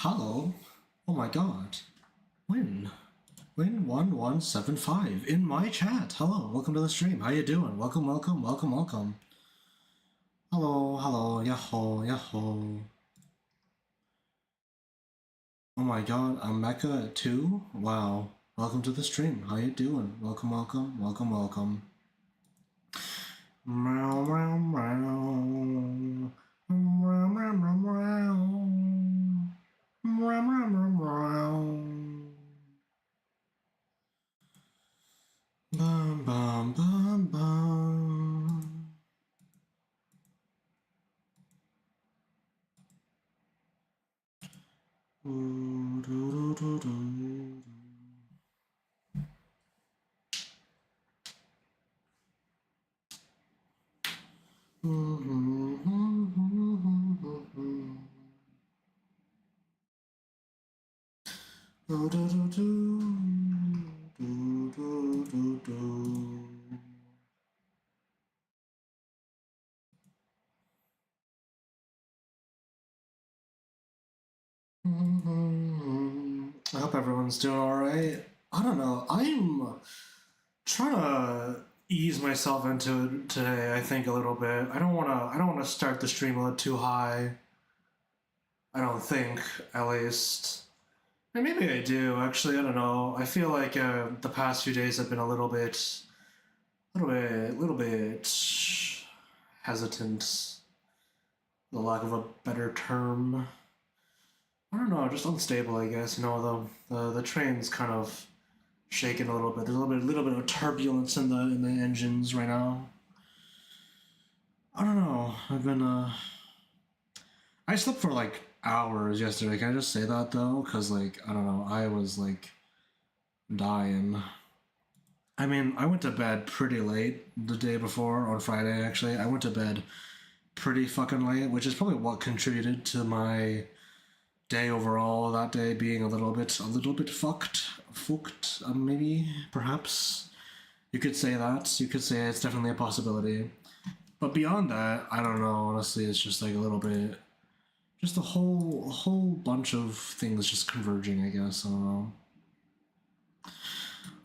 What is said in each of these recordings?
Hello. Oh my god. Win. Win1175 in my chat. Hello, welcome to the stream. How you doing? Welcome, welcome, welcome, welcome. Hello, hello, yahoo, yahoo. Oh my god, I'm Mecha too? Wow. Welcome to the stream. How you doing? Welcome, welcome, welcome, welcome. Meow, meow, meow. Meow, meow, meow, meow. Meow, meow, meow, meow. Bum, bum, bum, bum. Ooh, doo, doo, doo, doo. Do, do, do, do. Do, do, do, do. I hope everyone's doing alright. I don't know. I'm trying to ease myself into it today, I think, a little bit. I don't wanna start the stream a little too high. I don't think, at least. And maybe I do, actually, I don't know. I feel like the past few days have been a little bit hesitant, the lack of a better term. I don't know, just unstable, I guess. You know, the train's kind of shaking a little bit. There's a little bit of turbulence in the engines right now. I don't know. I've been I slept for like hours yesterday. Can I just say that though? Cause like I don't know. I was like dying. I mean, I went to bed pretty late the day before on Friday. Actually, I went to bed pretty fucking late, which is probably what contributed to my day overall that day being a little bit fucked, maybe, perhaps. You could say that. You could say it's definitely a possibility. But beyond that, I don't know. Honestly, it's just like a little bit, just a whole bunch of things just converging. I guess I don't know.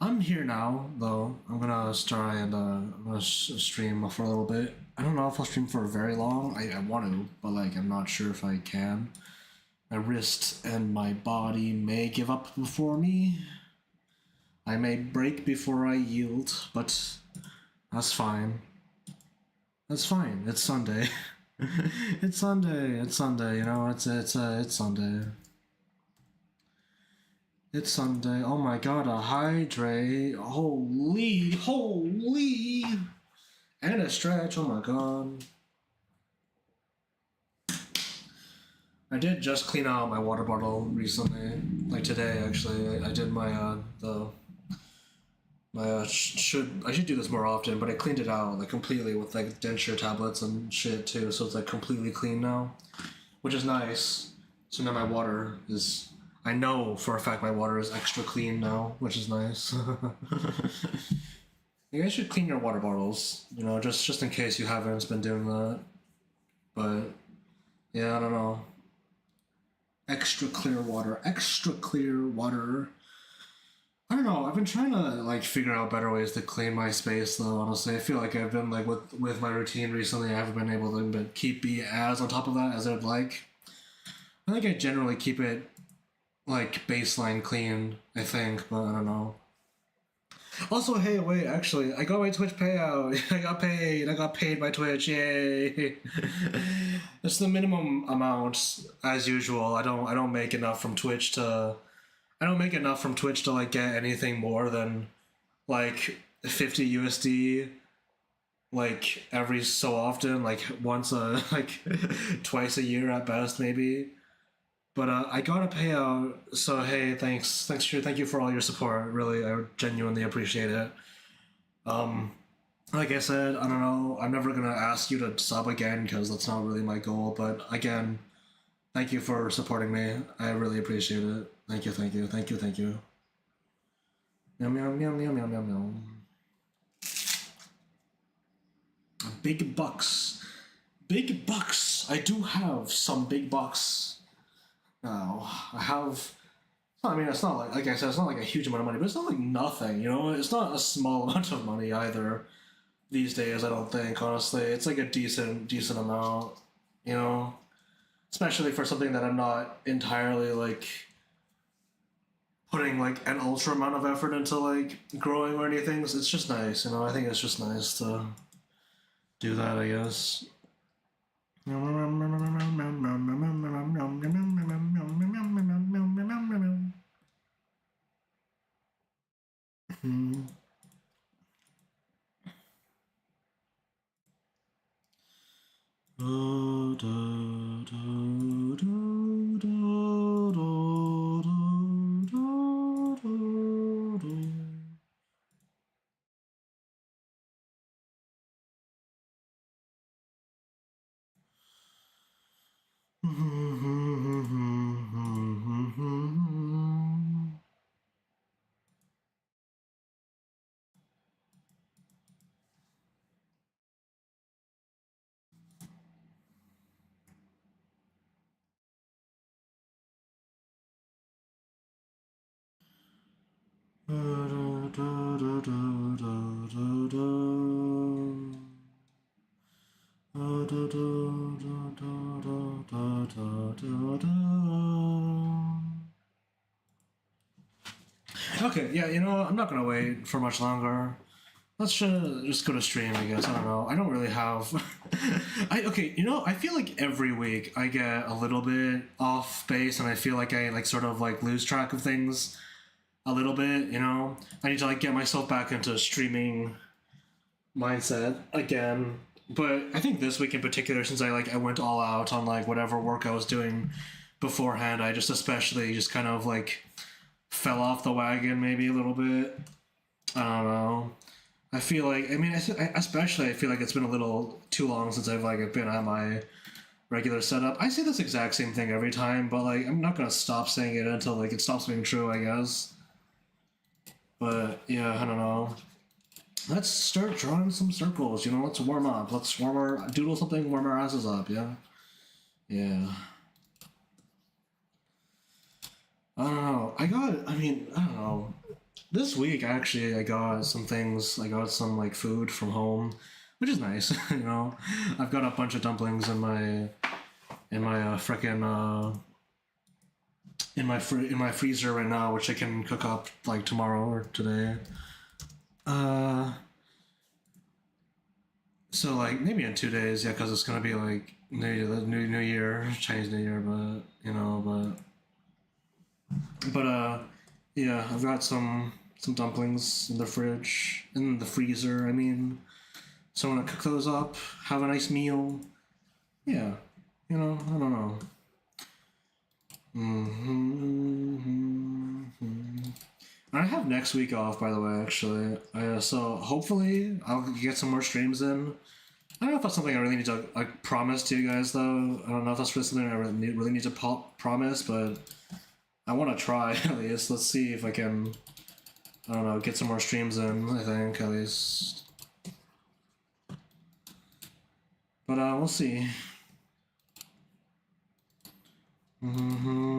I'm here now, though. I'm gonna try and I'm gonna stream for a little bit. I don't know if I'll stream for very long. I want to, but like I'm not sure if I can. My wrist and my body may give up before me. I may break before I yield, but that's fine. That's fine. It's Sunday. It's Sunday. It's Sunday. You know, it's Sunday. It's Sunday. Oh my god, a hydrate. Holy. And a stretch. Oh my god. I did just clean out my water bottle recently, like today actually. I did my I should do this more often, but I cleaned it out like completely with like denture tablets and shit too, so it's like completely clean now, which is nice. So now my water is, I know for a fact my water is extra clean now, which is nice. You guys should clean your water bottles, you know, just in case you haven't been doing that. But yeah, I don't know. Extra clear water. I don't know. I've been trying to like figure out better ways to clean my space, though. Honestly, I feel like I've been like with my routine recently. I haven't been able to be as on top of that as I'd like. I think I generally keep it like baseline clean. I think, but I don't know. Also, hey, wait, actually, I got my Twitch payout. I got paid. I got paid by Twitch. Yay! It's the minimum amount as usual. I don't make enough from Twitch to. I don't make enough from Twitch to like get anything more than like 50 USD like every so often, like once a like twice a year at best maybe. But I got a payout, so hey, thank you for all your support. Really, I genuinely appreciate it. Like I said, I don't know. I'm never gonna ask you to sub again because that's not really my goal. But again, thank you for supporting me. I really appreciate it. Thank you. Meow meow meow meow meow meow meow. Big bucks. I do have some big bucks. now. I have. I mean, it's not like I said, it's not like a huge amount of money, but it's not like nothing. You know, it's not a small amount of money either these days. I don't think honestly, it's like a decent amount. You know, especially for something that I'm not entirely like putting like an ultra amount of effort into like growing or anything. It's just nice. You know, I think it's just nice to do that. I guess. Okay, yeah, you know, I'm not gonna wait for much longer. Let's just go to stream, I guess. I don't know. I don't really have. Okay, you know, I feel like every week I get a little bit off base, and I feel like I like sort of like lose track of things a little bit. You know, I need to like get myself back into streaming mindset again. But I think this week in particular, since I went all out on like whatever work I was doing beforehand, I just especially just kind of like fell off the wagon maybe a little bit. I don't know. I feel like especially I feel like it's been a little too long since I've been at my regular setup. I say this exact same thing every time, but like I'm not gonna stop saying it until like it stops being true, I guess. But yeah, I don't know. Let's start drawing some circles. You know, let's warm up. Let's doodle something, warm our asses up. Yeah, yeah. I don't know. I don't know. This week actually, I got some things. I got some like food from home, which is nice. You know, I've got a bunch of dumplings in my frickin' in my freezer right now, which I can cook up like tomorrow or today. Uh, so like maybe in 2 days, yeah, because it's gonna be like New Year, Chinese New Year, but you know, but yeah, I've got some dumplings in the fridge, in the freezer. I mean, so I'm gonna cook those up, have a nice meal. Yeah, you know, I don't know. I have next week off, by the way. Actually, so hopefully I'll get some more streams in. I don't know if that's something I really need to like promise to you guys, though. I don't know if that's really something I really need to promise, but I want to try at least. Let's see if I can. I don't know, get some more streams in. I think at least, but we'll see. Mm-hmm.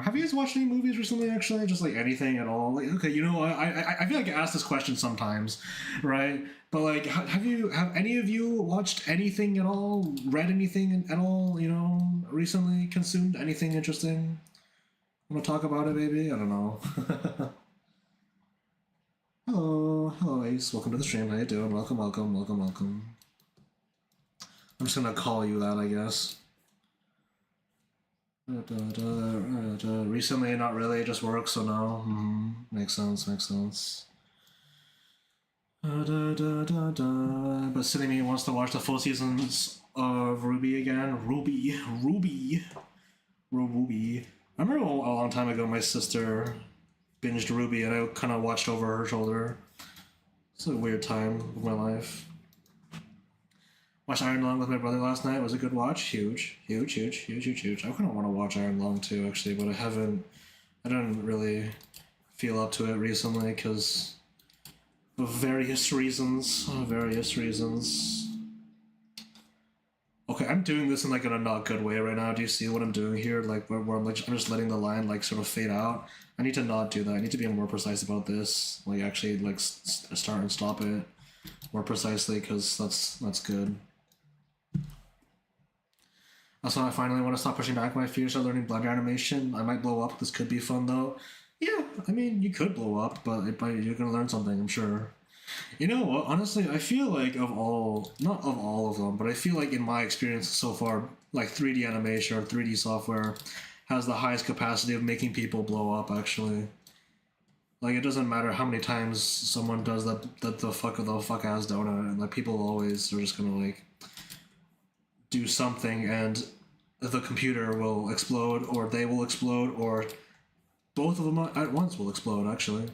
Have you guys watched any movies recently? Actually, just like anything at all? Like, okay, you know, I feel like I ask this question sometimes, right? But like, have any of you watched anything at all? Read anything at all? You know, recently consumed anything interesting? Want to talk about it, maybe? I don't know. Hello, Ace. Welcome to the stream. How you doing? Welcome. I'm just gonna call you that, I guess. Recently, not really, just work, so no. Makes sense. But Cinemy wants to watch the full seasons of Ruby again. Ruby. I remember a long time ago, my sister binged Ruby, and I kind of watched over her shoulder. It's a weird time of my life. Watched Iron Lung with my brother last night. It was a good watch. Huge. I kind of want to watch Iron Lung too, actually, but I didn't really feel up to it recently because of various reasons. Okay, I'm doing this in like in a not good way right now. Do you see what I'm doing here? Like where I'm like I'm just letting the line like sort of fade out. I need to not do that. I need to be more precise about this. Like actually like start and stop it more precisely because that's good. Also, I finally want to stop pushing back my fears of learning Blender animation. I might blow up. This could be fun though. Yeah, I mean you could blow up, but you're gonna learn something, I'm sure. You know what? Honestly, I feel like not of all of them, but I feel like in my experience so far, like 3D animation or 3D software has the highest capacity of making people blow up. Actually, like it doesn't matter how many times someone does the fuck ass donut, and like people always are just gonna like do something, and the computer will explode, or they will explode, or both of them at once will explode. Actually.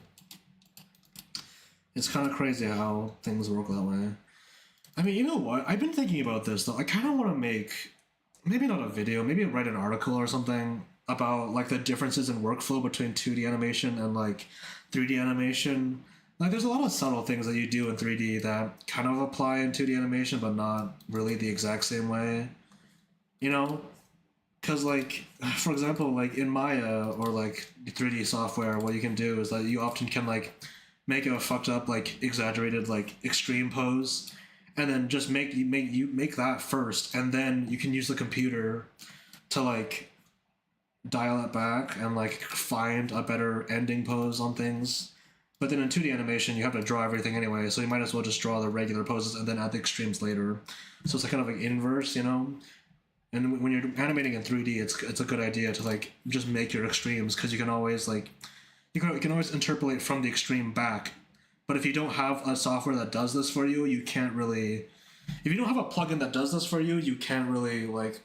It's kind of crazy how things work that way. I mean, you know what? I've been thinking about this though. I kind of want to make, maybe not a video, maybe write an article or something about like the differences in workflow between 2D animation and like 3D animation. Like, there's a lot of subtle things that you do in 3D that kind of apply in 2D animation, but not really the exact same way. You know? Because like, for example, like in Maya or like 3D software, what you can do is that you often can like make a fucked up like exaggerated like extreme pose and then just make that first, and then you can use the computer to like dial it back and like find a better ending pose on things. But then in 2D animation you have to draw everything anyway, so you might as well just draw the regular poses and then add the extremes later. So it's like kind of like inverse, you know. And when you're animating in 3D, it's a good idea to like just make your extremes, because you can always like you can always interpolate from the extreme back. But if you don't have a software that does this for you, you can't really. If you don't have a plugin that does this for you, you can't really like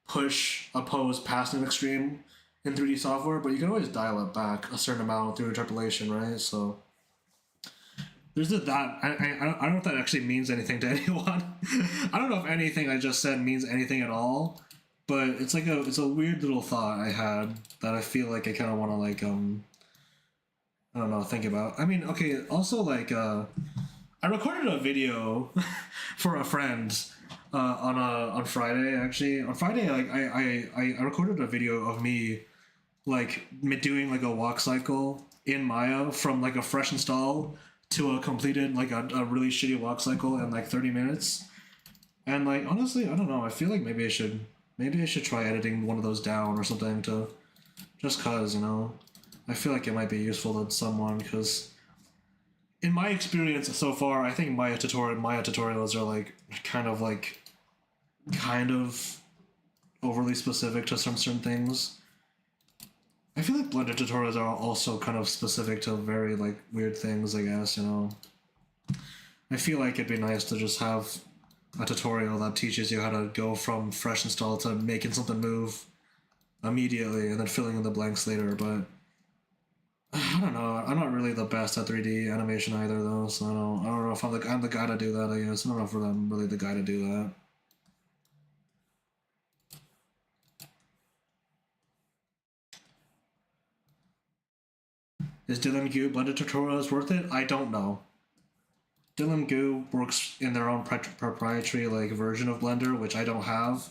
push a pose past an extreme in 3D software. But you can always dial it back a certain amount through interpolation, right? So there's that. I don't know if that actually means anything to anyone. I don't know if anything I just said means anything at all. But it's a weird little thought I had that I feel like I kind of want to like I don't know, think about. I mean, okay, also like I recorded a video for a friend on Friday actually. On Friday like I recorded a video of me like doing like a walk cycle in Maya from like a fresh install to a completed like a really shitty walk cycle in like 30 minutes. And like honestly, I don't know, I feel like maybe I should try editing one of those down or something to just cause, you know. I feel like it might be useful to someone, because in my experience so far, I think Maya tutorials are like kind of overly specific to some certain things. I feel like Blender tutorials are also kind of specific to very like weird things, I guess, you know. I feel like it'd be nice to just have a tutorial that teaches you how to go from fresh install to making something move immediately and then filling in the blanks later, but I don't know. I'm not really the best at 3D animation either, though. So I don't know if I'm the guy to do that. I guess I don't know if I'm really the guy to do that. Is Dylan Gu Blender tutorials worth it? I don't know. Dylan Gu works in their own proprietary like version of Blender, which I don't have,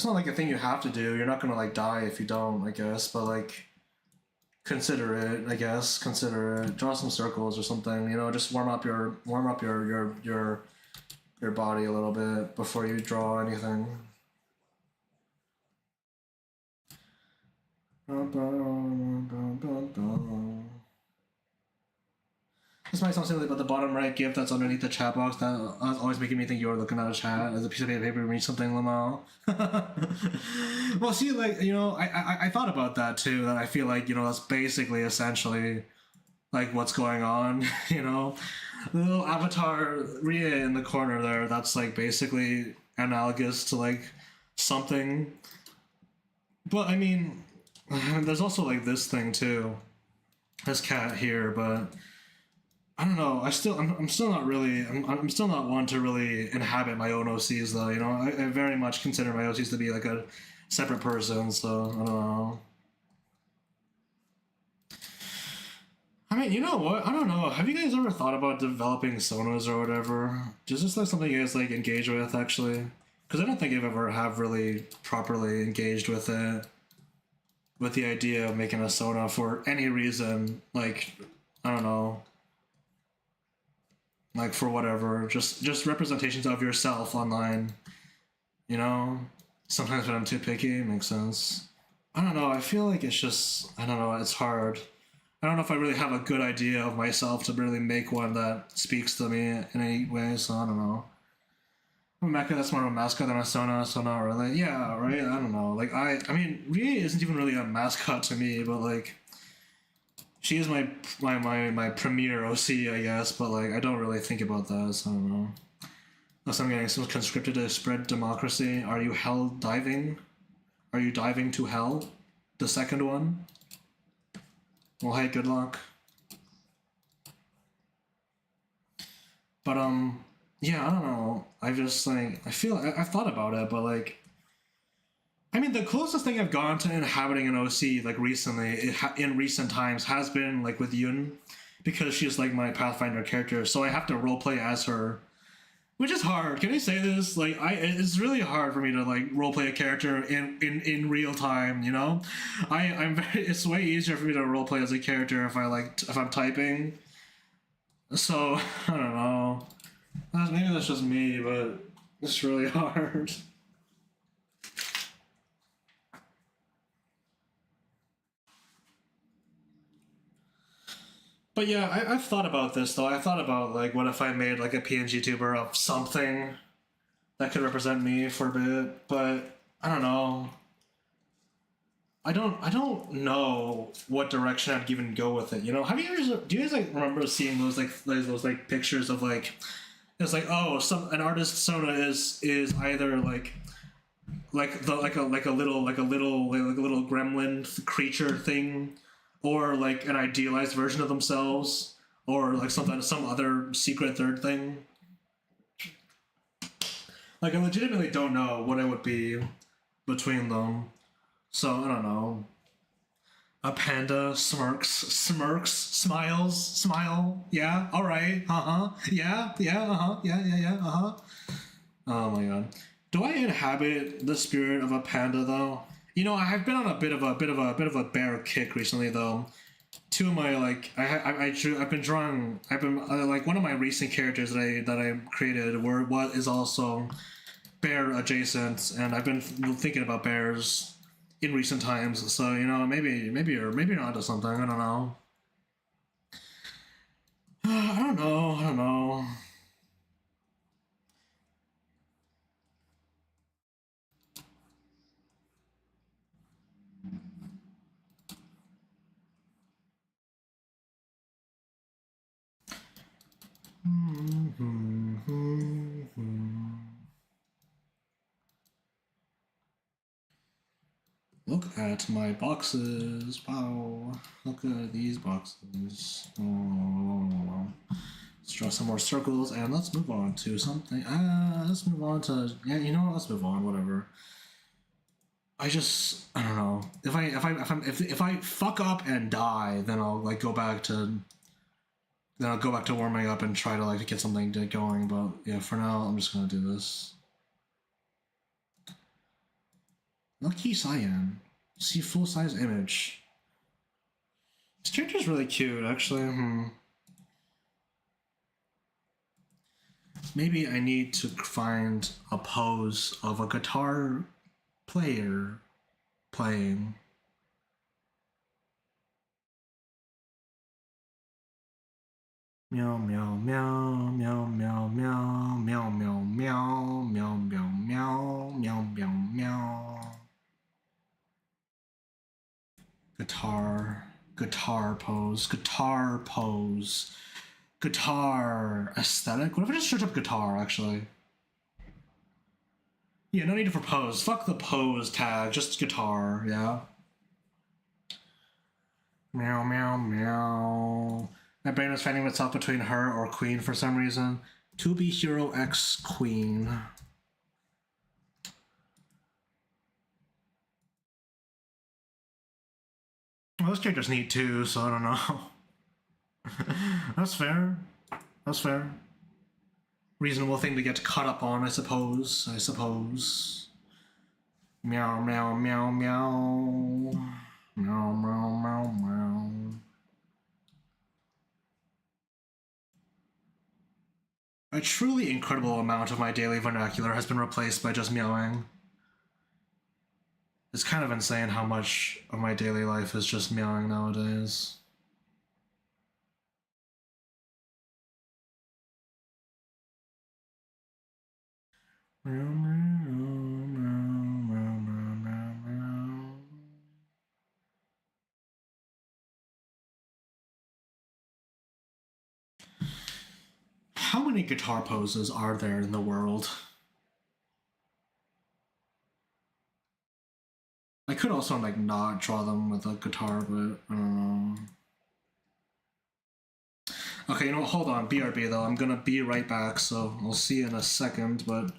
it's not like a thing you have to do. You're not gonna like die if you don't, I guess. But like, consider it. I guess consider it. Draw some circles or something. You know, just warm up your body a little bit before you draw anything. This might sound silly, but the bottom right GIF that's underneath the chat box that was always making me think you were looking at a chat as a piece of paper read something, Lamal. Well, see, like, you know, I thought about that too. That I feel like, you know, that's basically essentially like what's going on. You know, the little avatar Ria in the corner there. That's like basically analogous to like something. But I mean, there's also like this thing too. This cat here, but I don't know. I'm still not really. I'm still not one to really inhabit my own OCs though. You know, I very much consider my OCs to be like a separate person. So I don't know. I mean, you know what? I don't know. Have you guys ever thought about developing sonas or whatever? Is this like something you guys like engage with actually? Because I don't think I've ever have really properly engaged with it, with the idea of making a sona for any reason. Like, I don't know, like for whatever, just representations of yourself online. You know, sometimes when I'm too picky, it makes sense. I don't know. I feel like it's just I don't know. It's hard. I don't know if I really have a good idea of myself to really make one that speaks to me in any way. So I don't know. Mecca, that's more of a mascot than a Sona, so not really. Yeah, right. I don't know. Like I mean, Rie isn't even really a mascot to me, but like, she is my premier OC, I guess. But like, I don't really think about that. So I don't know. Unless I'm getting some conscripted to spread democracy. Are you hell diving? Are you diving to hell? The second one. Well, hey, good luck. But yeah, I don't know. I just like I've thought about it, but like, I mean, the closest thing I've gone to inhabiting an OC like recently, in recent times, has been like with Yun, because she's like my Pathfinder character, so I have to roleplay as her, which is hard. Can I say this? Like, it's really hard for me to like roleplay a character in real time. You know, I'm very. It's way easier for me to roleplay as a character if if I'm typing. So I don't know. Maybe that's just me, but it's really hard. But yeah, I've thought about this though. I thought about like, what if I made like a PNG tuber of something that could represent me for a bit, but I don't know. I don't know what direction I'd even go with it. You know, do you guys like remember seeing those like pictures of like, it's like, oh, an artist Sona is either like a little gremlin creature thing, or like an idealized version of themselves, or like some other secret third thing. Like, I legitimately don't know what it would be between them. So I don't know. A panda smirks, smiles, smile. Yeah, all right. Uh huh. Yeah, yeah. Uh huh. Yeah, yeah, yeah. Uh huh. Oh my god. Do I inhabit the spirit of a panda though? You know, I have been on a bit of a bear kick recently though. Two of my like, I've been drawing. I've been like, one of my recent characters that I created what is also bear adjacent, and I've been thinking about bears in recent times. So you know, maybe you're onto something. I don't know. I don't know. I don't know. Look at my boxes. Wow. Look at these boxes. Oh. Let's draw some more circles, and let's move on to something. Let's move on to, yeah. You know what? Let's move on. Whatever. I don't know. If I fuck up and die, then I'll like go back to warming up and try to like get something going. But yeah, for now I'm just gonna do this. Lucky Cyan. See full-size image. This character's really cute, actually. Maybe I need to find a pose of a guitar player playing. Meow meow meow meow meow meow meow meow meow meow meow meow meow meow meow. Guitar pose, guitar aesthetic. What if I just search up guitar actually? Yeah, no need for pose. Fuck the pose tag, just guitar, yeah. Meow meow meow. My brain was finding itself between her or Queen for some reason. To be Hero X Queen. Well, those characters neat too, so I don't know. That's fair. That's fair. Reasonable thing to get caught up on, I suppose. Meow meow meow meow. Meow meow meow meow. A truly incredible amount of my daily vernacular has been replaced by just meowing. It's kind of insane how much of my daily life is just meowing nowadays. Meow meow meow meow meow meow. How many guitar poses are there in the world? I could also like not draw them with a guitar, but I don't know. Okay, you know what? Hold on. BRB though. I'm gonna be right back, so I'll see you in a second, but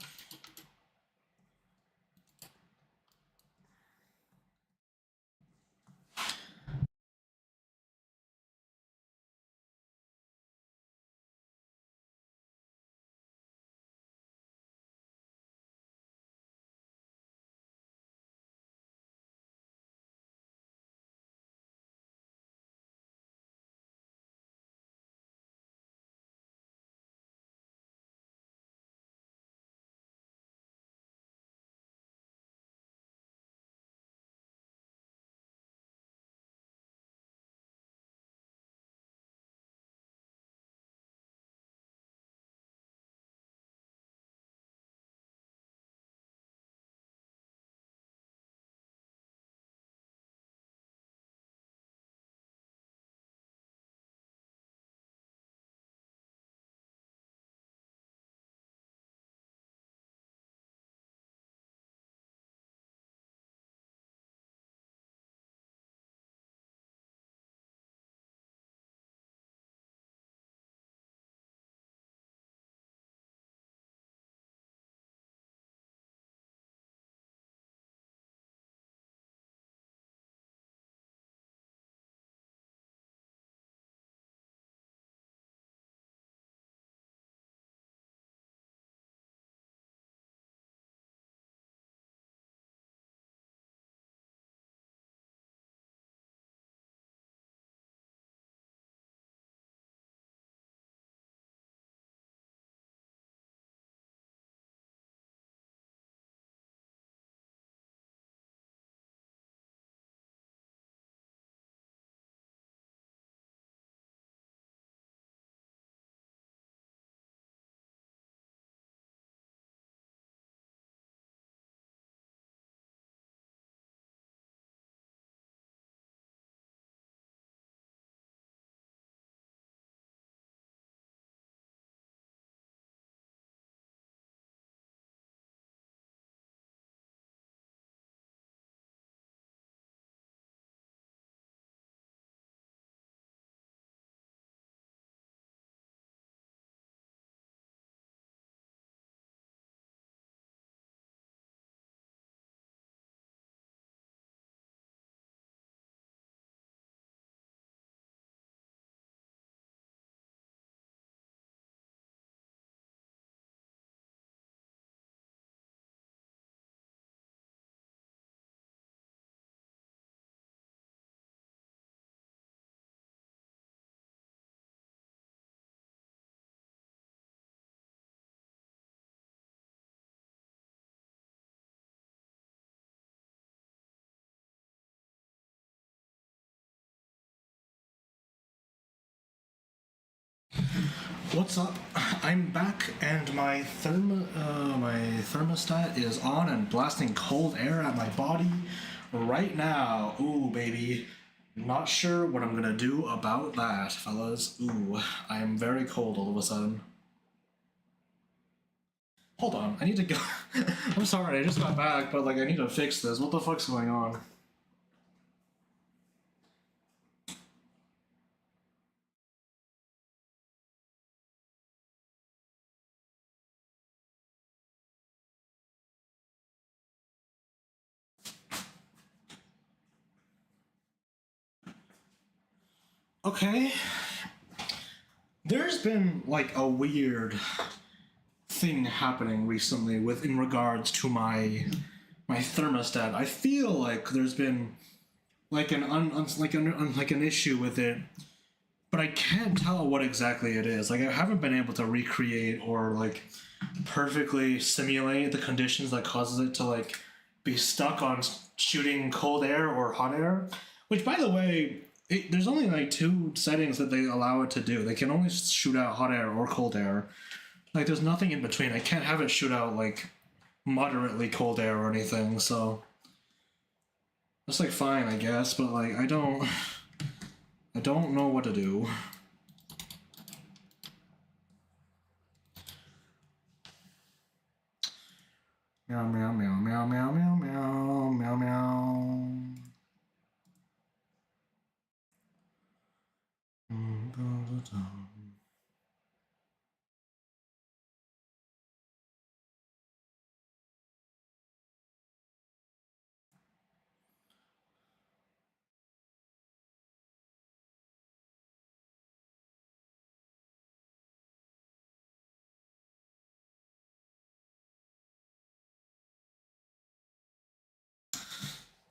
What's up? I'm back, and my thermostat is on and blasting cold air at my body right now. Ooh, baby. Not sure what I'm gonna do about that, fellas. Ooh, I am very cold all of a sudden. Hold on, I need to go. I'm sorry, I just got back, but like I need to fix this. What the fuck's going on? Okay. There's been like a weird thing happening recently with in regards to my thermostat. I feel like there's been like an issue with it, but I can't tell what exactly it is. Like I haven't been able to recreate or like perfectly simulate the conditions that causes it to like be stuck on shooting cold air or hot air. Which, by the way, there's only like two settings that they allow it to do. They can only shoot out hot air or cold air. Like there's nothing in between. I can't have it shoot out like moderately cold air or anything. So that's like fine, I guess. But like I don't know what to do. Meow meow meow meow meow meow meow meow meow.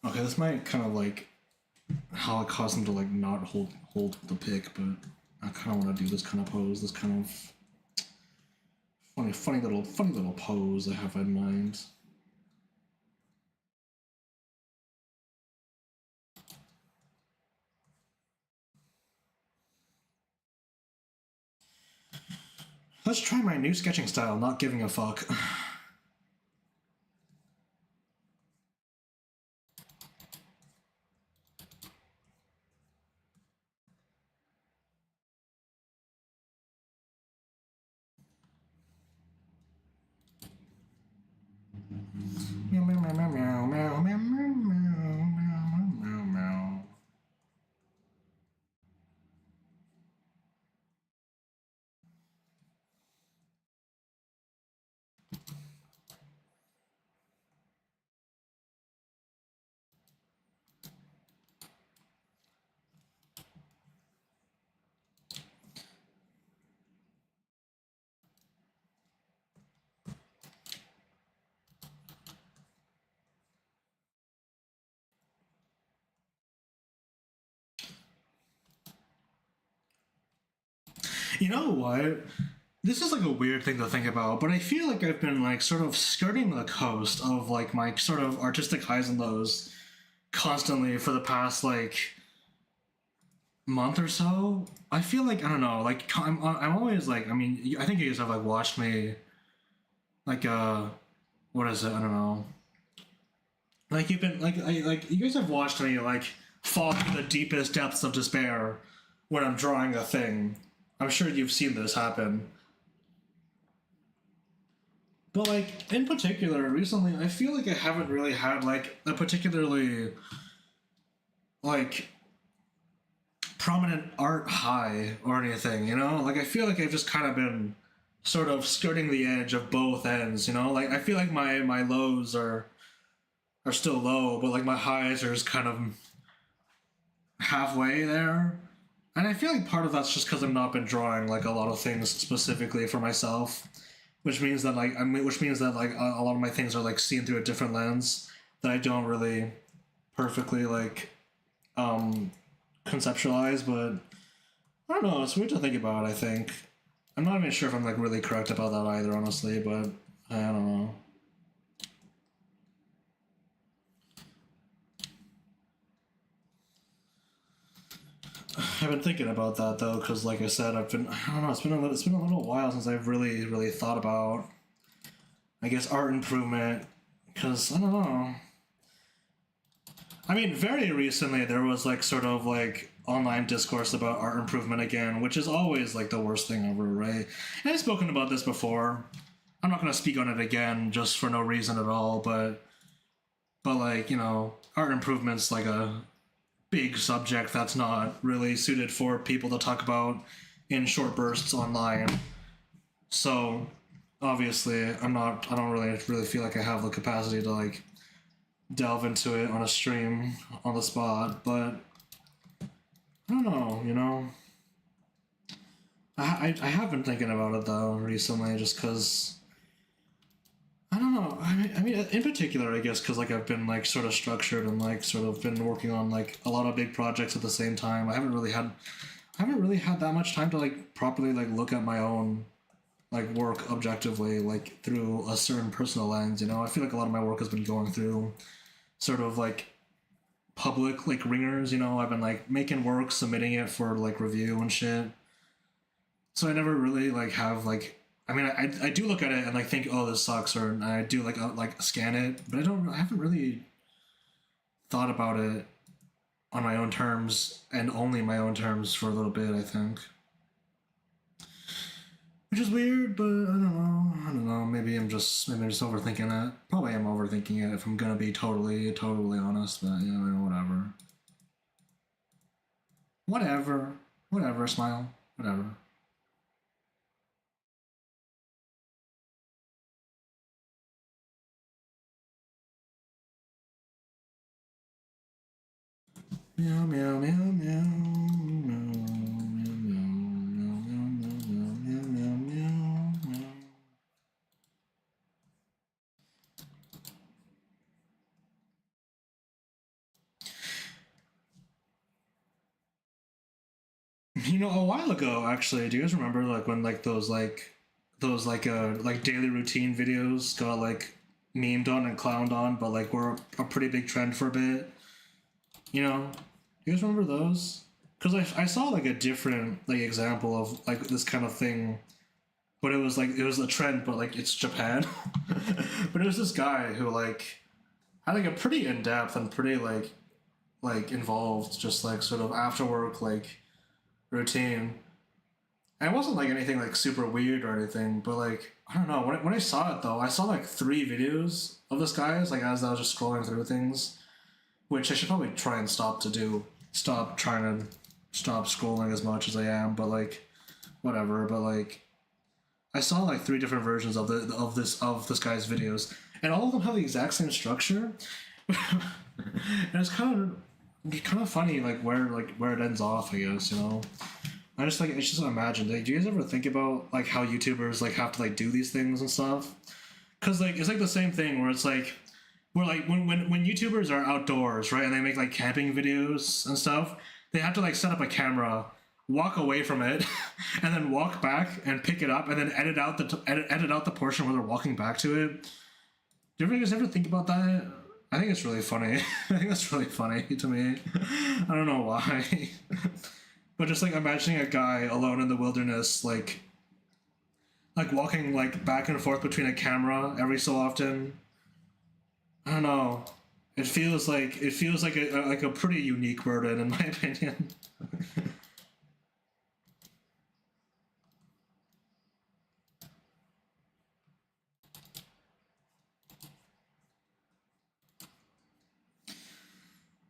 Okay, this might kind of like how it caused him to like not hold the pick, but I kind of want to do this kind of pose, this kind of funny little pose I have in mind. Let's try my new sketching style, not giving a fuck. Meow meow meow meow meow meow meow meow meow meow. You know what? This is like a weird thing to think about, but I feel like I've been like sort of skirting the coast of like my sort of artistic highs and lows constantly for the past like month or so. I feel like I don't know, like I'm always like I mean I think you guys have like watched me like what is it? I don't know. Like you've been like you guys have watched me like fall to the deepest depths of despair when I'm drawing a thing. I'm sure you've seen this happen. But like in particular, recently I feel like I haven't really had like a particularly like prominent art high or anything, you know? Like I feel like I've just kind of been sort of skirting the edge of both ends, you know? Like I feel like my lows are still low, but like my highs are just kind of halfway there. And I feel like part of that's just because I've not been drawing like a lot of things specifically for myself, which means that which means that like a lot of my things are like seen through a different lens that I don't really perfectly like um conceptualize. But I don't know. It's weird to think about. I think I'm not even sure if I'm like really correct about that either, honestly. But I don't know. I've been thinking about that though, because like I said, I don't know, it's been a little while since I've really thought about, I guess, art improvement, because I don't know. I mean, very recently there was like sort of like online discourse about art improvement again, which is always like the worst thing ever, right? And I've spoken about this before. I'm not going to speak on it again just for no reason at all, but like, you know, art improvement's like a big subject that's not really suited for people to talk about in short bursts online. So, obviously, I don't really feel like I have the capacity to like delve into it on a stream on the spot, but I don't know, you know. I have been thinking about it though recently, just because I don't know. I mean, in particular, I guess because like I've been like sort of structured and like sort of been working on like a lot of big projects at the same time. I haven't really had that much time to like properly like look at my own like work objectively, like through a certain personal lens. You know, I feel like a lot of my work has been going through sort of like public like ringers. You know, I've been like making work, submitting it for like review and shit. So I never really like have like. I mean, I do look at it and like think, oh, this sucks, or I do like scan it, but I haven't really thought about it on my own terms and only my own terms for a little bit. I think, which is weird, but I don't know. I don't know. Maybe I'm just overthinking it. Probably am overthinking it if I'm gonna be totally honest. But yeah, whatever. Whatever. Whatever. Smile. Whatever. Meow meow meow meow meow meow meow meow meow meow meow meow. You know, a while ago, actually, do you guys remember like when like those like daily routine videos got like memed on and clowned on, but like were a pretty big trend for a bit? You know, you guys remember those? Because I saw like a different like example of like this kind of thing, but it was a trend, but like it's Japan. But it was this guy who like had like a pretty in depth and pretty like involved, just like sort of after work like routine. And it wasn't like anything like super weird or anything, but like I don't know. When I saw it though, I saw like three videos of this guy's like as I was just scrolling through things, which I should probably try and stop to do. Stop trying to stop scrolling as much as I am, but like whatever. But like I saw like three different versions of of this guy's videos, and all of them have the exact same structure. And it's kind of funny like where it ends off. I guess you know. I just imagine. Like, do you guys ever think about like how YouTubers like have to like do these things and stuff? Cause like it's like the same thing where it's like where like when YouTubers are outdoors, right, and they make like camping videos and stuff, they have to like set up a camera, walk away from it, and then walk back and pick it up, and then edit out the portion where they're walking back to it. Do you guys ever think about that? I think it's really funny. I think that's really funny to me. I don't know why. But just like imagining a guy alone in the wilderness, like walking like back and forth between a camera every so often. I don't know. It feels like a pretty unique burden in my opinion.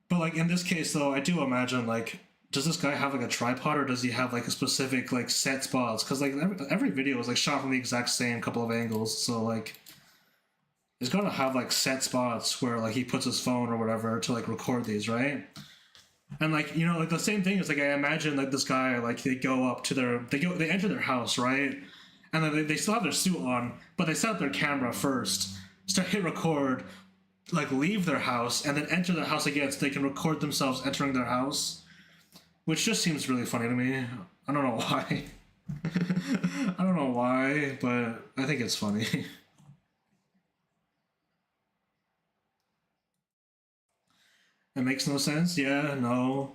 But like in this case though, I do imagine like does this guy have like a tripod or does he have like a specific like set spots? Because like every video is like shot from the exact same couple of angles, so like he's gotta have like set spots where like he puts his phone or whatever to like record these, right? And like you know, like the same thing is like I imagine like this guy like they enter their house, right? And then they still have their suit on, but they set up their camera first, start hit record, like leave their house, and then enter their house again so they can record themselves entering their house, which just seems really funny to me. I don't know why. I don't know why, but I think it's funny. It makes no sense. Yeah, no.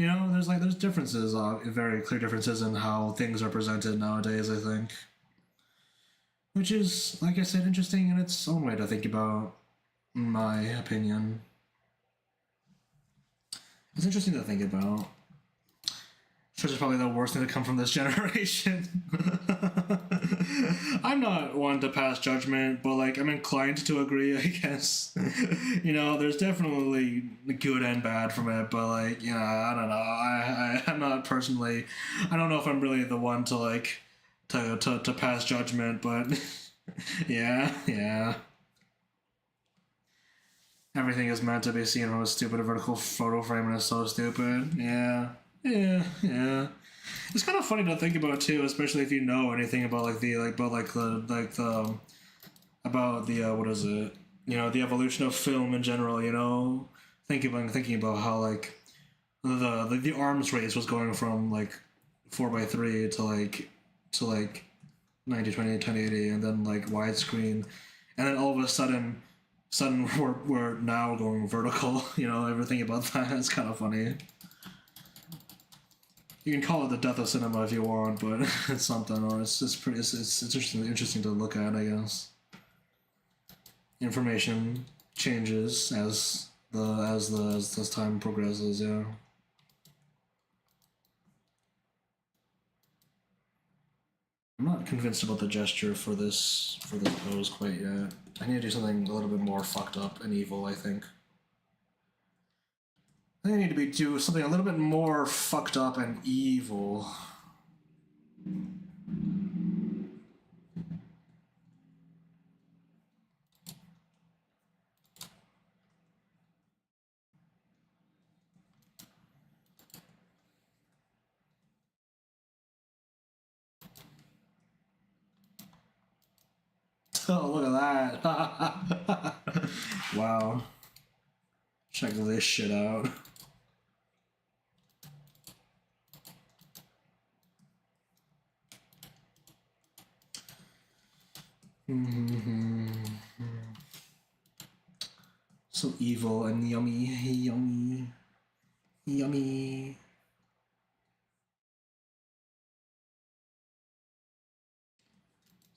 You know, there's differences, very clear differences in how things are presented nowadays. I think, which is, like I said, interesting in its own way to think about. In my opinion, it's interesting to think about. Which is probably the worst thing to come from this generation. I'm not one to pass judgment, but like I'm inclined to agree, I guess. You know, there's definitely good and bad from it, but like, you know, I don't know. I'm not personally. I don't know if I'm really the one to like to pass judgment, but yeah, yeah. Everything is meant to be seen from a stupid vertical photo frame, and it's so stupid. Yeah, yeah, yeah. It's kind of funny to think about too, especially if you know anything about about the what is it? You know, the evolution of film in general. You know, thinking about how like the arms race was going from like 4:3 to like 90/20 1080, and then like widescreen, and then all of a sudden we're now going vertical. You know, everything about that is kind of funny. You can call it the death of cinema if you want, but it's something, or it's pretty. It's interesting to look at, I guess. Information changes as time progresses. Yeah. I'm not convinced about the gesture for this pose quite yet. I need to do something a little bit more fucked up and evil, I think. I think I need to do something a little bit more fucked up and evil. Oh, look at that. Wow. Check this shit out. So evil and yummy, yummy, yummy.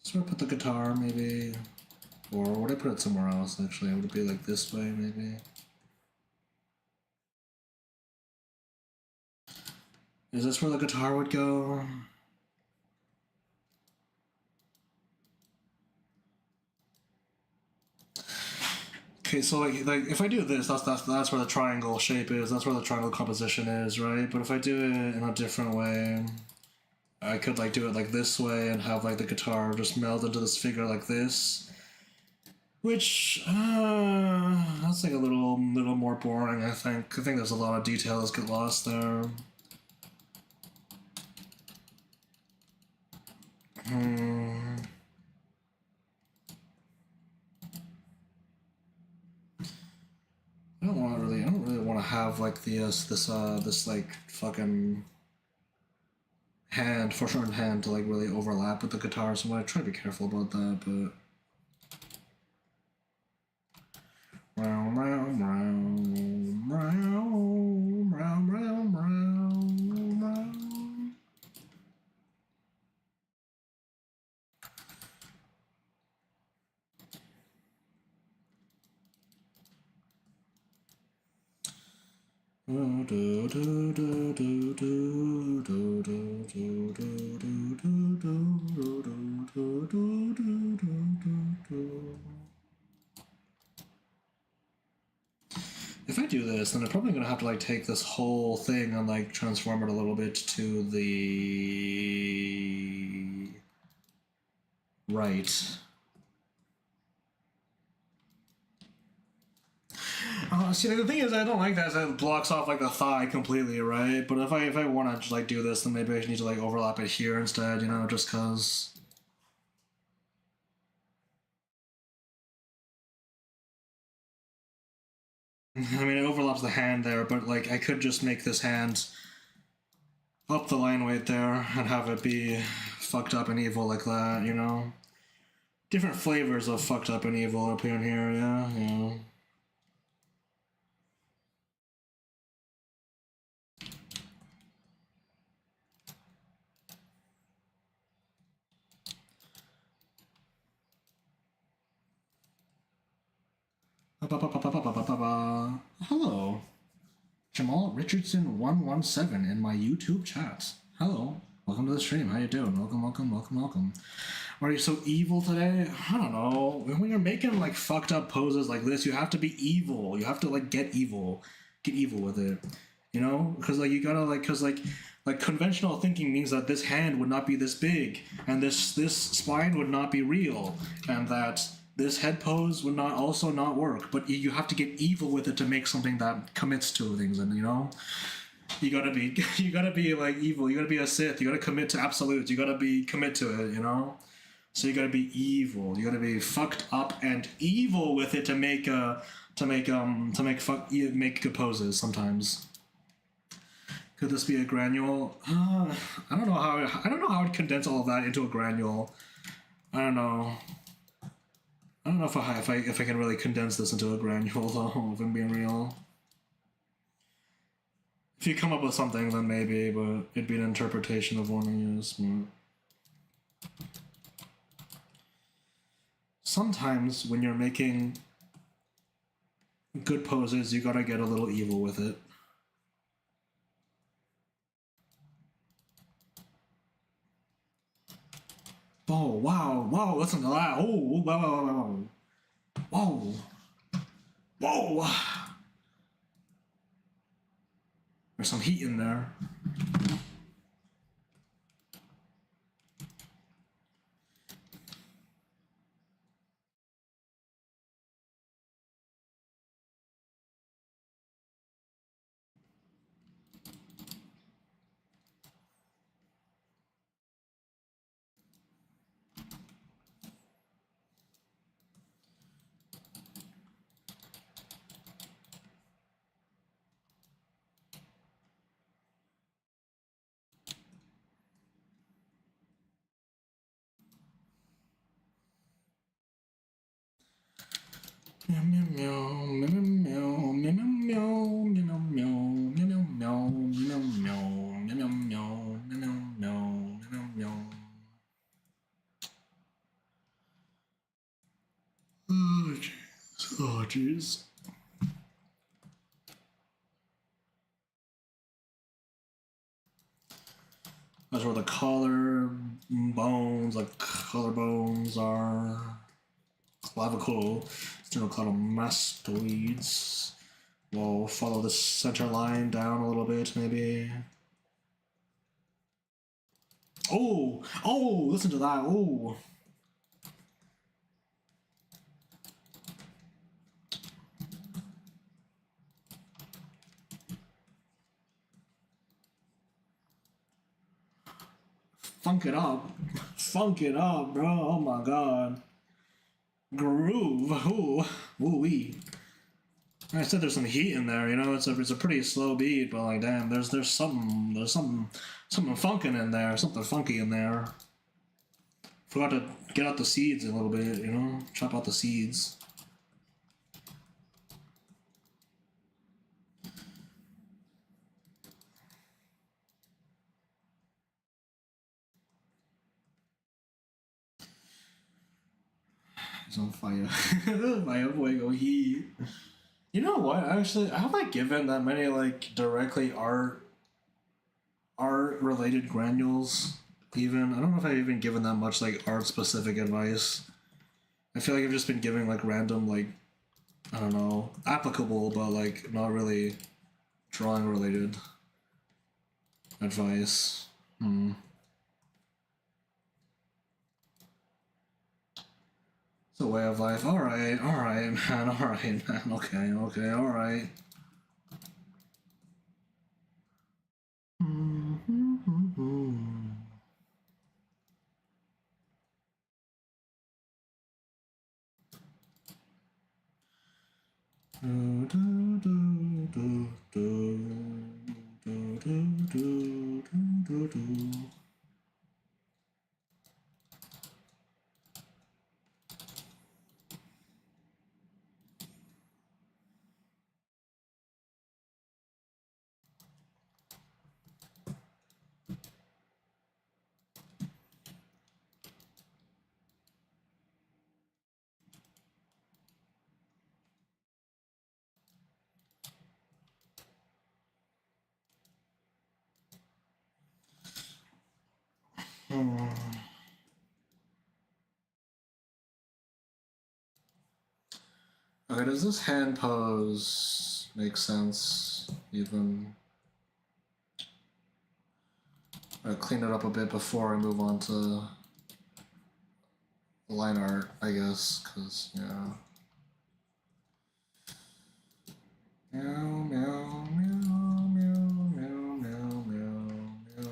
So I put the guitar maybe, or would I put it somewhere else? Actually, would it be like this way maybe? Is this where the guitar would go? Okay, so like if I do this, that's where the triangle shape is. That's where the triangle composition is, right? But if I do it in a different way, I could like do it like this way and have like the guitar just meld into this figure like this. Which that's like a little more boring. I think there's a lot of details get lost there. I don't really want to have like this like fucking hand, foreshortened hand to like really overlap with the guitar. So I'm gonna try to be careful about that, but. If I do this, then I'm probably gonna have to like take this whole thing and like transform it a little bit to the right. See, the thing is, I don't like that. Is it blocks off like the thigh completely, right? But if I want to just like do this, then maybe I need to like overlap it here instead. You know, just cause. I mean, it overlaps the hand there, but like I could just make this hand up the line weight there and have it be fucked up and evil like that. You know, different flavors of fucked up and evil up here and here. Yeah, yeah. Hello, Jamal Richardson 117 in my YouTube chat. Hello, welcome to the stream. How you doing? Welcome. Why are you so evil today? I don't know. When you're making like fucked up poses like this, you have to be evil. You have to like get evil with it. You know, because like you gotta like conventional thinking means that this hand would not be this big, and this spine would not be real, and that this head pose would not also not work. But you have to get evil with it to make something that commits to things, and you know. You gotta be like evil. You gotta be a Sith. You gotta commit to absolutes. You gotta be commit to it. You know. So you gotta be evil. You gotta be fucked up and evil with it to make make good poses sometimes. Could this be a granule? I don't know how I'd condense all of that into a granule. I don't know. I don't know if I can really condense this into a granule though, if I'm being real. If you come up with something, then maybe, but it'd be an interpretation of one I use. Sometimes when you're making good poses, you gotta get a little evil with it. Oh, wow, listen to that. Oh, whoa. There's some heat in there. Oh jeez. That's where the collar bones, like collarbones, are. Clavicle, sternocleidomastoids. We'll follow the center line down a little bit, maybe. Oh, listen to that. Oh. Funk it up, bro. Oh my god. Groove. Ooh, wee. I said there's some heat in there, you know. It's a pretty slow beat, but like, damn, there's something funkin' in there, something funky in there. Forgot to get out the seeds a little bit, you know, chop out the seeds. He's on fire. My boy go heat. You know what? Actually, have I given that many like directly art related granules? Even I don't know if I've even given that much like art specific advice. I feel like I've just been giving like random like I don't know applicable but like not really drawing related advice. It's a way of life. All right, man. All right, man. Okay. All right. Okay, does this hand pose make sense even? I'll clean it up a bit before I move on to line art, I guess, because, yeah. Meow, meow, meow, meow, meow, meow, meow, meow, meow.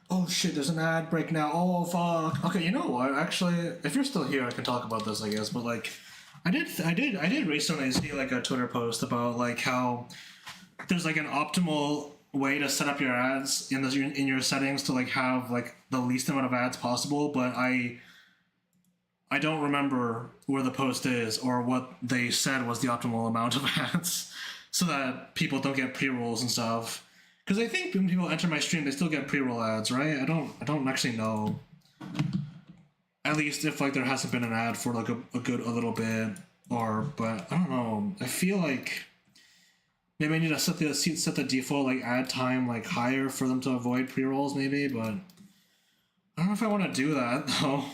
Oh shit, there's an ad break now. Oh fuck. Okay, you know what? Actually, if you're still here, I can talk about this, I guess. But like, I did recently see like a Twitter post about like how there's like an optimal way to set up your ads in your settings to like have like the least amount of ads possible. But I don't remember where the post is or what they said was the optimal amount of ads, so that people don't get pre-rolls and stuff. Because I think when people enter my stream, they still get pre-roll ads, right? I don't actually know. At least if like there hasn't been an ad for like a little bit, but I don't know. I feel like maybe I need to set the default like ad time like higher for them to avoid pre-rolls, maybe. But I don't know if I want to do that though.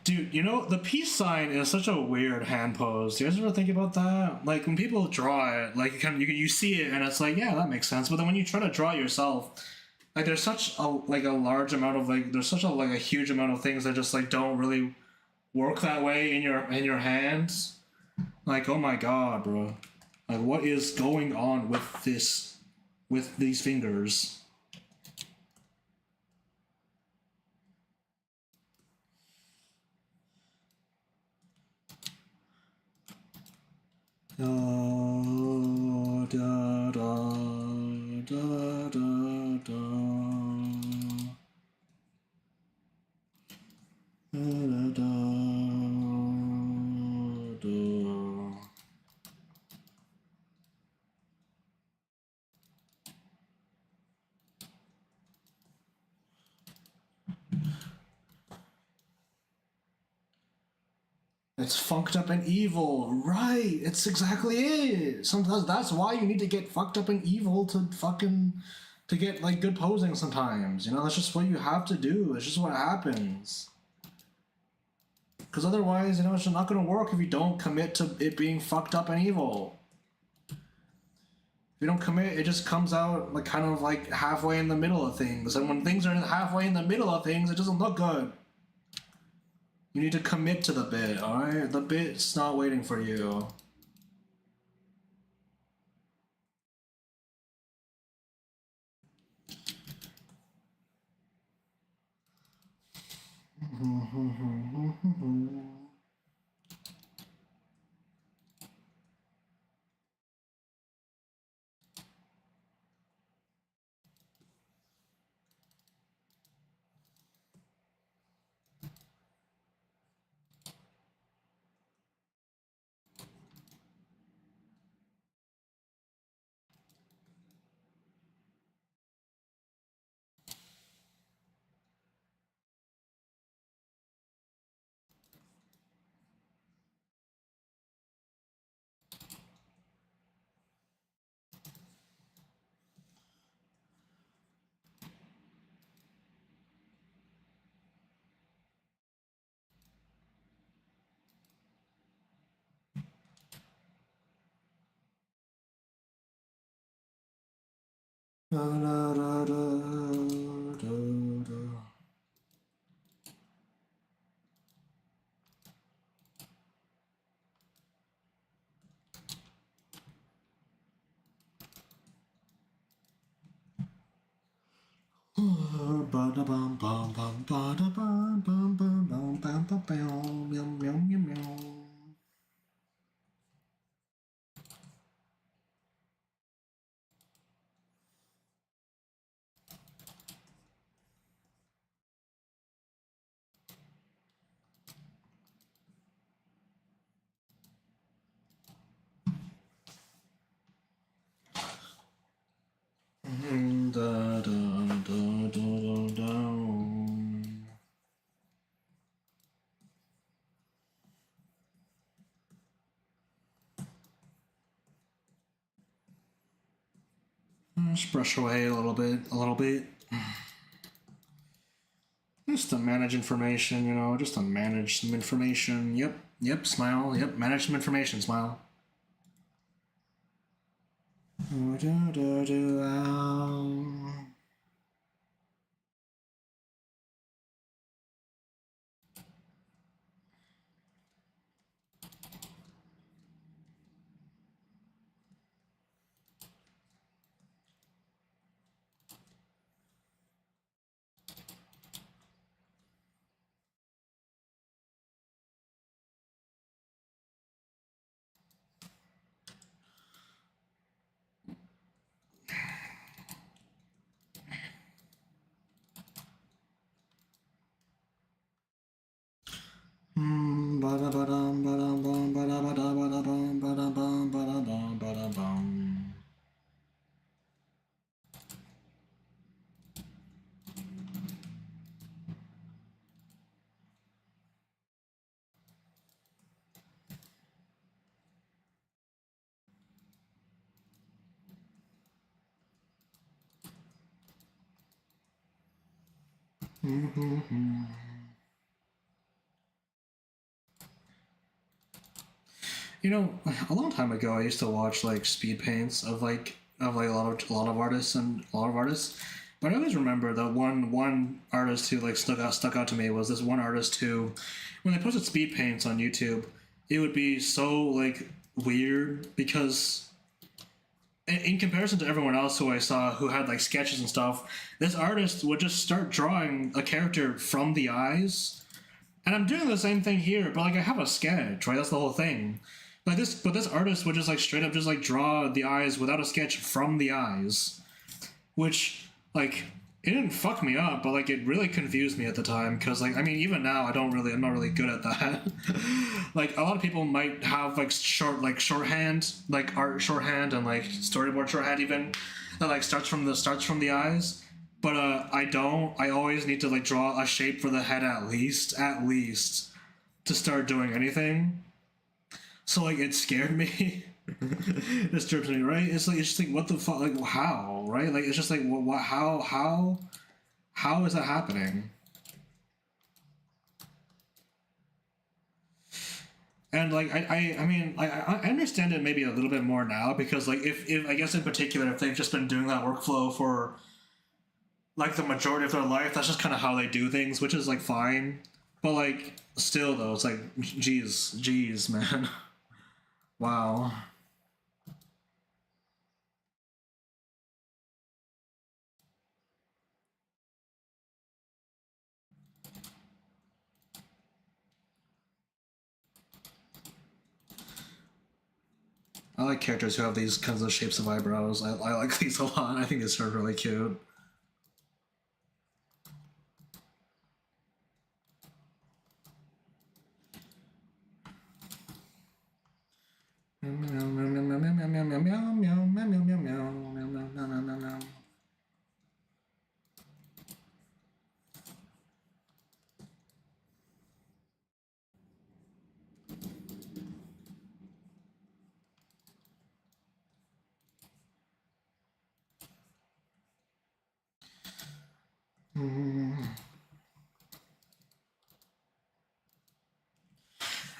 Dude, you know, the peace sign is such a weird hand pose. Do you guys ever think about that? Like when people draw it, like you see it and it's like, yeah, that makes sense. But then when you try to draw it yourself, like there's such a large amount of like there's such a huge amount of things that just like don't really work that way in your hands. Like, oh my god, bro. Like what is going on with these fingers? Da, da, da, da, da, da. Da, da, da. It's funked up and evil, right? It's exactly it. Sometimes that's why you need to get fucked up and evil to get like good posing. Sometimes, you know, that's just what you have to do. It's just what happens. Because otherwise, you know, it's just not gonna work if you don't commit to it being fucked up and evil. If you don't commit, it just comes out like kind of like halfway in the middle of things. And when things are halfway in the middle of things, it doesn't look good. You need to commit to the bit, alright? The bit's not waiting for you. Da, da, da, da, da, da. Ba-da bum bum bum ba-da bum bum bum bum bum bum bum meow meow meow meow. Da, da, da, da, da, da. Just brush away a little bit, Just to manage information, you know, just to manage some information. Yep, smile. Yep, manage some information, smile. Do, do, do, do, ow. Ba-da-ba-dum, ba-dum-bum, ba-da-ba-da-ba-da-bum, ba-da-bum, ba-da-bum, ba-da-bum. You know, a long time ago, I used to watch like speed paints of a lot of artists and a lot of artists. But I always remember that one artist who like stuck out to me was this one artist who, when they posted speed paints on YouTube, it would be so like weird because in comparison to everyone else who I saw who had like sketches and stuff, this artist would just start drawing a character from the eyes, and I'm doing the same thing here, but like I have a sketch, right? That's the whole thing. But this artist would just like straight up just like draw the eyes without a sketch from the eyes, which like it didn't fuck me up, but like it really confused me at the time because like I mean even now I'm not really good at that. Like a lot of people might have like shorthand like art shorthand and like storyboard shorthand even that like starts from the eyes, but I don't. I always need to like draw a shape for the head at least to start doing anything. So like it scared me. It disturbs me, right? It's just like what the fuck, like how, right? Like it's just like what how is that happening? And like I mean I understand it maybe a little bit more now because like if I guess in particular if they've just been doing that workflow for like the majority of their life, that's just kind of how they do things, which is like fine. But like still though, it's like geez, man, wow. I like characters who have these kinds of shapes of eyebrows. I like these a lot. I think these are really cute.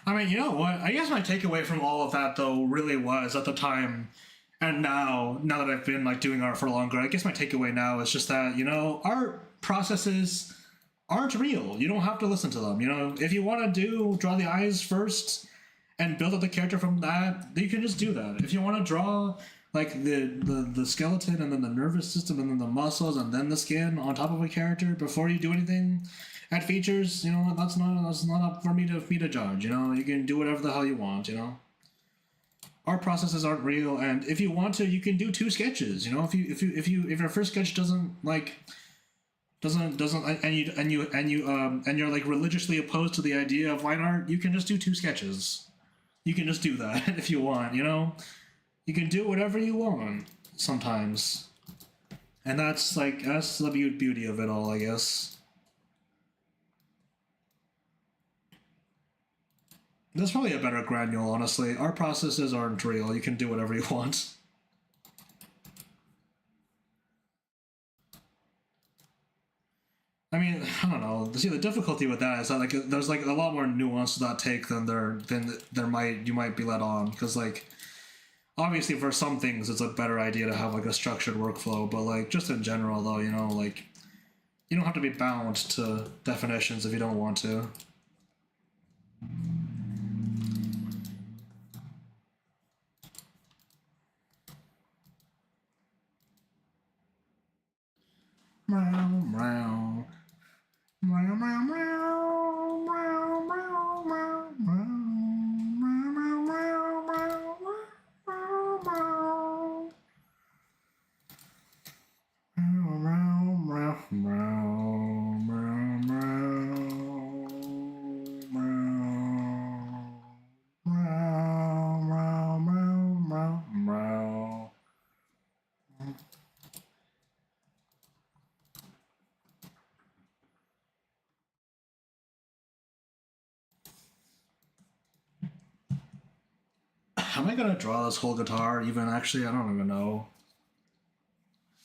I mean, you know what? I guess my takeaway from all of that, though, really was at the time. And now that I've been like doing art for longer, I guess my takeaway now is just that, you know, art processes aren't real. You don't have to listen to them. You know, if you want to draw the eyes first and build up the character from that, you can just do that. If you want to draw like the skeleton and then the nervous system and then the muscles and then the skin on top of a character before you do anything at features, you know, that's not up for me to judge. You know, you can do whatever the hell you want. You know, art processes aren't real, and if you want to, you can do two sketches. You know, if your first sketch doesn't and you're like religiously opposed to the idea of line art, you can just do two sketches. You can just do that if you want. You know, you can do whatever you want sometimes, and that's the beauty of it all, I guess. That's probably a better granule, honestly. Art processes aren't real. You can do whatever you want. I mean, I don't know. See, the difficulty with that is that like there's like a lot more nuance to that take than you might be let on, because like obviously for some things it's a better idea to have like a structured workflow, but like just in general though, you know, like you don't have to be bound to definitions if you don't want to. Meow, meow. Meow, meow, meow, meow, meow, meow, meow, meow, meow, meow, meow, meow. Meow, meow, meow, meow, meow, meow, meow, meow. Am I gonna draw this whole guitar even? Actually, I don't even know.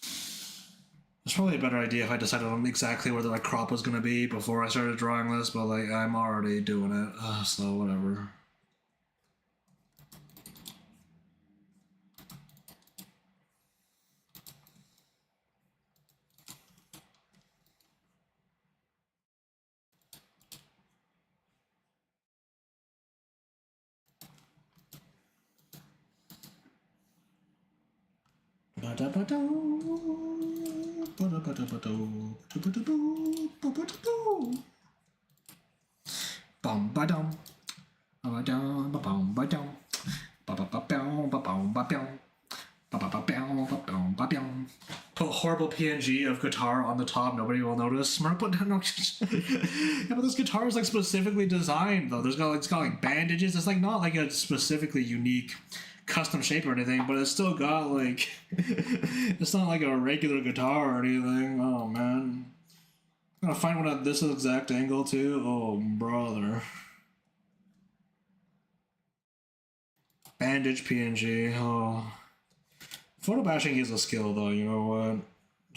It's probably a better idea if I decided on exactly where the like crop was gonna be before I started drawing this, but like I'm already doing it, so whatever. Bum ba dum. Ba dum ba bum ba dum. Ba ba ba bum ba bum ba bum. Ba ba ba bum ba bum ba bum. Put horrible PNG of guitar on the top. Nobody will notice. Smart put no. Yeah, but this guitar is like specifically designed though. It's got like bandages. It's like not like a specifically unique custom shape or anything, but it's still got like it's not like a regular guitar or anything. Oh man, I'm gonna find one at this exact angle too. Oh brother, bandage PNG. Oh, photo bashing is a skill though. You know what?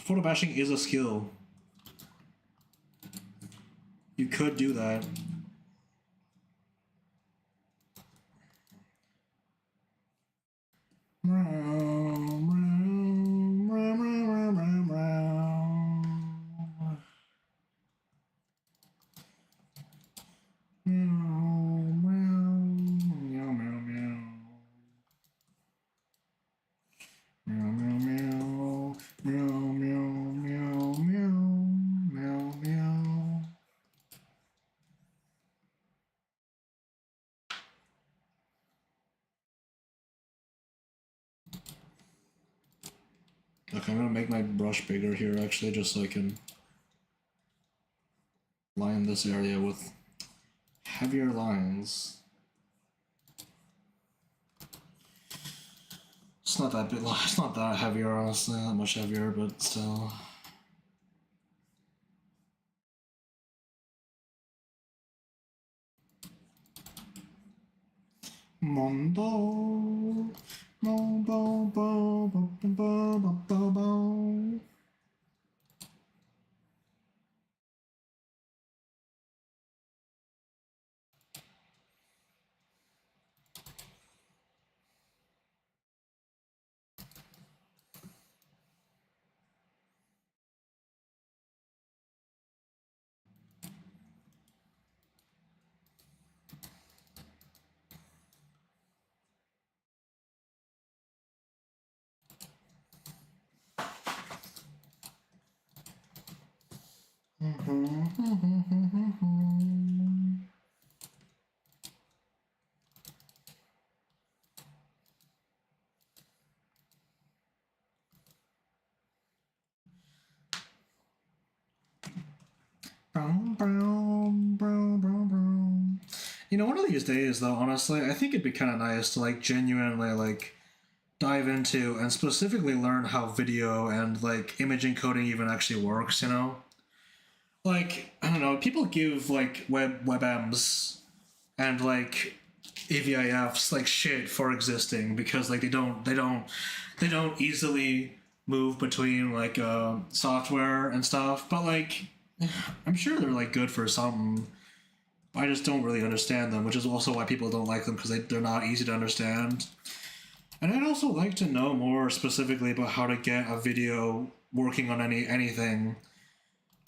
Photo bashing is a skill. You could do that. Okay, I'm gonna make my brush bigger here actually, just so I can line this area with heavier lines. It's not that big. It's not that heavier, honestly. Not much heavier, but still. Mondo. Mo bo bo bo bo bo bo bo. one of these days, though, honestly, I think it'd be kind of nice to like genuinely like dive into and specifically learn how video and like image encoding even actually works. Like I don't know, people give like WebMs and like AVIFs like shit for existing because like they don't easily move between like software and stuff, but like I'm sure they're like good for something. I just don't really understand them, which is also why people don't like them because they're not easy to understand. And I'd also like to know more specifically about how to get a video working on anything,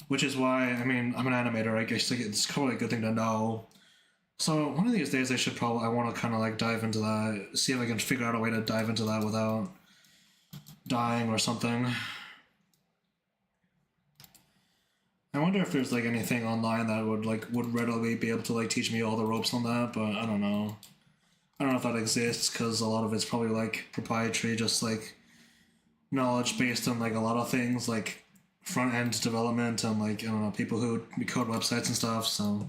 which is why I mean I'm an animator. I guess like, it's probably a good thing to know. So one of these days I want to kind of like dive into that, see if I can figure out a way to dive into that without dying or something. I wonder if there's like anything online that would readily be able to like teach me all the ropes on that, but I don't know. I don't know if that exists because a lot of it's probably like proprietary, just like knowledge based on like a lot of things like front end development and like I don't know people who code websites and stuff. So,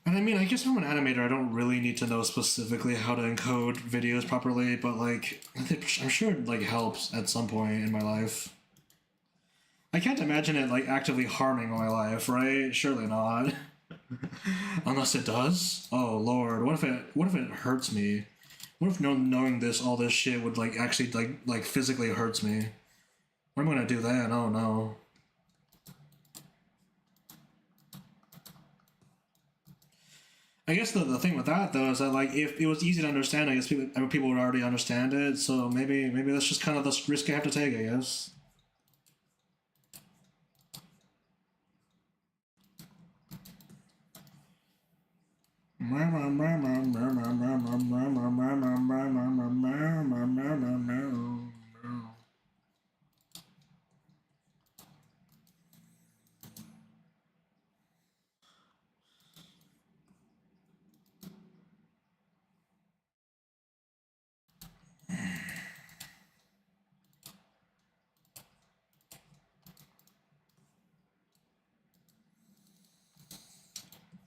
and I mean, I guess if I'm an animator, I don't really need to know specifically how to encode videos properly, but like I'm sure it like helps at some point in my life. I can't imagine it like actively harming my life, right? Surely not. Unless it does. Oh lord, what if it hurts me? What if knowing all this shit would like actually like physically hurts me? What am I gonna do then? Oh no. I guess the thing with that though is that like if it was easy to understand, I guess people would already understand it. So maybe that's just kind of the risk I have to take. I guess.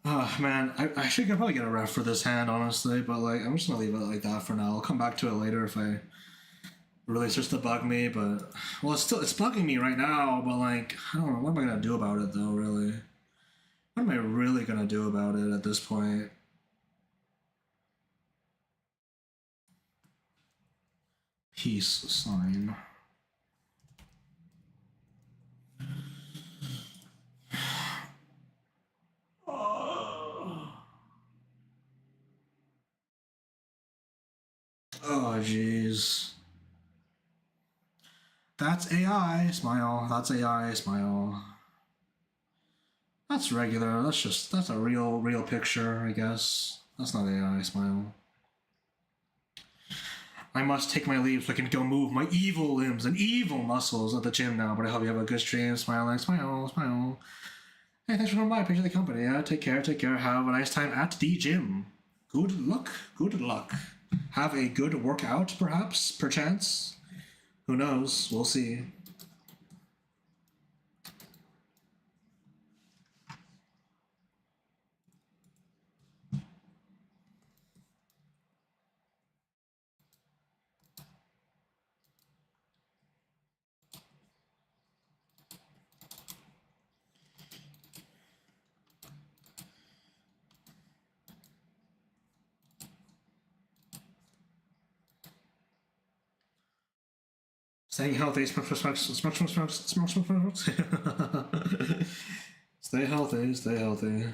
Oh man, I should probably get a ref for this hand, honestly, but like I'm just gonna leave it like that for now. I'll come back to it later if I really starts to bug me, but well it's bugging me right now, but like I don't know, what am I gonna do about it though, really? What am I really gonna do about it at this point? Peace sign. Oh jeez. That's AI, smile. That's AI, smile. That's regular. That's a real picture, I guess. That's not AI, smile. I must take my leave so I can go move my evil limbs and evil muscles at the gym now, but I hope you have a good stream. Smiling, smile, smile. Hey, thanks for coming by. Appreciate the company. Yeah, take care, take care. Have a nice time at the gym. Good luck, good luck. Have a good workout, perhaps, perchance. Who knows? We'll see. Staying healthy, smoke. Stay healthy, stay healthy.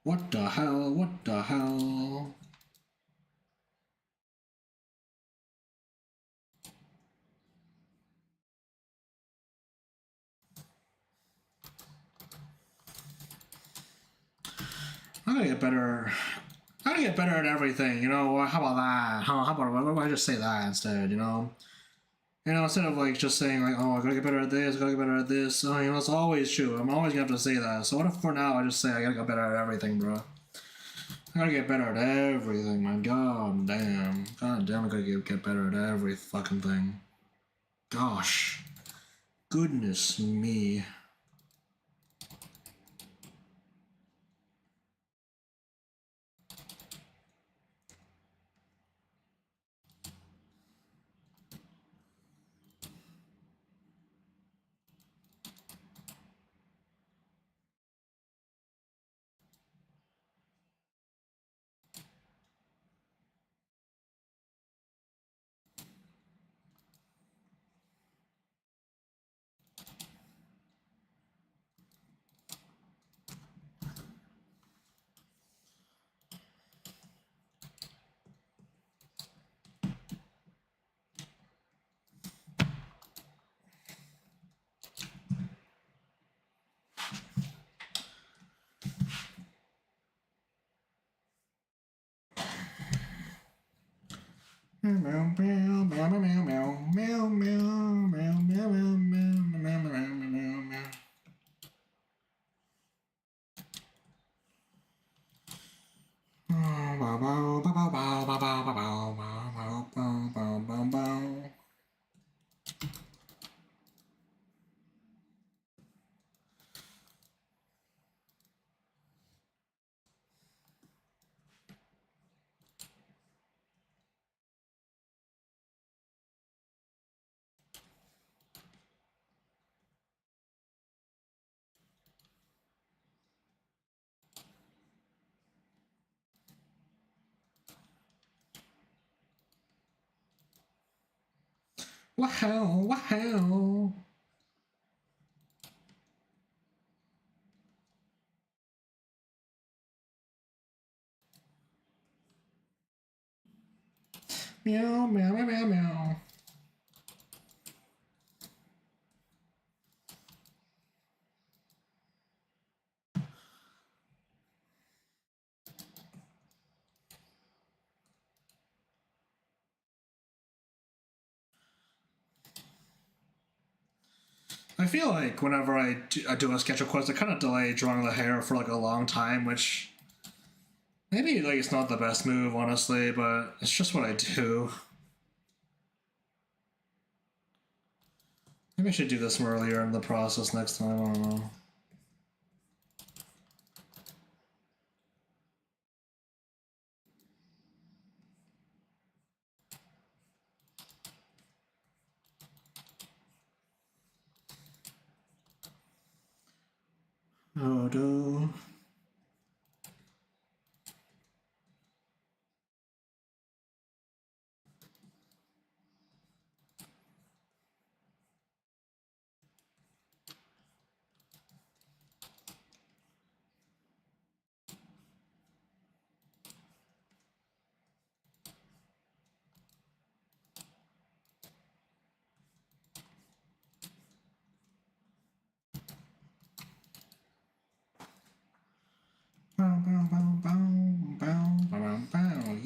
What the hell? What the hell? I gotta get better. I gotta get better at everything, you know? How about that? How about, why don't I just say that instead, you know? You know, instead of like just saying like, oh, I gotta get better at this, I gotta get better at this. Oh, you know, it's always true. I'm always gonna have to say that. So what if for now I just say I gotta get better at everything, bro? I gotta get better at everything, man. God damn. God damn, I gotta get better at every fucking thing. Gosh. Goodness me. Wow, wow. Meow, meow, meow, meow, meow. I feel like whenever I do a sketch quest, I kind of delay drawing the hair for like a long time, which maybe like it's not the best move, honestly, but it's just what I do. Maybe I should do this more earlier in the process next time. I don't know. Oh, no.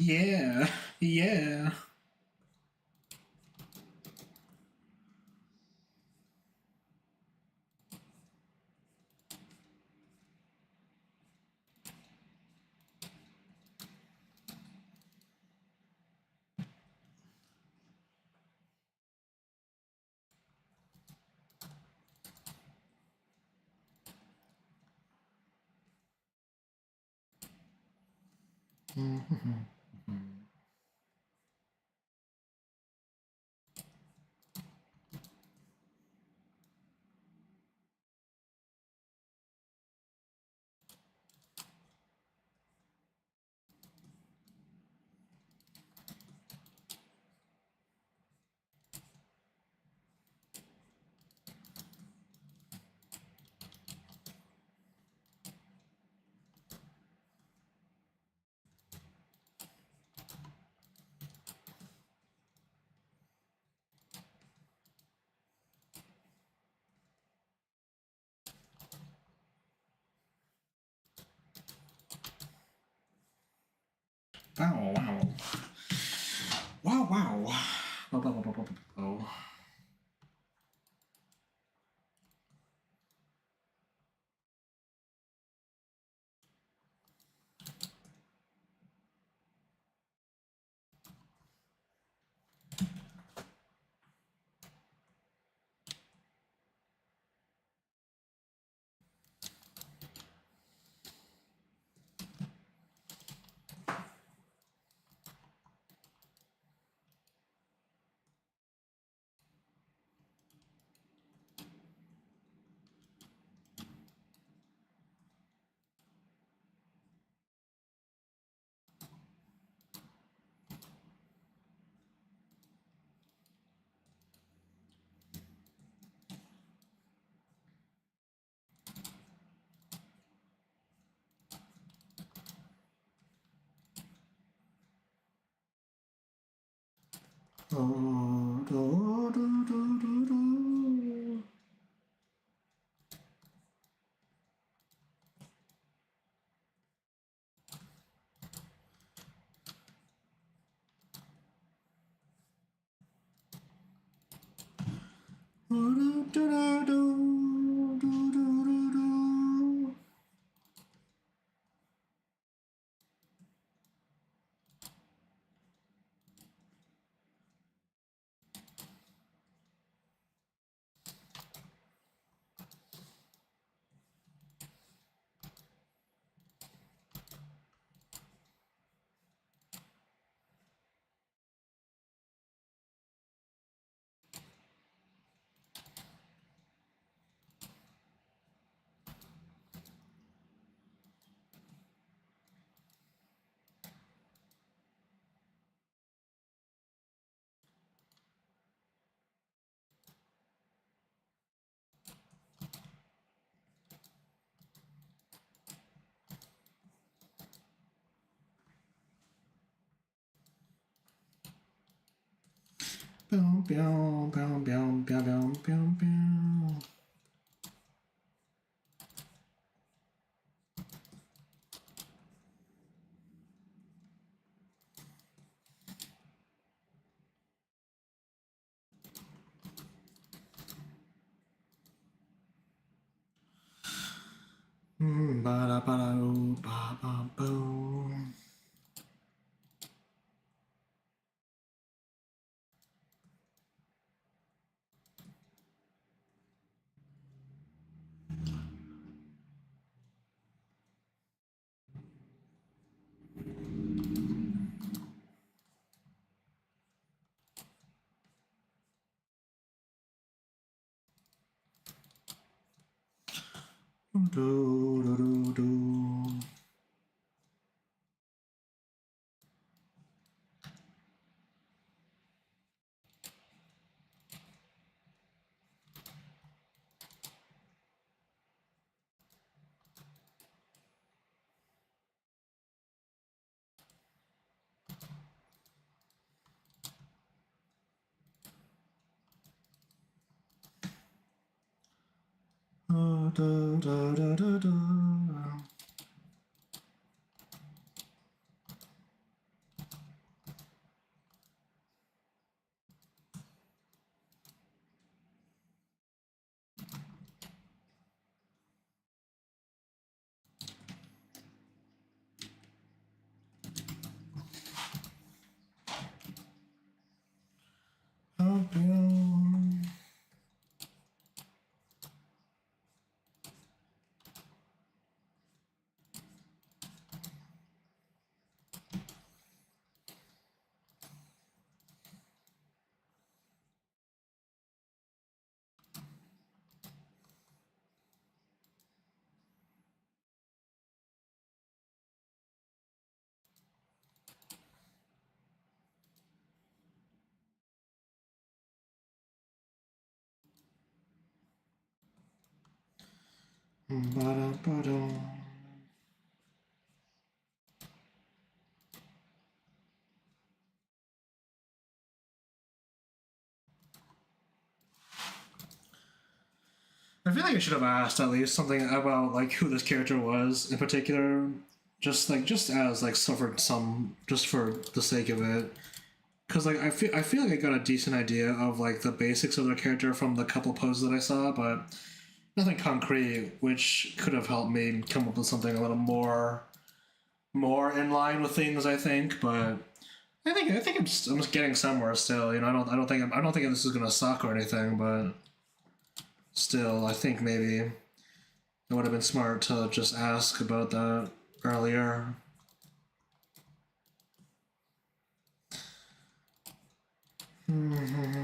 Yeah, yeah. Wow, wow. Wow, wow. Wow, wow, wow, wow, wow, wow. Oh, do, do, do, do, do. Do, do, do, do, do, do, do. Bow, bow, bow, bow, bow, bow, bow, bow. Ba da ba da ba ba boom. Do, do, do, do. Da, da, da, da, da. Ba-da-ba-dum. I feel like I should have asked at least something about like who this character was in particular, just as like suffered some just for the sake of it. Cause like I feel like I got a decent idea of like the basics of their character from the couple poses that I saw, but nothing concrete, which could have helped me come up with something a little more in line with things. I think, but I think I'm just getting somewhere still. You know, I don't think this is gonna suck or anything, but still, I think maybe it would have been smart to just ask about that earlier. Mm-hmm.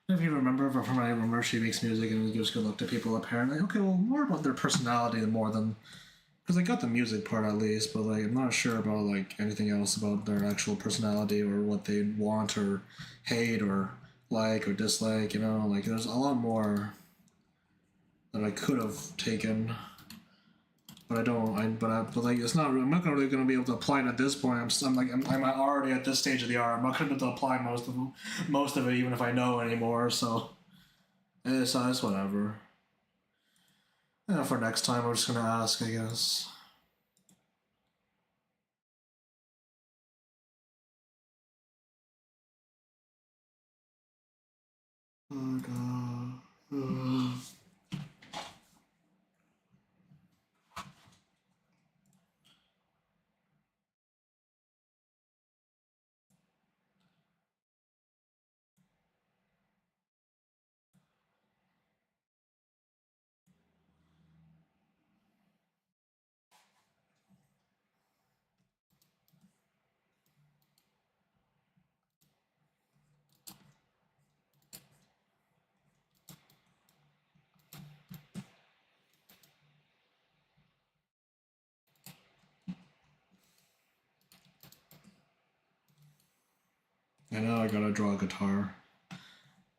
If you remember, from what I remember, she makes music and gives good look to people. Apparently, okay, well, more about their personality more than because I got the music part at least, but like I'm not sure about like anything else about their actual personality or what they want or hate or like or dislike. You know, like there's a lot more that I could have taken, but I don't. But like it's not. I'm not really going to be able to apply it at this point. I'm already at this stage of the art. I'm not going to be able to apply most of it, even if I know anymore. So it's whatever. Yeah, for next time, I'm just going to ask, I guess. I know I gotta draw a guitar.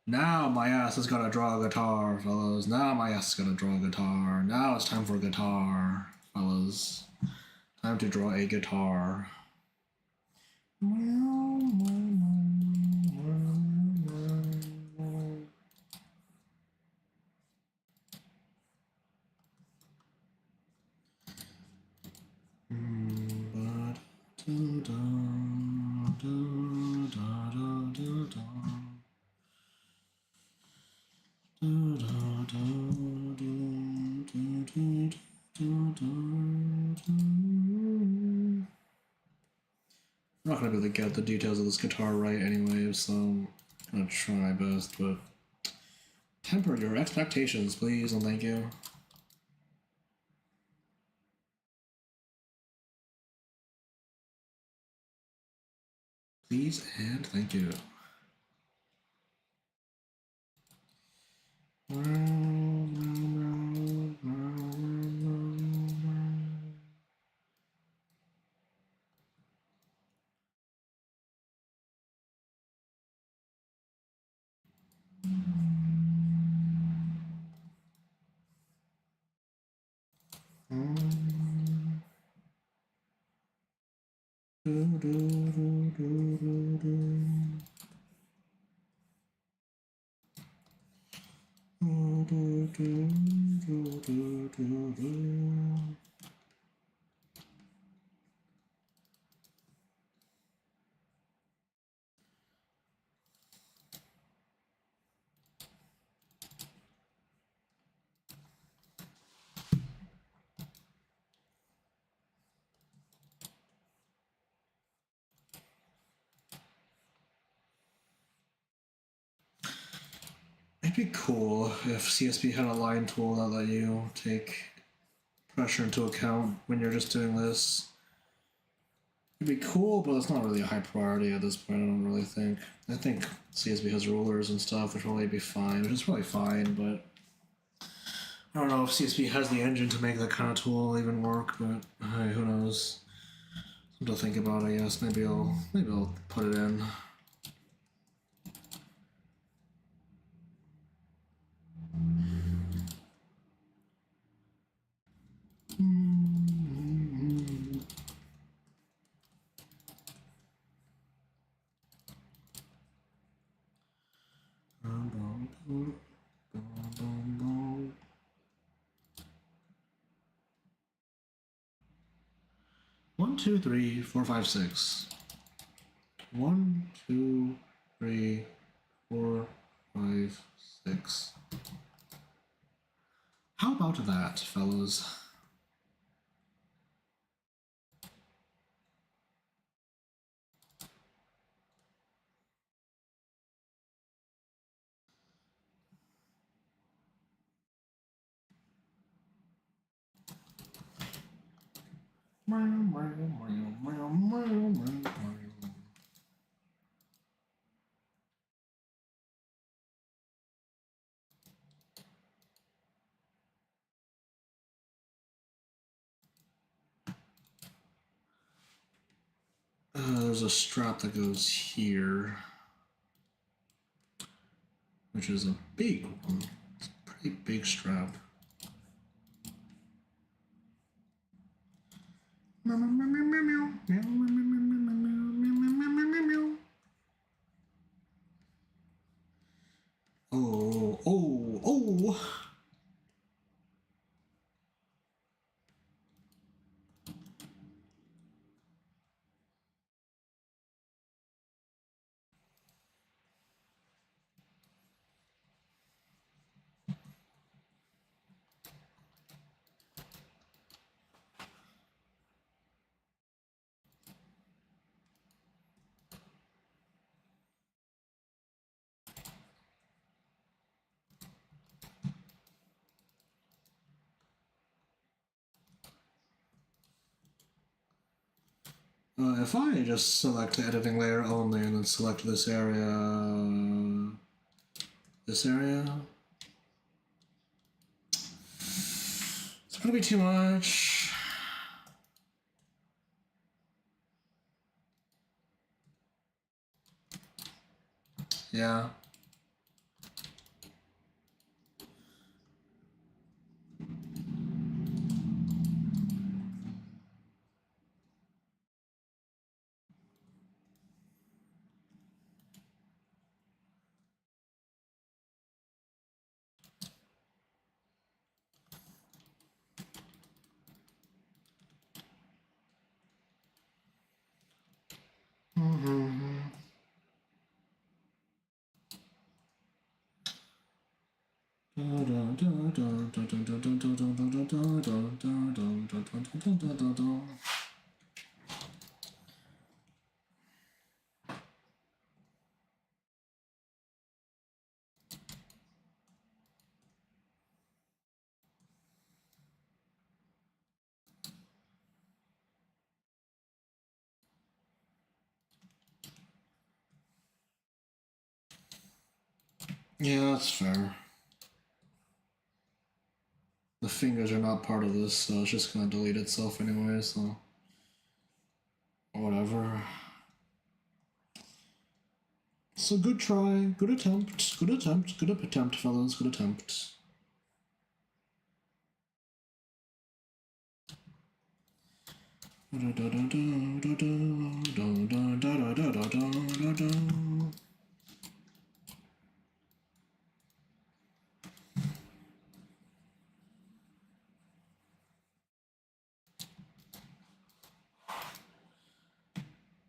Now my ass is gonna draw a guitar, fellas. Now my ass is gonna draw a guitar. Now it's time for a guitar, fellas. Time to draw a guitar. I'm not gonna be able to get the details of this guitar right anyway, so I'm gonna try my best, but temper your expectations, please, and thank you. Please and thank you. It'd be cool if CSP had a line tool that let you take pressure into account when you're just doing this. It'd be cool, but it's not really a high priority at this point, I don't really think. I think CSP has rulers and stuff, which will probably be fine, which is probably fine, but I don't know if CSP has the engine to make that kind of tool even work, but hey, who knows. Something to think about, I guess. Maybe I'll put it in. One, two, three, four, five, six. 1, 2, 3, 4, 5, 6. How about that, fellas? There's a strap that goes here, which is a big one. It's a pretty big strap. Oh, oh, oh! If I just select the editing layer only and then select this area, it's gonna be too much. Yeah. Yeah, that's fair. The fingers are not part of this, so it's just gonna delete itself anyway, so whatever. So good try, good attempt, good attempt, good attempt, fellas, good attempt.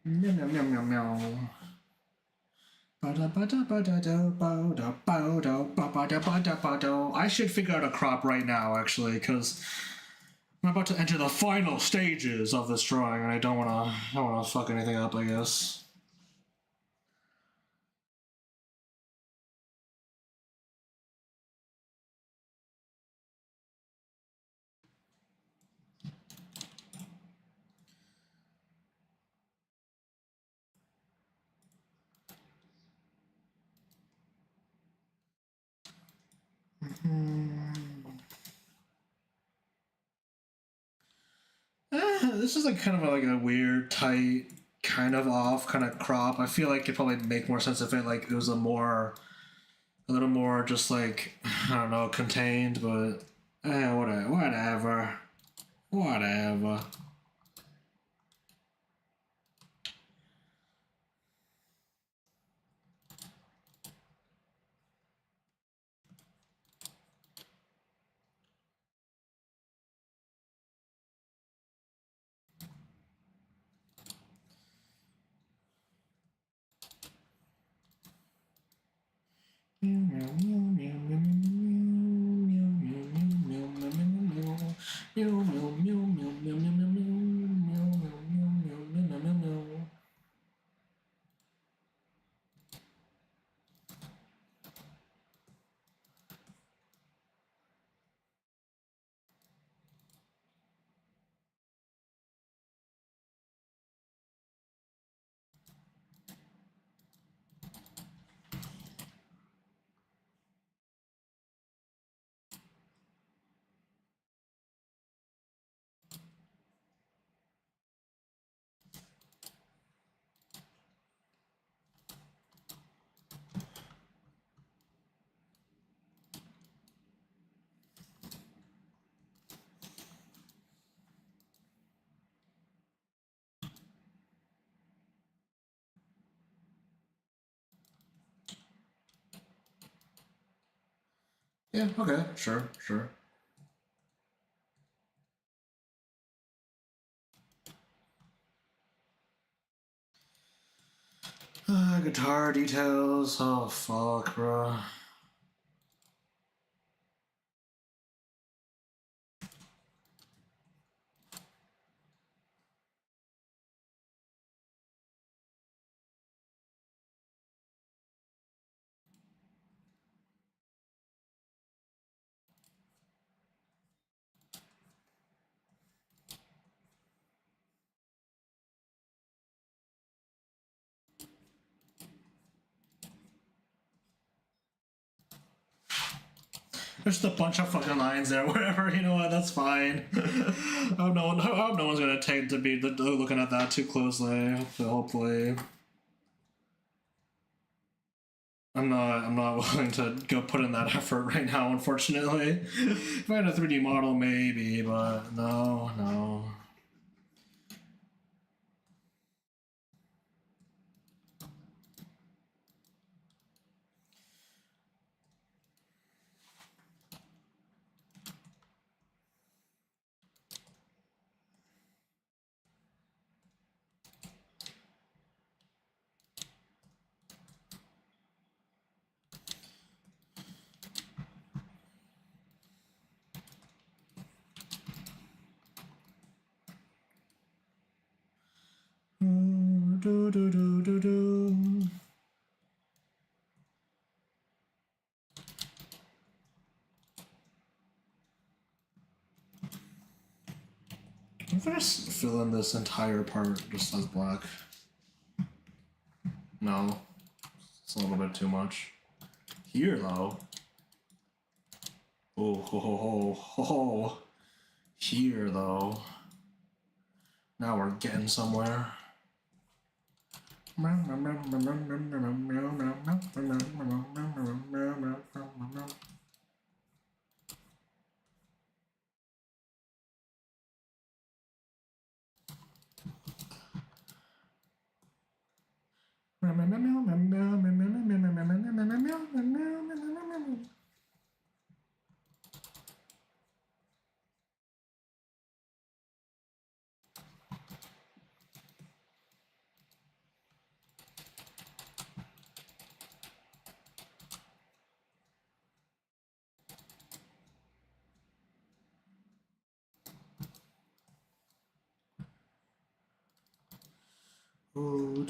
Meow meow meow meow meow. I should figure out a crop right now, actually, because I'm about to enter the final stages of this drawing, and I don't wanna fuck anything up, I guess. this is like kind of like a weird, tight, kind of off, kind of crop. I feel like it'd probably make more sense if it was a little more just like I don't know, contained. But whatever. Yeah, okay, sure. Guitar details. Oh fuck, bro. There's just a bunch of fucking lines there. Whatever, you know what? That's fine. I hope no one's gonna take to be looking at that too closely. Hopefully. I'm not willing to go put in that effort right now, unfortunately. If I had a 3D model, maybe, but no. Do. If I just fill in this entire part just as black. No. It's a little bit too much. Here though. Oh ho. Here though. Now we're getting somewhere. Oh,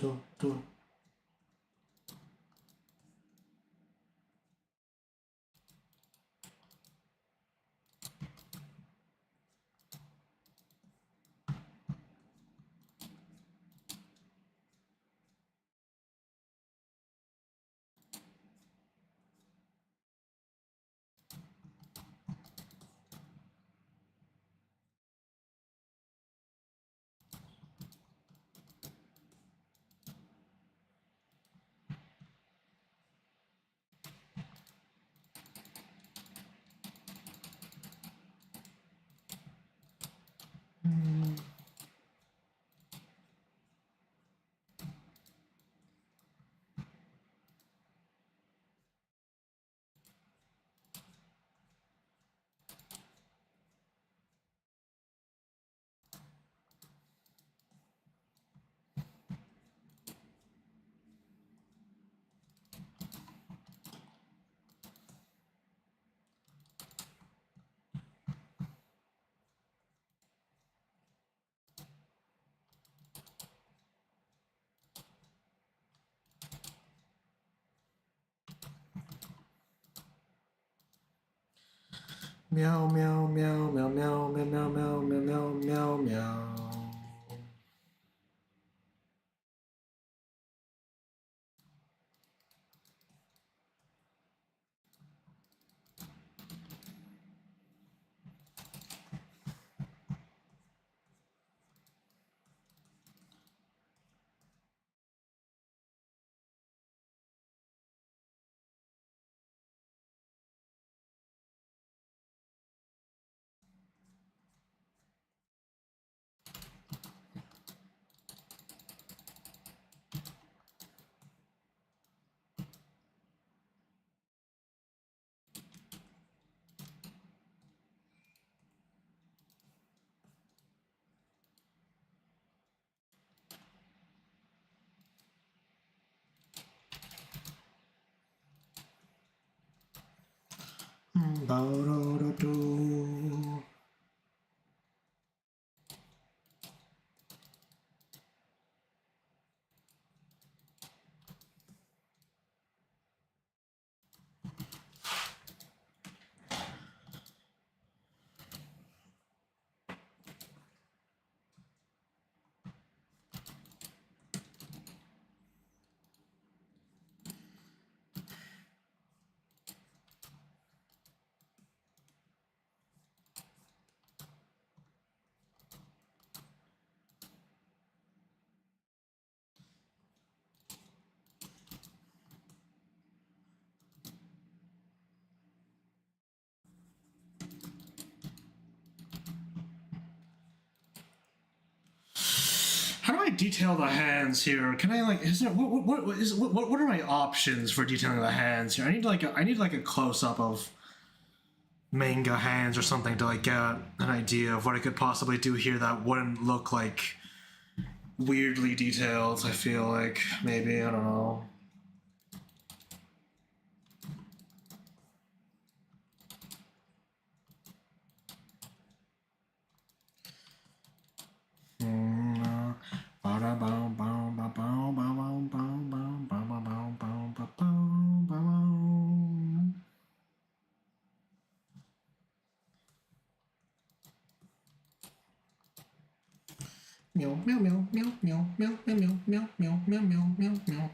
Meow meow meow meow meow meow meow meow meow meow meow. How do I detail the hands here? Can I like? Is there what are my options for detailing the hands here? I need like a close up of manga hands or something to like get an idea of what I could possibly do here that wouldn't look like weirdly detailed. I feel like maybe I don't know. Meow meow meow meow meow meow meow meow meow meow meow meow meow.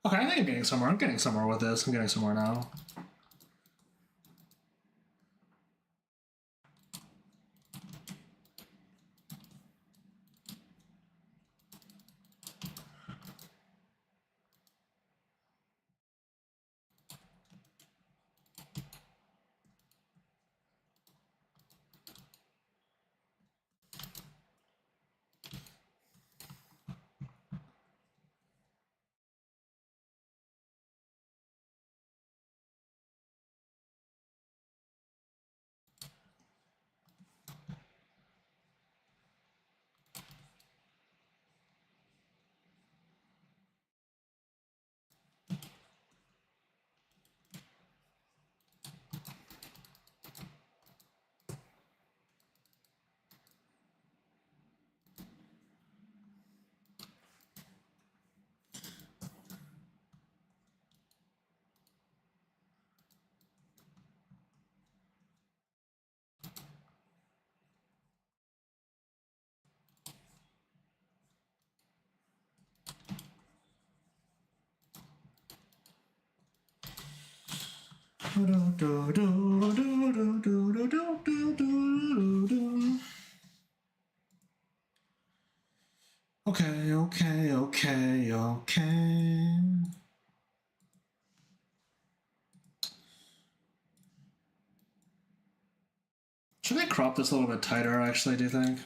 Okay, I think I'm getting somewhere. I'm getting somewhere with this. I'm getting somewhere now. Okay, okay, okay, okay. Should I crop this a little bit tighter, actually, do you think?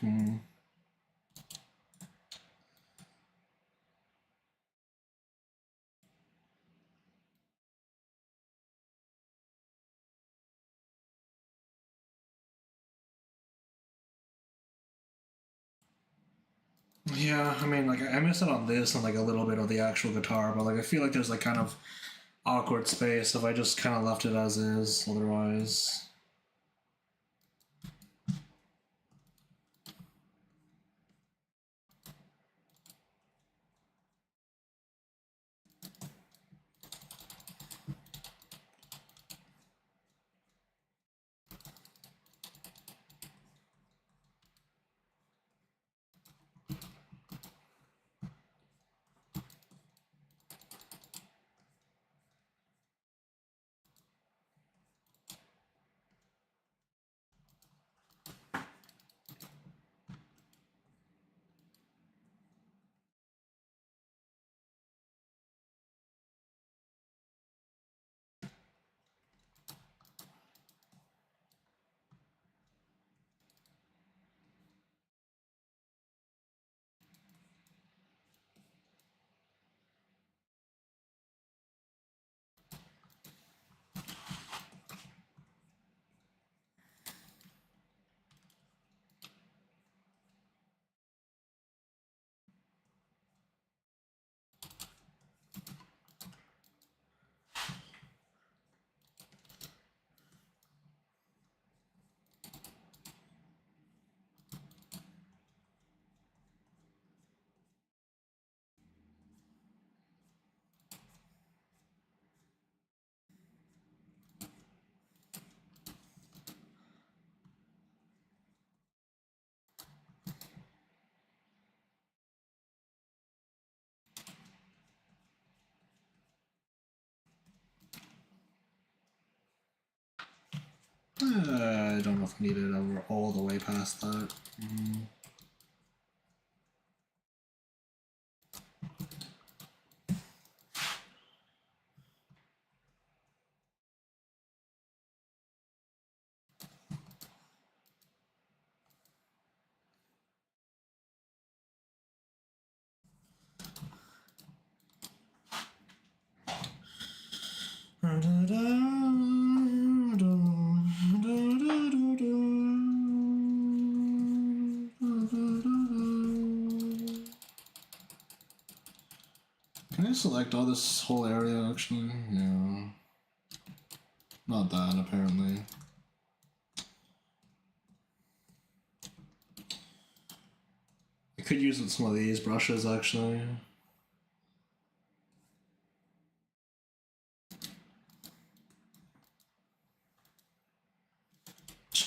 Yeah, I mean, like, I miss it on this and, like, a little bit of the actual guitar, but, like, I feel like there's, like, kind of awkward space if I just kind of left it as is, otherwise. I don't know if I need it over all the way past that. Can I select all this whole area, actually? Yeah. Not that, apparently. I could use some of these brushes, actually.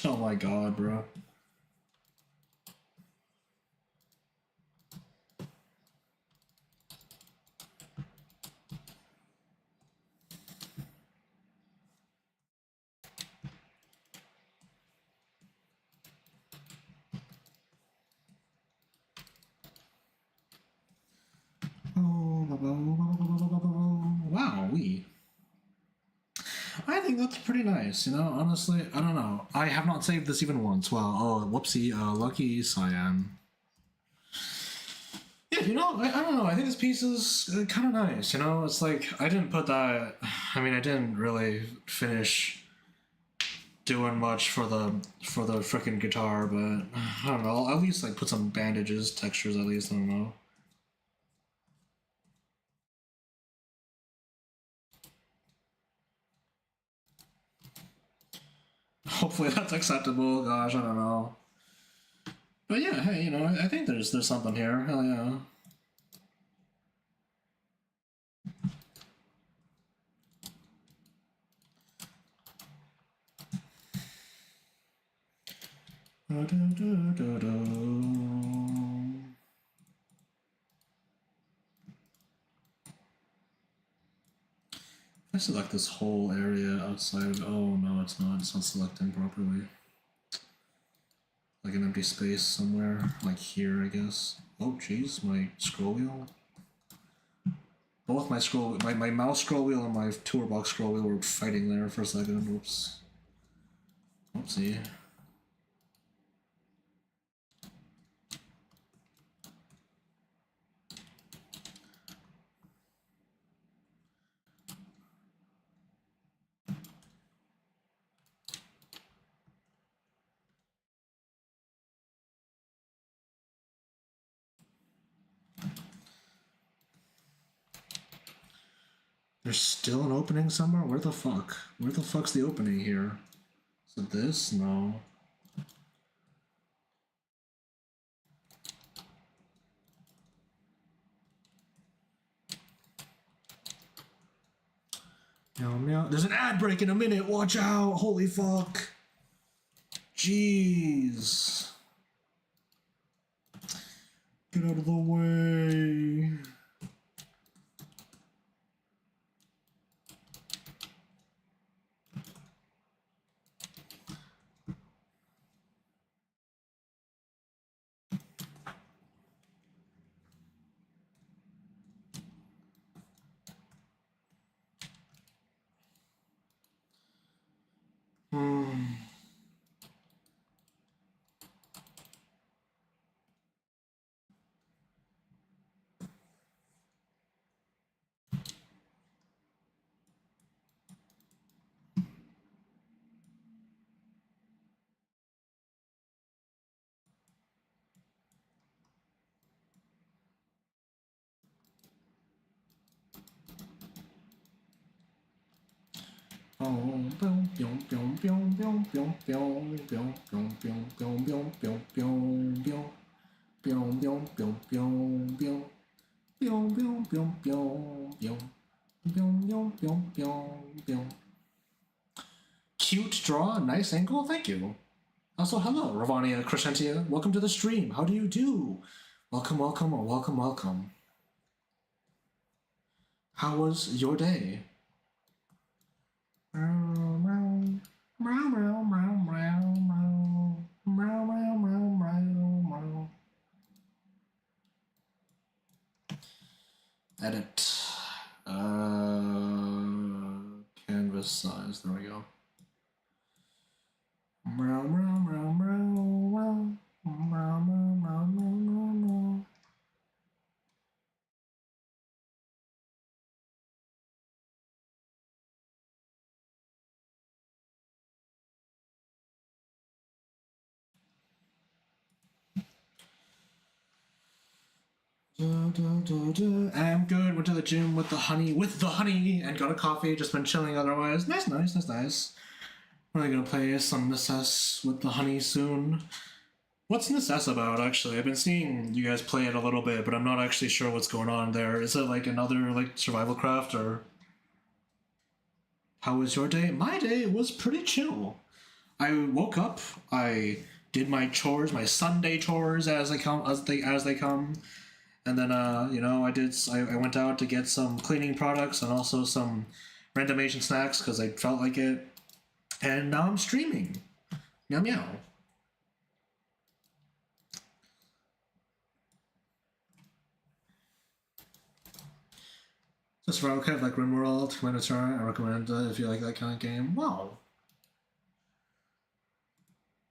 Oh my god, bro. Wow, I think that's pretty nice, you know, honestly. I don't know. I have not saved this even once. Well, oh, whoopsie, lucky Cyan. Yeah, you know, I don't know. I think this piece is kind of nice, you know? It's like, I didn't put that. I mean, I didn't really finish doing much for the freaking guitar, but I don't know. I'll at least like put some bandages, textures at least. I don't know. Hopefully that's acceptable. Gosh, I don't know. But yeah, hey, you know, I think there's something here. Hell yeah. I select this whole area outside of... Oh, no, it's not. It's not selecting properly. Like an empty space somewhere. Like here, I guess. Oh, jeez, my scroll wheel. Both my mouse scroll wheel and my toolbox scroll wheel were fighting there for a second. Whoops. Whoopsie. There's still an opening somewhere? Where the fuck? Where the fuck's the opening here? Is it this? No. Meow meow. There's an ad break in a minute. Watch out. Holy fuck. Jeez. Get out of the way. Cute draw, nice angle, thank you. Also, hello, Ravania Crescentia. Welcome to the stream. How do you do? Welcome, welcome, or welcome, welcome. How was your day? Edit. Canvas size. There we go. I'm good. Went to the gym with the honey, and got a coffee. Just been chilling otherwise. Nice. Probably gonna play some Necess with the honey soon. What's Necess about, actually? I've been seeing you guys play it a little bit, but I'm not actually sure what's going on there. Is it like another like survival craft, or how was your day? My day was pretty chill. I woke up, I did my chores, my Sunday chores as they come, and then I went out to get some cleaning products and also some random Asian snacks because I felt like it, and now I'm streaming. Meow meow. Just for kind of like RimWorld, Minotaur, I recommend if you like that kind of game. Wow.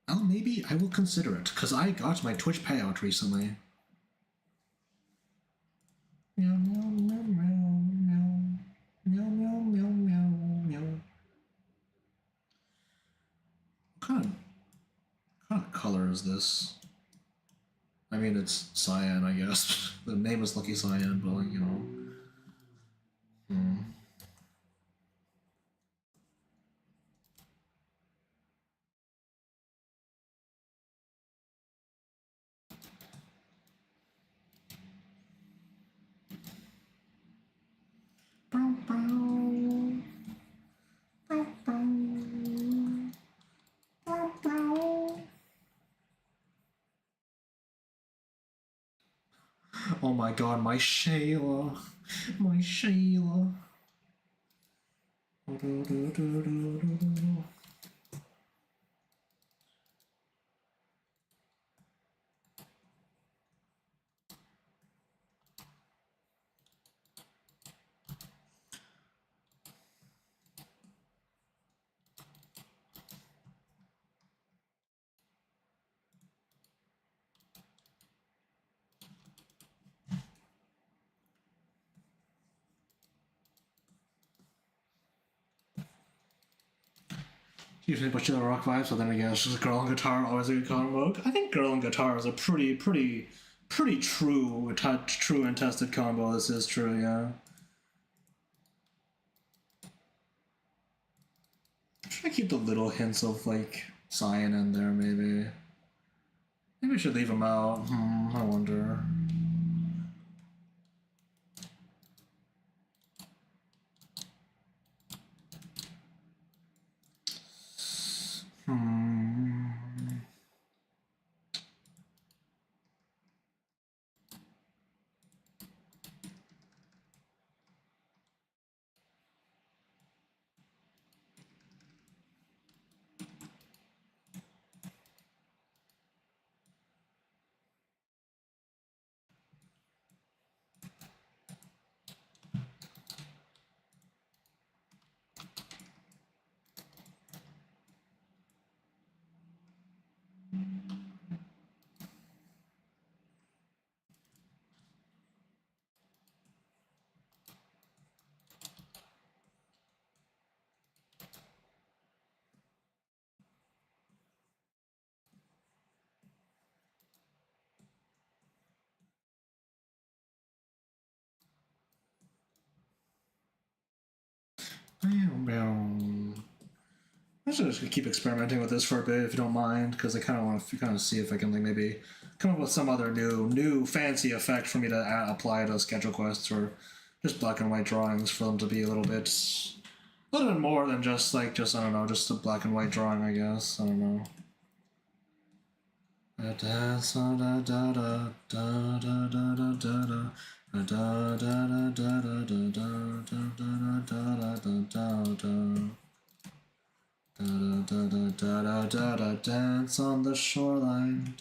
Well, maybe I will consider it, because I got my Twitch payout recently. Meow, meow, meow, meow, meow. Meow, meow, meow, meow, meow. What kind of color is this? I mean, it's cyan, I guess. The name is Lucky Cyan, but like, you know. Oh my god, my Shayla. My Shayla. Usually much of the rock vibes, but then again, it's just girl and guitar, always a good combo. I think girl and guitar is a pretty true and tested combo. This is true, yeah. I'm trying to keep the little hints of like cyan in there, maybe. Maybe I should leave them out. I wonder. I should just keep experimenting with this for a bit, if you don't mind, because I kind of want to kind of see if I can like maybe come up with some other new fancy effect for me to apply to schedule quests, or just black and white drawings for them to be a little bit more than just I don't know, just a black and white drawing, I guess. I don't know. Dance on the shoreline.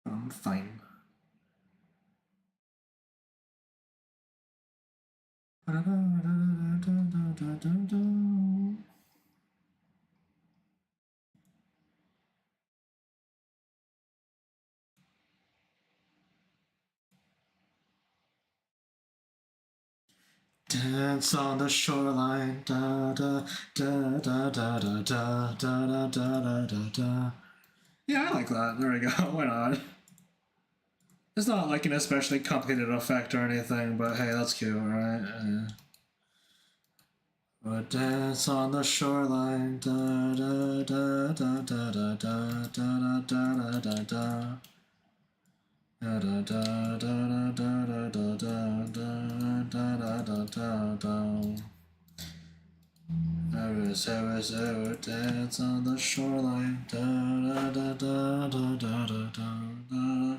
I'm fine. Dance on the shoreline, da da da da da da da da da da da da. Yeah, I like that. There we go. Why not? It's not like an especially complicated effect or anything, but hey, that's cute, right? Dance on the shoreline, da da da da da da da da da da da da. Da da da da da da da da da da da da da. Dance on the shoreline. Da da da da da da da da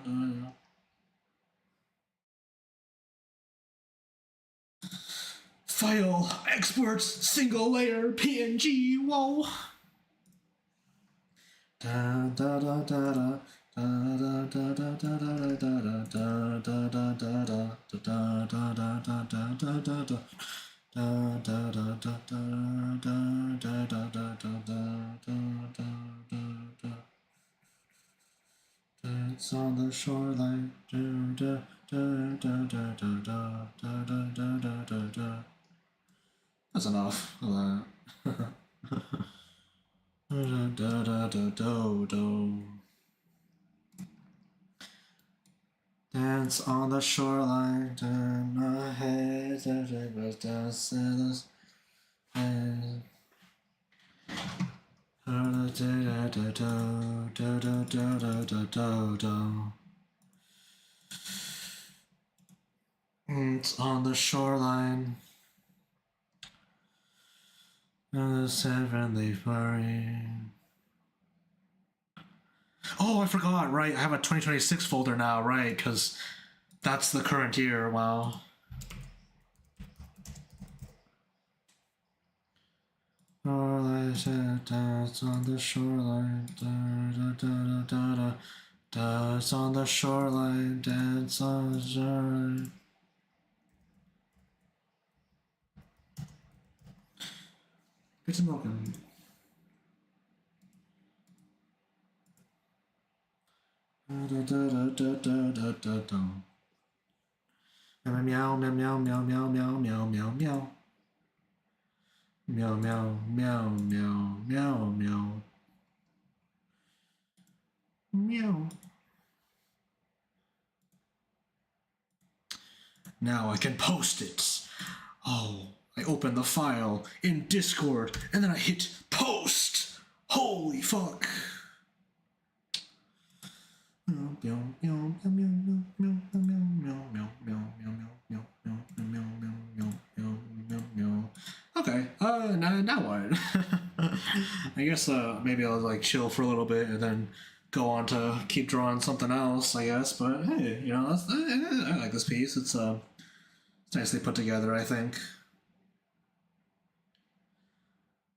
da. File exports single layer PNG. Whoa. Da da da da da. It's on the shoreline. That's enough of that. Dance on the shoreline, turn my head, dance in the It's on the shoreline. The seven-leaf marine. Oh, I forgot, right? I have a 2026 folder now, right? Because that's the current year. Wow. Dance on the shoreline. Dance on the shoreline. Dance on the shoreline. Get to milking. Meow, meow, meow, meow, meow, meow, meow, meow, meow. Meow, meow, meow, meow, meow, meow. Meow. Now I can post it. Oh, I open the file in Discord and then I hit post. Holy fuck. Okay, now what? I guess maybe I'll like chill for a little bit and then go on to keep drawing something else, I guess. But hey, you know, I like this piece. It's nicely put together, I think.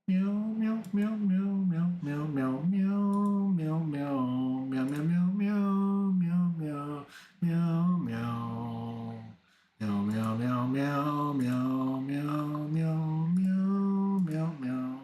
Meow meow meow meow meow meow meow meow meow meow meow meow meow meow meow meow meow meow. Meow meow meow meow meow meow meow meow meow meow.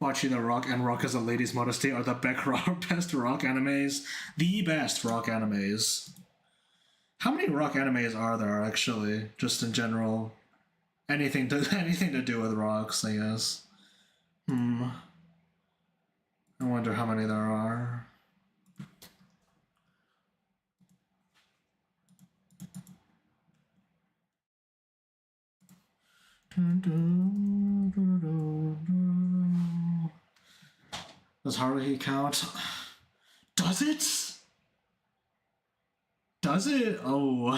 Watching the Rock and Rock as a Lady's Modesty are the best rock animes. The best rock animes. How many rock animes are there actually? Just in general, anything to do with rocks, I guess. I wonder how many there are. Does Haruhi count? Does it? Does it? Oh.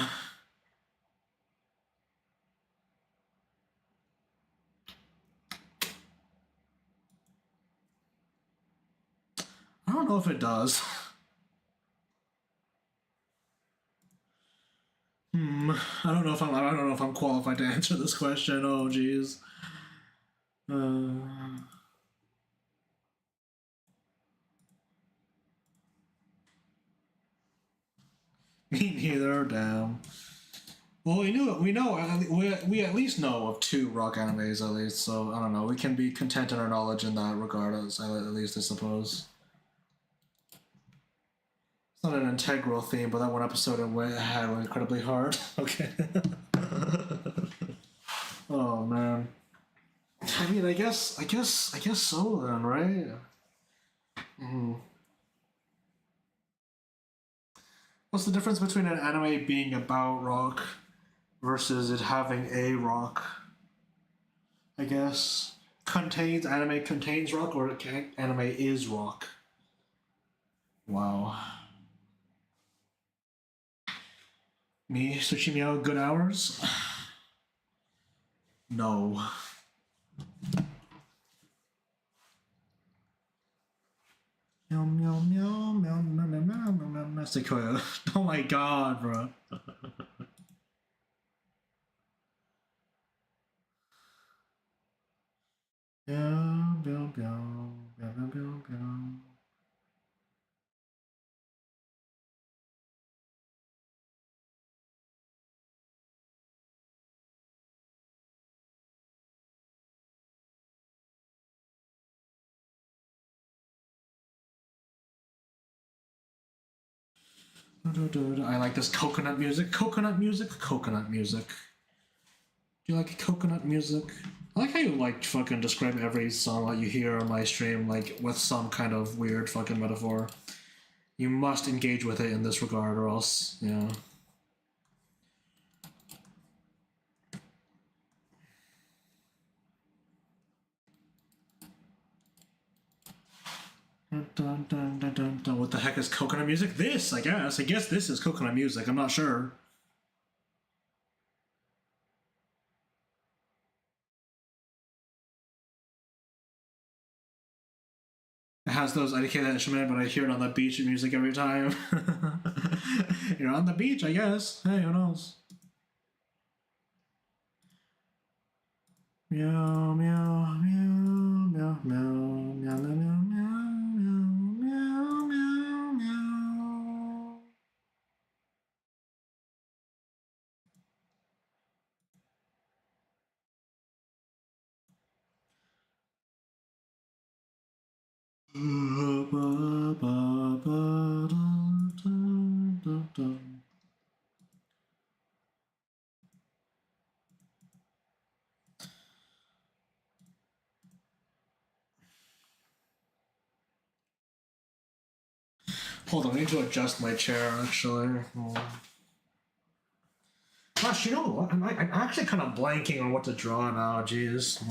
I don't know if it does. I don't know if I'm qualified to answer this question. Oh, jeez. Me neither. Damn. Well, we at least know of two rock animes at least. So I don't know. We can be content in our knowledge in that regard, at least I suppose. It's not an integral theme, but that one episode it had incredibly hard. Okay. Oh man. I mean, I guess so then, right? What's the difference between an anime being about rock versus it having a rock? I guess anime contains rock, or anime is rock. Wow. Me, Tsuchimiya, good hours? No. Meow meow meow meow meow meow meow meow meow. Sequoia. Oh my god, bro. Meow meow meow meow I like this coconut music. Coconut music. Coconut music. Do you like coconut music? I like how you like fucking describe every song that you hear on my stream like with some kind of weird fucking metaphor. You must engage with it in this regard, or else, yeah. Dun, dun, dun, dun, dun. What the heck is coconut music? This, I guess. I guess this is coconut music. I'm not sure. It has those, I can't instrument, but I hear it on the beach music every time. You're on the beach, I guess. Hey, who knows? Meow, meow, meow, meow, meow, meow, meow, meow, meow, meow, meow. Hold on, I need to adjust my chair actually. Gosh, you know what? I'm actually kind of blanking on what to draw now. Jeez.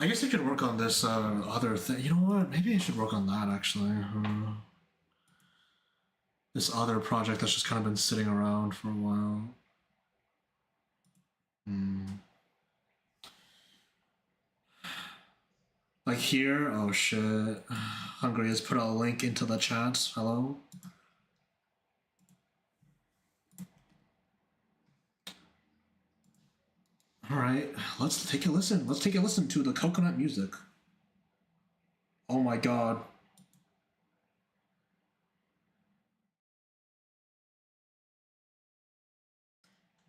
I guess I could work on this other thing. You know what? Maybe I should work on that actually. This other project that's just kind of been sitting around for a while. Like here? Oh shit. Hungry has put a link into the chat. Hello? Alright, let's take a listen. Let's take a listen to the coconut music. Oh my god.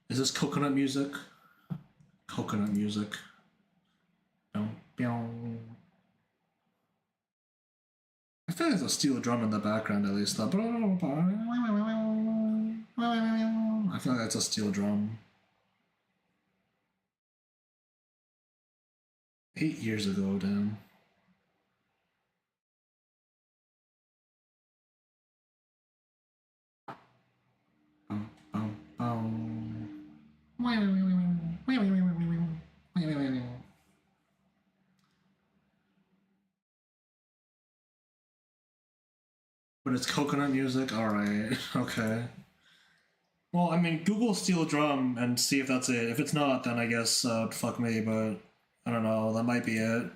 Is this coconut music? Coconut music. I feel like there's a steel drum in the background at least. I feel like that's a steel drum. 8 years ago, damn. But it's coconut music? Alright, okay. Well, I mean, Google steel drum and see if that's it. If it's not, then I guess fuck me, but I don't know, that might be it.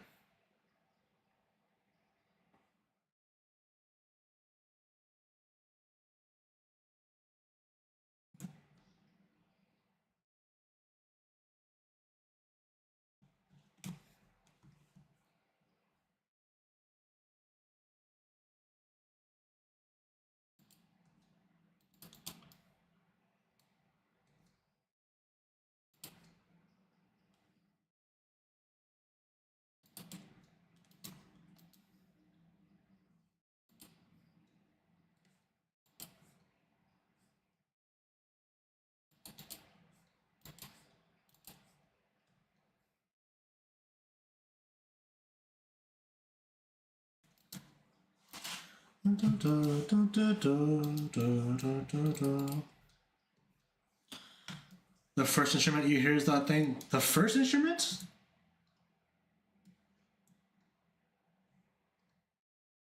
The first instrument you hear is that thing. The first instrument?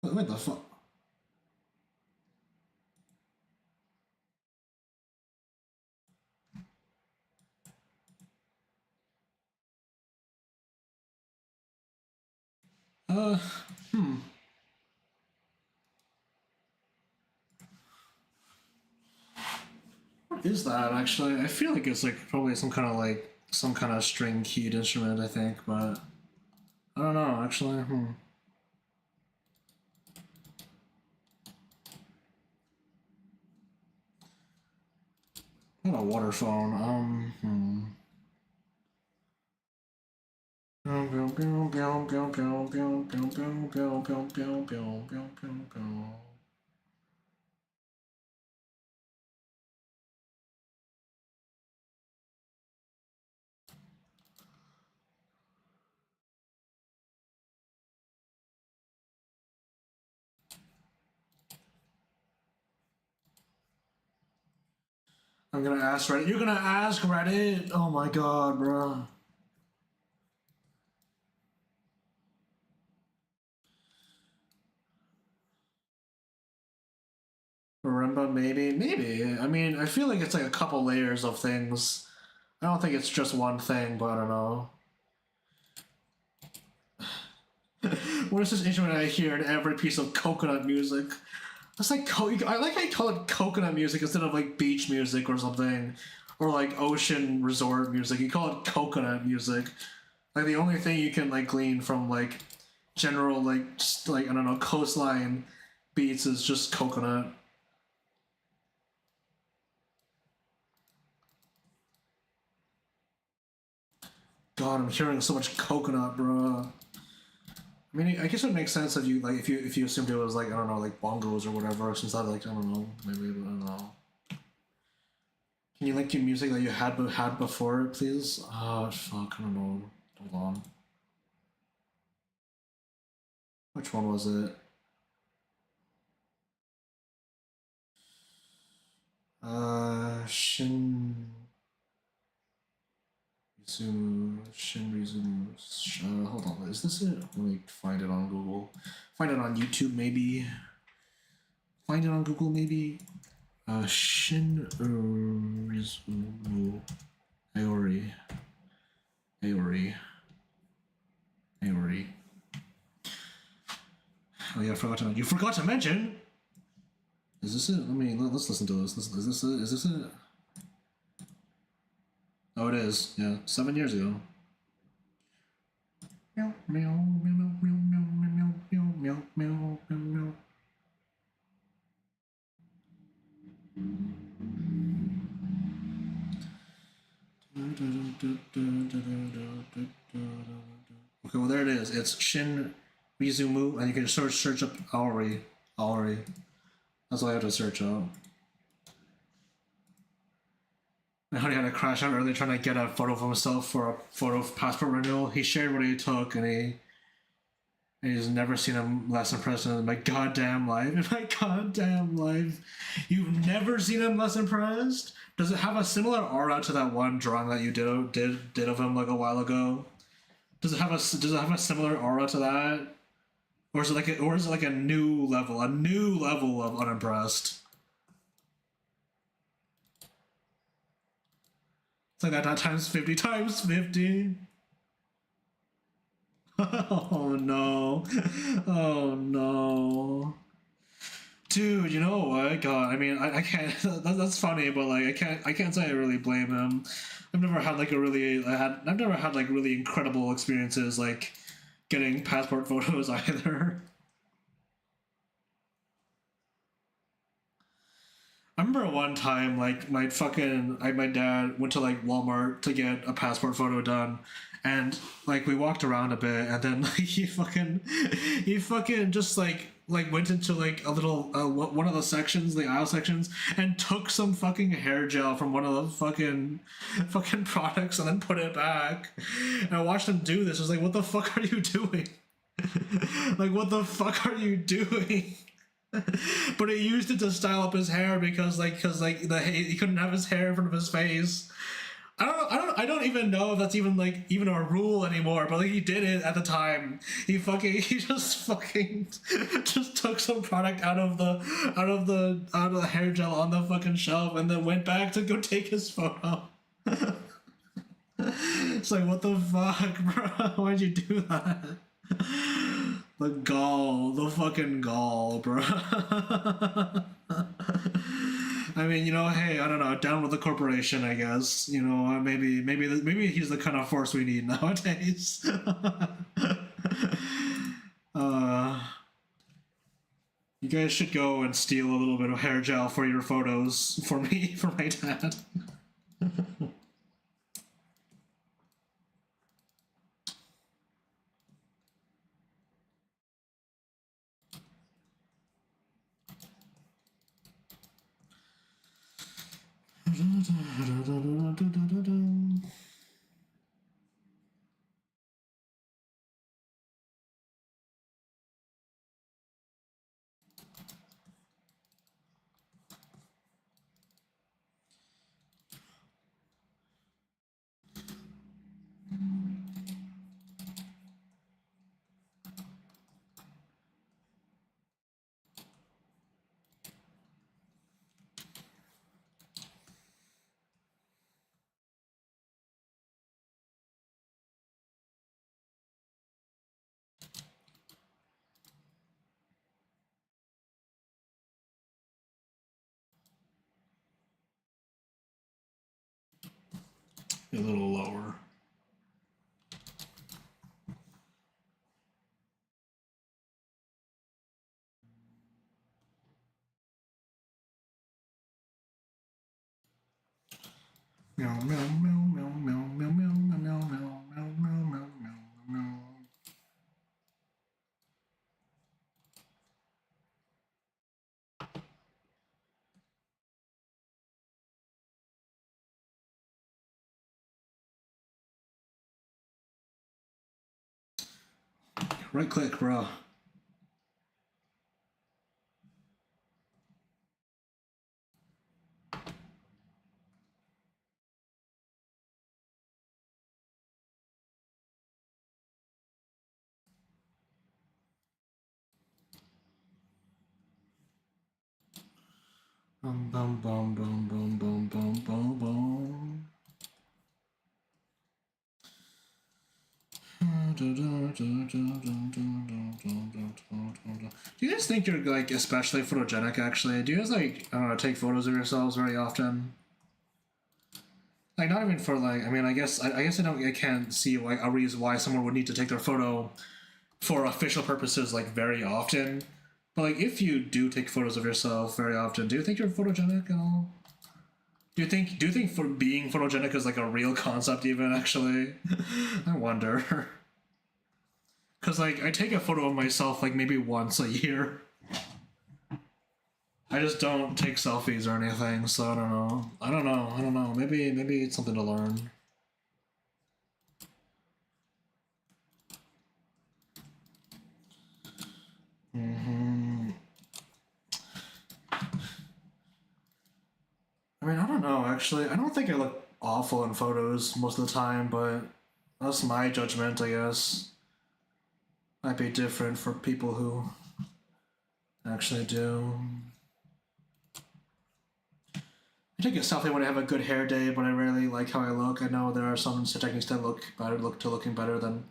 What the fuck? Hmm. What is that actually? I feel like it's like probably some kind of string keyed instrument, I think, but I don't know actually. Not a water phone. I'm gonna ask Reddit. You're gonna ask Reddit? Oh my god, bro. Marimba, maybe? Maybe. I mean, I feel like it's like a couple layers of things. I don't think it's just one thing, but I don't know. What is this instrument I hear in every piece of coconut music? That's like I like how you call it coconut music instead of like beach music or something, or like ocean resort music. You call it coconut music. Like the only thing you can like glean from like general like just like I don't know coastline beats is just coconut. God, I'm hearing so much coconut, bro. I mean, I guess it makes sense if you like if you assumed it was like I don't know like bongos or whatever. Since I like I don't know maybe I don't know. Can you link your music that you had before, please? Oh fuck, I don't know. Hold on. Which one was it? Shin Shinrizumu. Hold on, is this it? Let me find it on Google. Find it on YouTube, maybe. Find it on Google, maybe. Shinrizumu. Aori. Aori. Aori. Oh yeah, I forgot to mention. You forgot to mention. Is this it? Let's listen to this. Is this it? Is this it? Oh, it is. Yeah, 7 years ago. Meow meow meow meow meow meow meow meow meow meow meow. Okay, well there it is. It's Shin Rizumu, and you can search up Aori. Aori. That's all I have to search up. My honey had a crash out earlier trying to get a photo of himself for a photo of passport renewal. He shared what he took, and he's never seen him less impressed in my goddamn life. In my goddamn life, you've never seen him less impressed. Does it have a similar aura to that one drawing that you did of him like a while ago? Does it have a similar aura to that, or is it like a new level of unimpressed? It's like that times 50 times 50. Oh no. Oh no. Dude, you know what? God, I mean, I can't. That's funny, but like, I can't say I really blame him. I've never had like really incredible experiences like getting passport photos either. I remember one time, like my dad went to like Walmart to get a passport photo done, and like we walked around a bit, and then like he fucking just like went into like a little one of the sections, the aisle sections, and took some fucking hair gel from one of the fucking products and then put it back. And I watched him do this. I was like, what the fuck are you doing? Like, what the fuck are you doing? But he used it to style up his hair because he couldn't have his hair in front of his face. I don't even know if that's even a rule anymore. But like he did it at the time. He just took some product out of the hair gel on the fucking shelf and then went back to go take his photo. It's like what the fuck, bro? Why'd you do that? The fucking gall, bro. I mean, hey, I don't know, down with the corporation, I guess. Maybe he's the kind of force we need nowadays. uh, you guys should go and steal a little bit of hair gel for your photos for me, for my dad. A little lower. Meow meow meow meow meow meow meow meow meow meow meow meow meow. Right click, bro. Bum bum bum bum bum bum bum bum bum. Do you guys think you're like especially photogenic? Actually, do you guys like I don't know take photos of yourselves very often? Like not even for like I mean I guess I can't see like a reason why someone would need to take their photo for official purposes like very often. But like if you do take photos of yourself very often, do you think you're photogenic at all? Do you think for being photogenic is like a real concept even actually? I wonder. Cause like I take a photo of myself like maybe once a year. I just don't take selfies or anything, so I don't know. I don't know. Maybe it's something to learn. Mm-hmm. I mean, I don't know, actually. I don't think I look awful in photos most of the time, but that's my judgment, I guess. Might be different for people who actually do. I take a selfie when I have a good hair day, but I rarely like how I look. I know there are some techniques that looking better than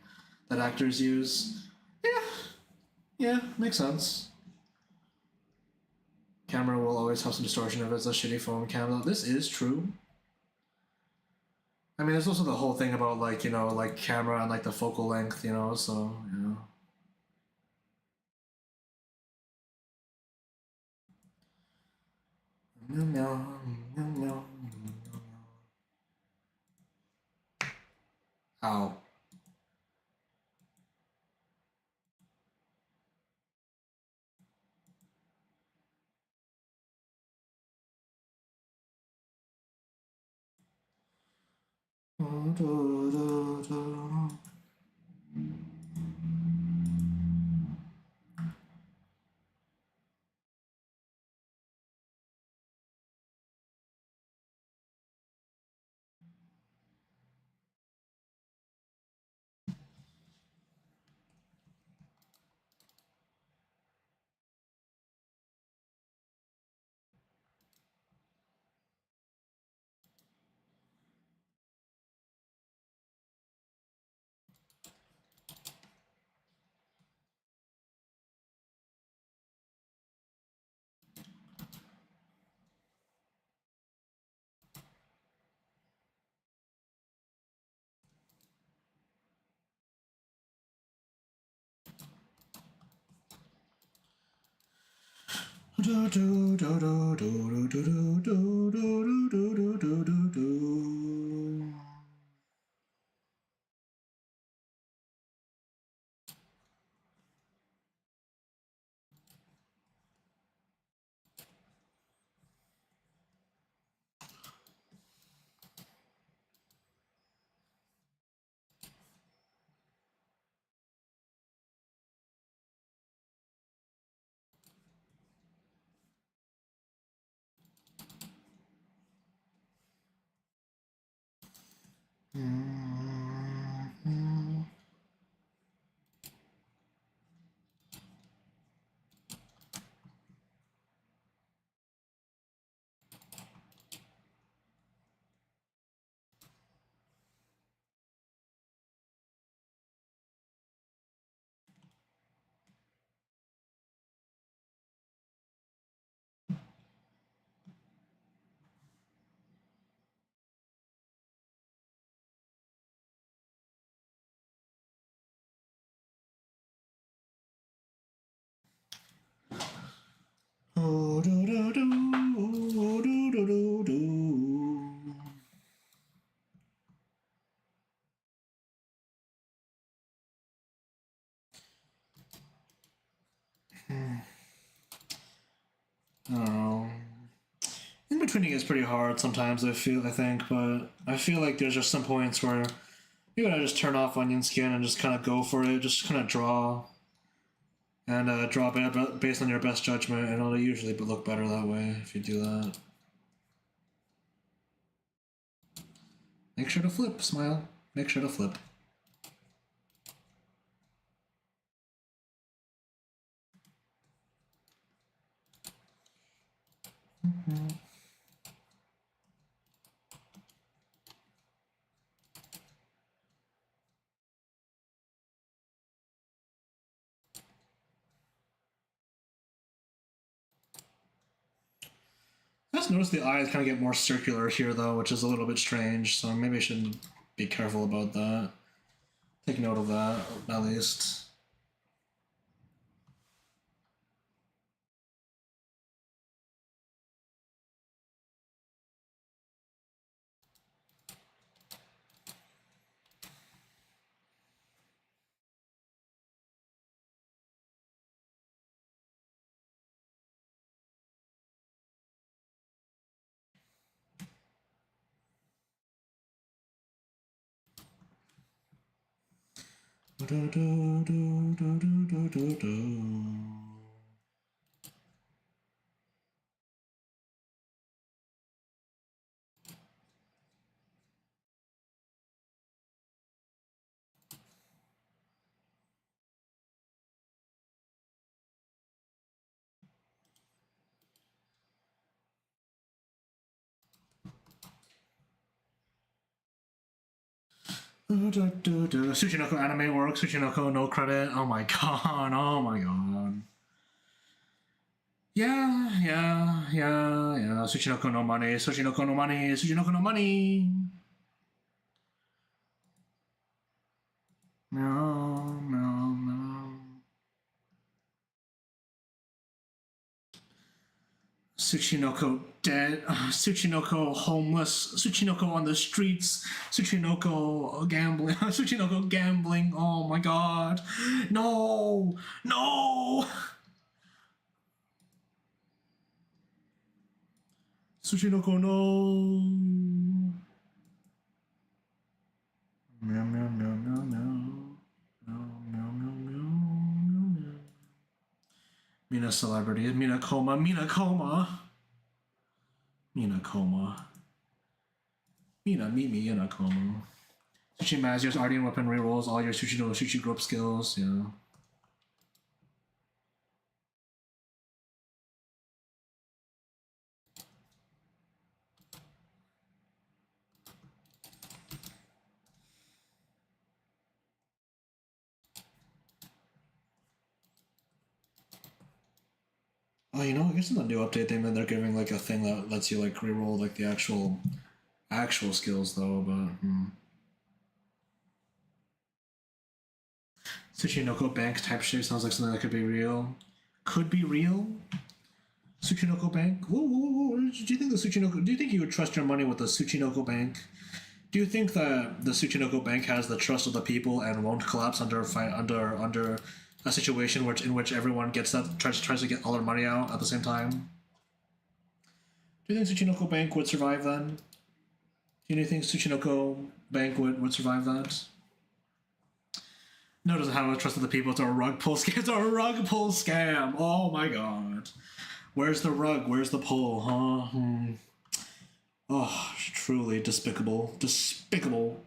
that actors use. Yeah, yeah, makes sense. Camera will always have some distortion if it's a shitty phone camera. This is true. I mean, there's also the whole thing about like like camera and like the focal length, So Ow. Do do do do do do do do do do do do do. I don't know. In betweening is pretty hard sometimes. I think, but I feel like there's just some points where you gotta just turn off onion skin and just kind of go for it. Just kind of draw and draw based on your best judgment, and it'll usually look better that way if you do that. Make sure to flip, smile. Make sure to flip. Mm-hmm. I just noticed the eyes kind of get more circular here, though, which is a little bit strange, so maybe I should be careful about that. Take note of that, at least. Tsuchinoko anime work, Tsuchinoko no credit. Oh my god, oh my god. Yeah. Tsuchinoko no money, Tsuchinoko no money, Tsuchinoko no money. No. Tsuchinoko dead, Tsuchinoko homeless, Tsuchinoko on the streets, Tsuchinoko gambling, Tsuchinoko gambling. Oh my god. No. Tsuchinoko no. Meow. Mina celebrity, Mina coma. Mina meet me in a coma. Sushi Mazio's Artian weapon rerolls all your sushi group skills, yeah. Oh, I guess in the new update they're giving like a thing that lets you like reroll like the actual skills though, but Tsuchinoko Bank type shit sounds like something that could be real. Could be real? Tsuchinoko Bank? Whoa. Do you think do you think you would trust your money with the Tsuchinoko Bank? Do you think that the Tsuchinoko Bank has the trust of the people and won't collapse under a situation in which everyone tries to get all their money out at the same time? Do you think Tsuchinoko Bank would survive then? Do you think Tsuchinoko Bank would survive that? No, it doesn't have a trust of the people. It's a rug pull scam. It's a rug pull scam. Oh my god. Where's the rug? Where's the pull? Huh? Oh, truly despicable. Despicable.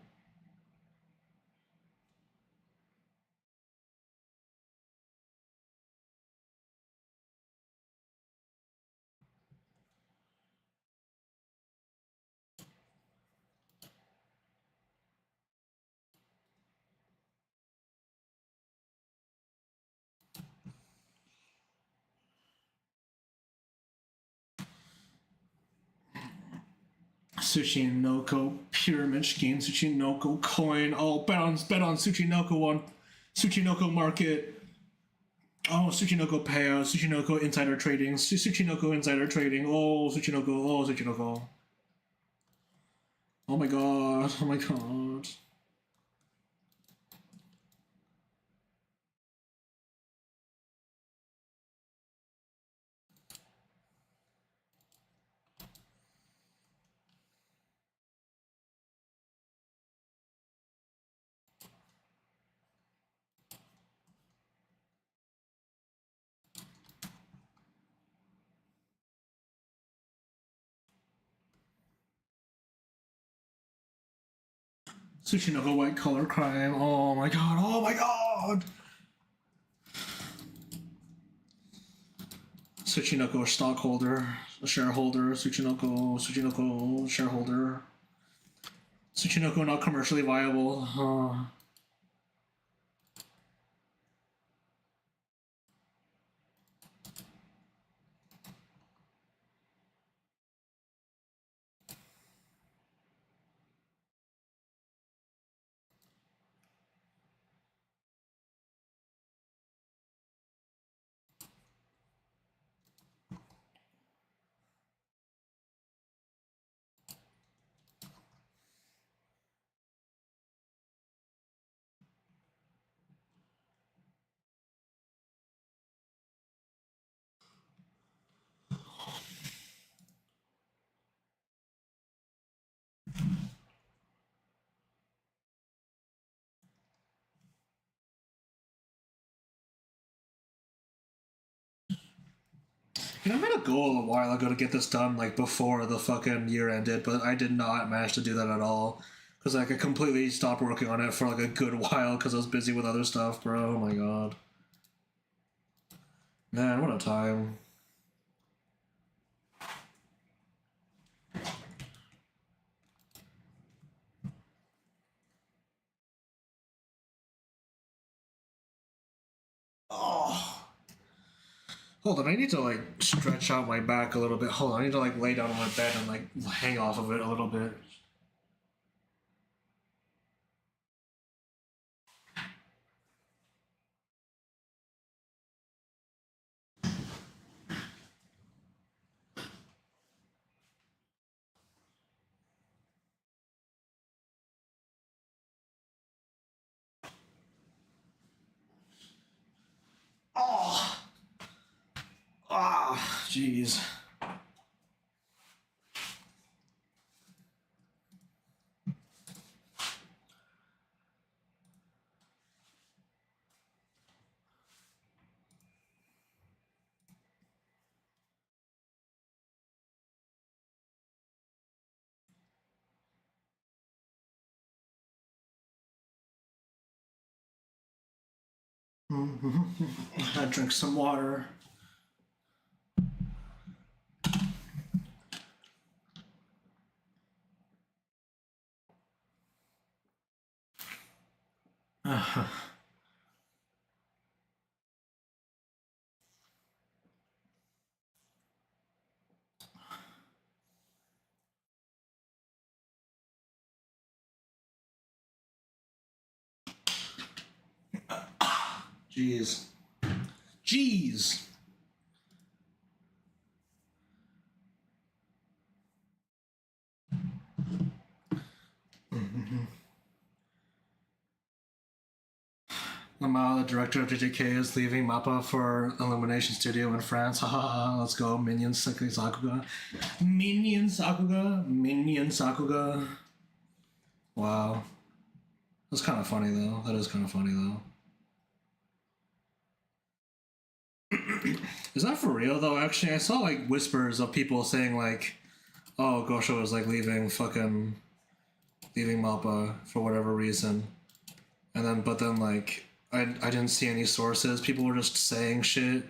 Tsuchinoko pyramid scheme. Tsuchinoko coin. Oh, bet on Tsuchinoko on Tsuchinoko market. Oh, Tsuchinoko payout. Tsuchinoko insider trading. Tsuchinoko insider trading. Oh, Tsuchinoko. Oh my god. Oh my god. Tsuchinoko white collar crime. Oh my god. Oh my god. Tsuchinoko stockholder, shareholder. Tsuchinoko shareholder. Tsuchinoko not commercially viable. I made a goal a while ago to get this done, like, before the fucking year ended, but I did not manage to do that at all. Because, like, I completely stopped working on it for, like, a good while because I was busy with other stuff, bro. Oh my god. Man, what a time. Oh. Hold on, I need to, like, stretch out my back a little bit. Hold on, I need to, like, lay down on my bed and, like, hang off of it a little bit. Oh! Ah, jeez. I drink some water. Jeez. Jeez. Lamau, the director of JJK, is leaving MAPPA for Illumination Studio in France. Haha, let's go. Minion Sakuga. Minion Sakuga. Minion Sakuga. Wow. That's kind of funny, though. That is kind of funny, though. Is that for real, though? Actually, I saw, like, whispers of people saying, like, oh, Gosho was, like, leaving MAPPA for whatever reason. And then, but then, like, I didn't see any sources. People were just saying shit.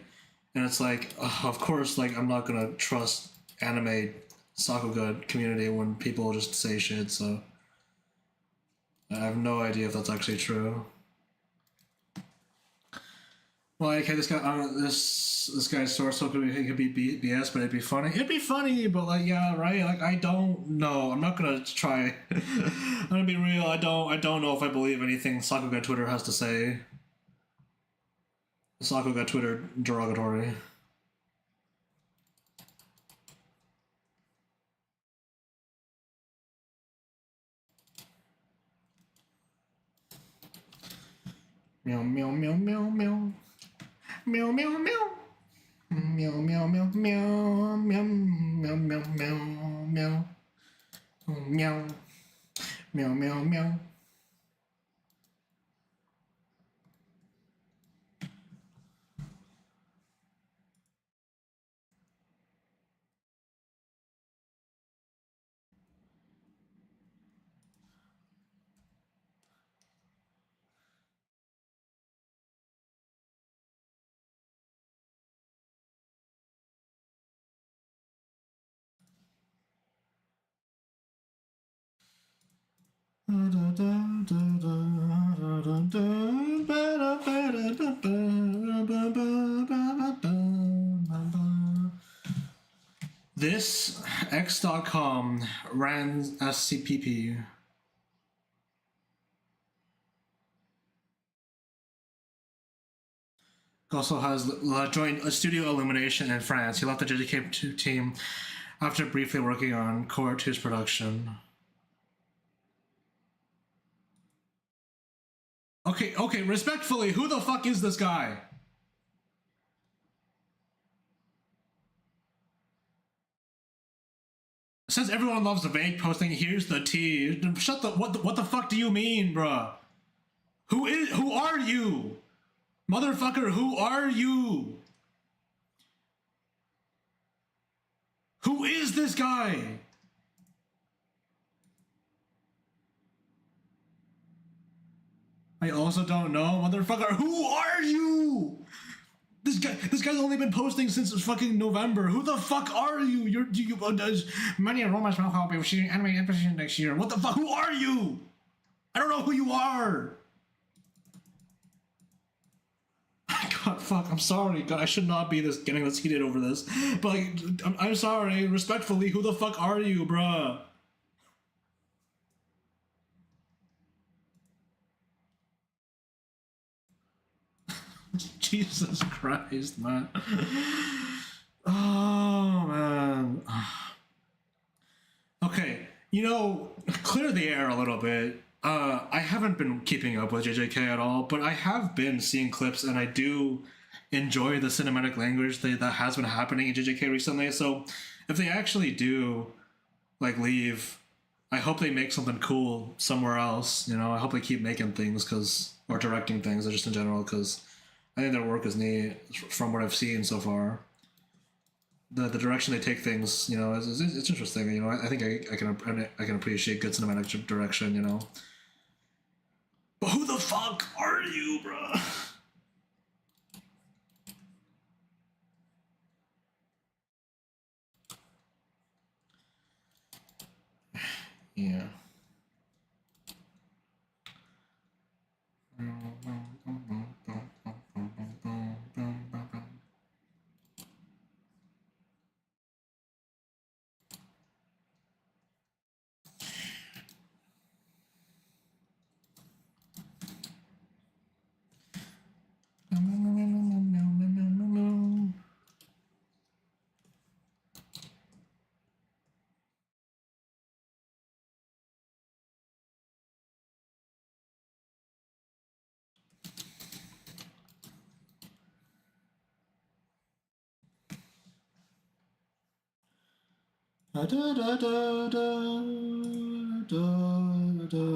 And it's like, of course, like, I'm not gonna trust anime Sakuga community when people just say shit, so I have no idea if that's actually true. Well, okay, this guy's source so could be BS, but it'd be funny. It'd be funny, but like, yeah, right. Like, I don't know. I'm not gonna try. I'm gonna be real. I don't know if I believe anything Sakuga Twitter has to say. Sakuga Twitter derogatory. Meow meow meow meow meow. Meow meow meow. Meow meow meow meow meow meow meow meow meow. Meow meow meow meow. This X.com ran SCPP. Also has joined Studio Illumination in France. He left the JJK team after briefly working on Core 2's production. Okay, respectfully, who the fuck is this guy? Since everyone loves the vague posting, here's the tea. Shut the what the fuck do you mean, bruh? Who are you? Motherfucker, who are you? Who is this guy? I also don't know, motherfucker. Who are you? This guy's only been posting since fucking November. Who the fuck are you? Many rumors will help you shooting anime episode next year. What the fuck? Who are you? I don't know who you are. God, fuck. I'm sorry. God, I should not be getting this heated over this. But like, I'm sorry. Respectfully, who the fuck are you, bruh? Jesus Christ, man. Oh, man. Okay, clear the air a little bit. I haven't been keeping up with JJK at all, but I have been seeing clips, and I do enjoy the cinematic language that has been happening in JJK recently. So, if they actually do, leave, I hope they make something cool somewhere else. I hope they keep making things, or directing things, or just in general, because I think their work is neat from what I've seen so far. The direction they take things, it's interesting. I think I can appreciate good cinematic direction. But who the fuck are you, bro? Yeah. Da da da da da da da.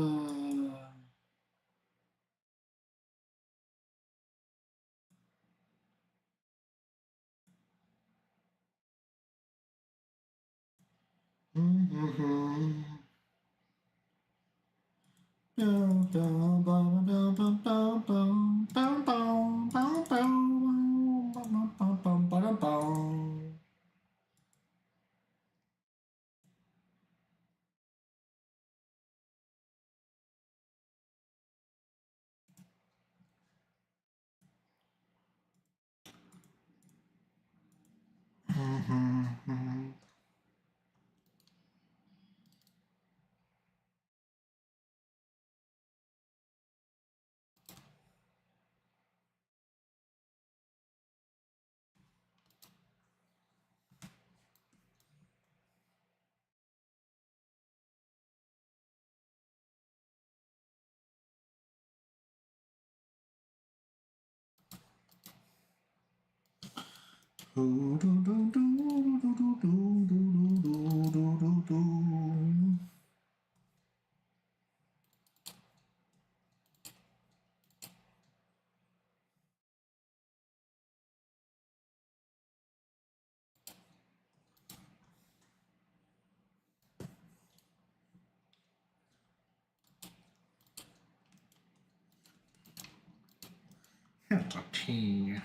Tea.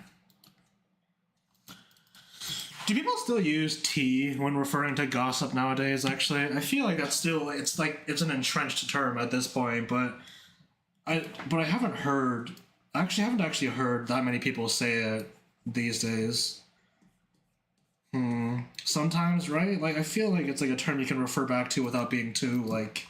Do people still use tea when referring to gossip nowadays? Actually, I feel like that's still it's an entrenched term at this point, but I haven't heard. Actually, I haven't actually heard that many people say it these days. Sometimes, right? Like I feel like it's like a term you can refer back to without being too like.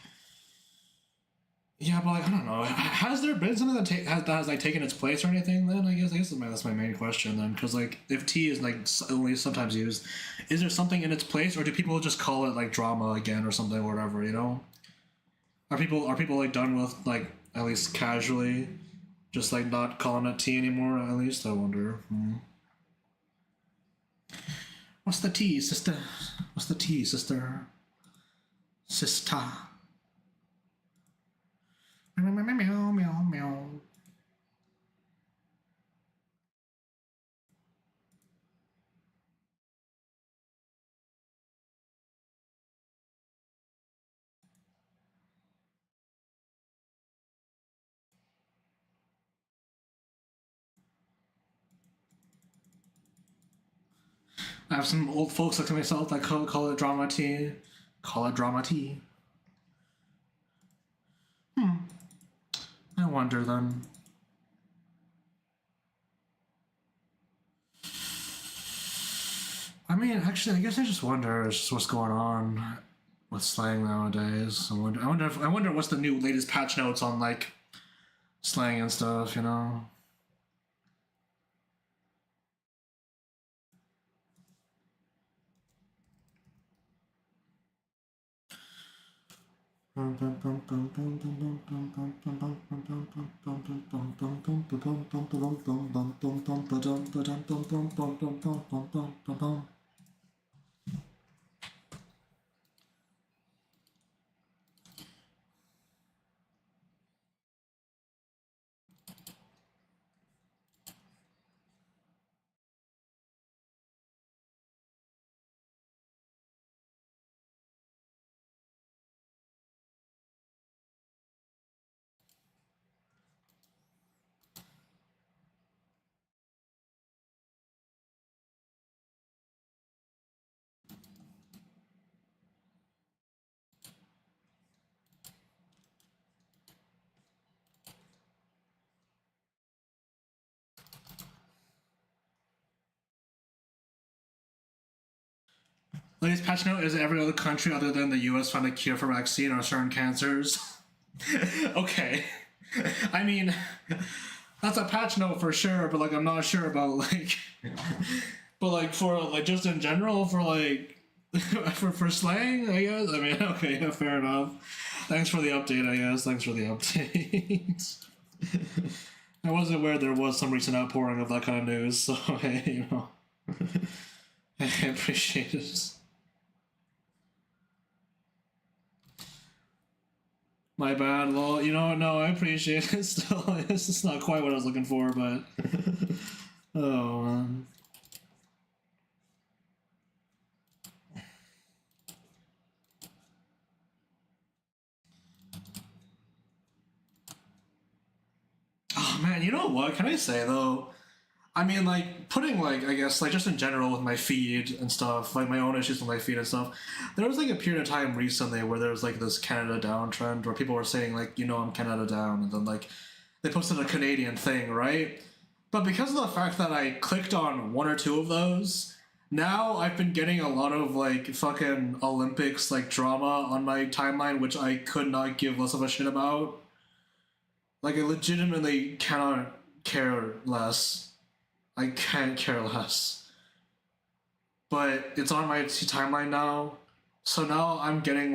Yeah, but like I don't know. Has there been something that has like taken its place or anything? Then I guess that's my main question then, because like if tea is like only sometimes used, is there something in its place, or do people just call it like drama again or something or whatever? You know, are people like done with like at least casually, just like not calling it tea anymore? At least I wonder. What's the tea, sister? What's the tea, sister? Sister. Meow meow meow meow meow. I have some old folks like myself that call it drama tea. Call it drama tea. I wonder then. I mean, actually, I guess I just wonder just what's going on with slang nowadays. I wonder what's the new latest patch notes on like slang and stuff. You know. Latest patch note is every other country other than the US found a cure for vaccine or certain cancers. Okay. I mean, that's a patch note for sure, but like I'm not sure about like but like for like just in general for like for slang, I guess. I mean, okay, yeah, fair enough. Thanks for the update, I guess. Thanks for the update. I wasn't aware there was some recent outpouring of that kind of news, so hey, I appreciate it. My bad, lol. No, I appreciate it still. It's just not quite what I was looking for, but. Oh, man. Oh, man, you know what? Can I say, though? I mean, like, putting, like, I guess, like, just in general with my feed and stuff, like, my own issues with my feed and stuff, there was, like, a period of time recently where there was, like, this Canada down trend where people were saying, like, I'm Canada down, and then, like, they posted a Canadian thing, right? But because of the fact that I clicked on one or two of those, now I've been getting a lot of like fucking Olympics like drama on my timeline, which I could not give less of a shit about. Like I legitimately cannot care less. I can't care less. But it's on my timeline now. So now I'm getting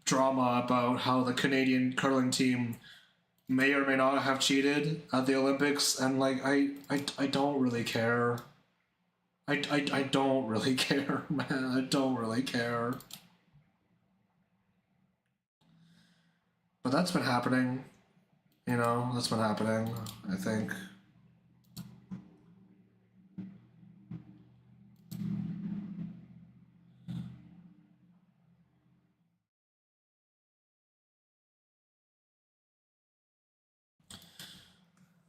drama about how the Canadian curling team may or may not have cheated at the Olympics, and like I don't really care. I don't really care, man. I don't really care. But that's been happening. That's been happening. I think.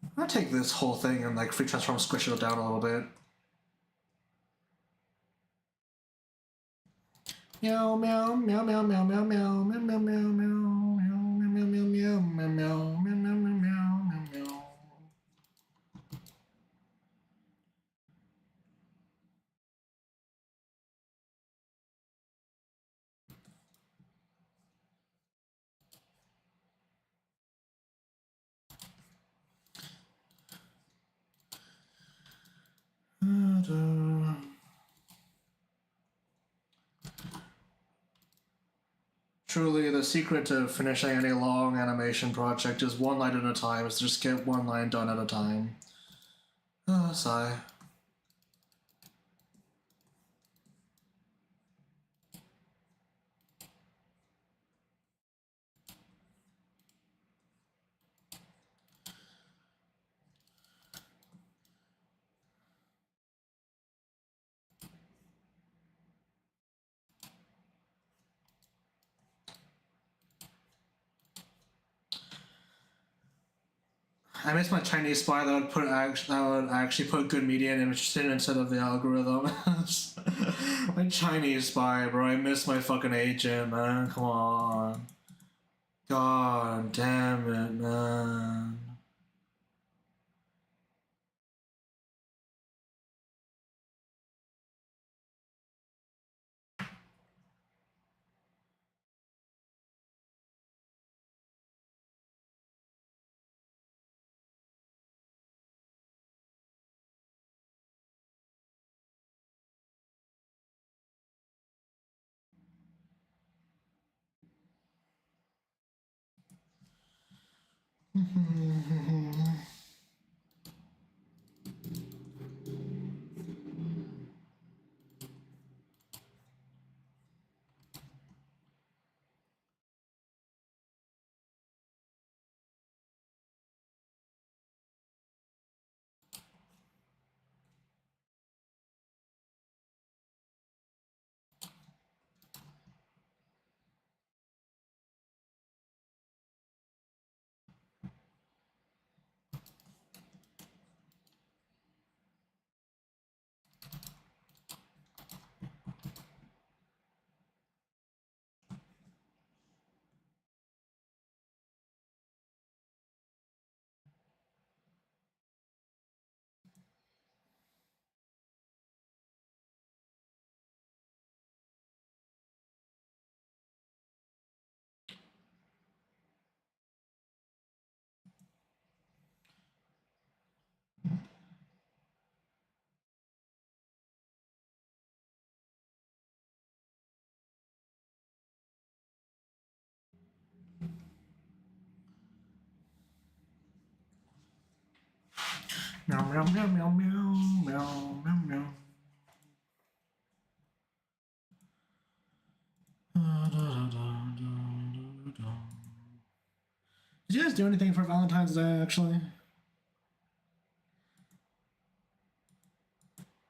I'm gonna take this whole thing and like free transform, squish it down a little bit. Meow meow meow meow meow meow meow meow meow meow meow meow meow meow meow meow meow meow meow meow. Truly, the secret to finishing any long animation project is one line at a time, is to just get one line done at a time. Sigh. I miss my Chinese spy that would actually put good media and image in instead of the algorithm. My Chinese spy, bro. I miss my fucking agent, man. Come on. God damn it, man. Meow meow meow meow meow meow meow meow. Did you guys do anything for Valentine's Day, actually?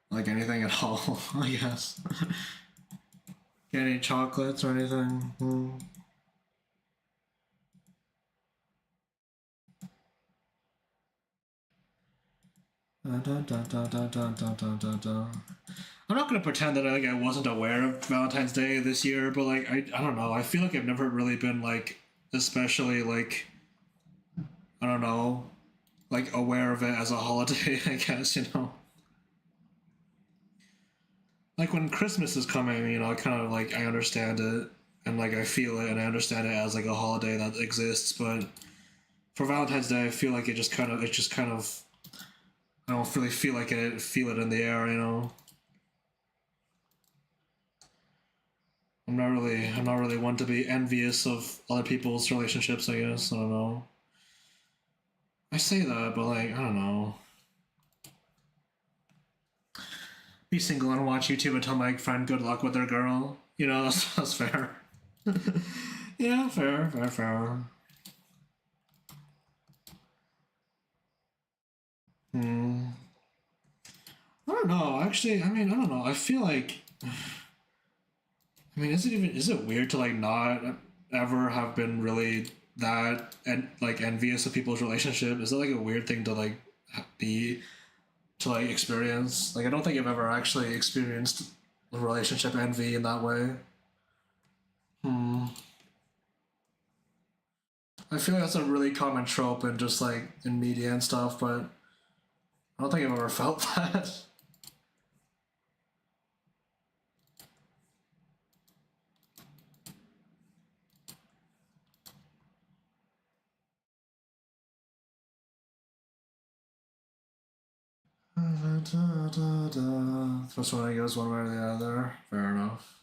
Like anything at all, I guess. Get any chocolates or anything? I'm not gonna pretend that I wasn't aware of Valentine's Day this year, but like I don't know. I feel like I've never really been like especially like I don't know like aware of it as a holiday. I guess like when Christmas is coming, I kind of like I understand it and like I feel it and I understand it as like a holiday that exists, but for Valentine's Day, I feel like it just kind of I don't really feel it in the air. I'm not really one to be envious of other people's relationships, I guess. I don't know. I say that, but like, I don't know. Be single and watch YouTube and tell my friend good luck with their girl. That's fair. Yeah, fair, fair, fair. Hmm. I don't know. Actually, I don't know. I feel like is it weird to like not ever have been really that and like envious of people's relationship? Is it like a weird thing to like be to like experience? Like I don't think I've ever actually experienced relationship envy in that way. I feel like that's a really common trope in just like in media and stuff, but I don't think I've ever felt that. First one goes one way or the other. Fair enough.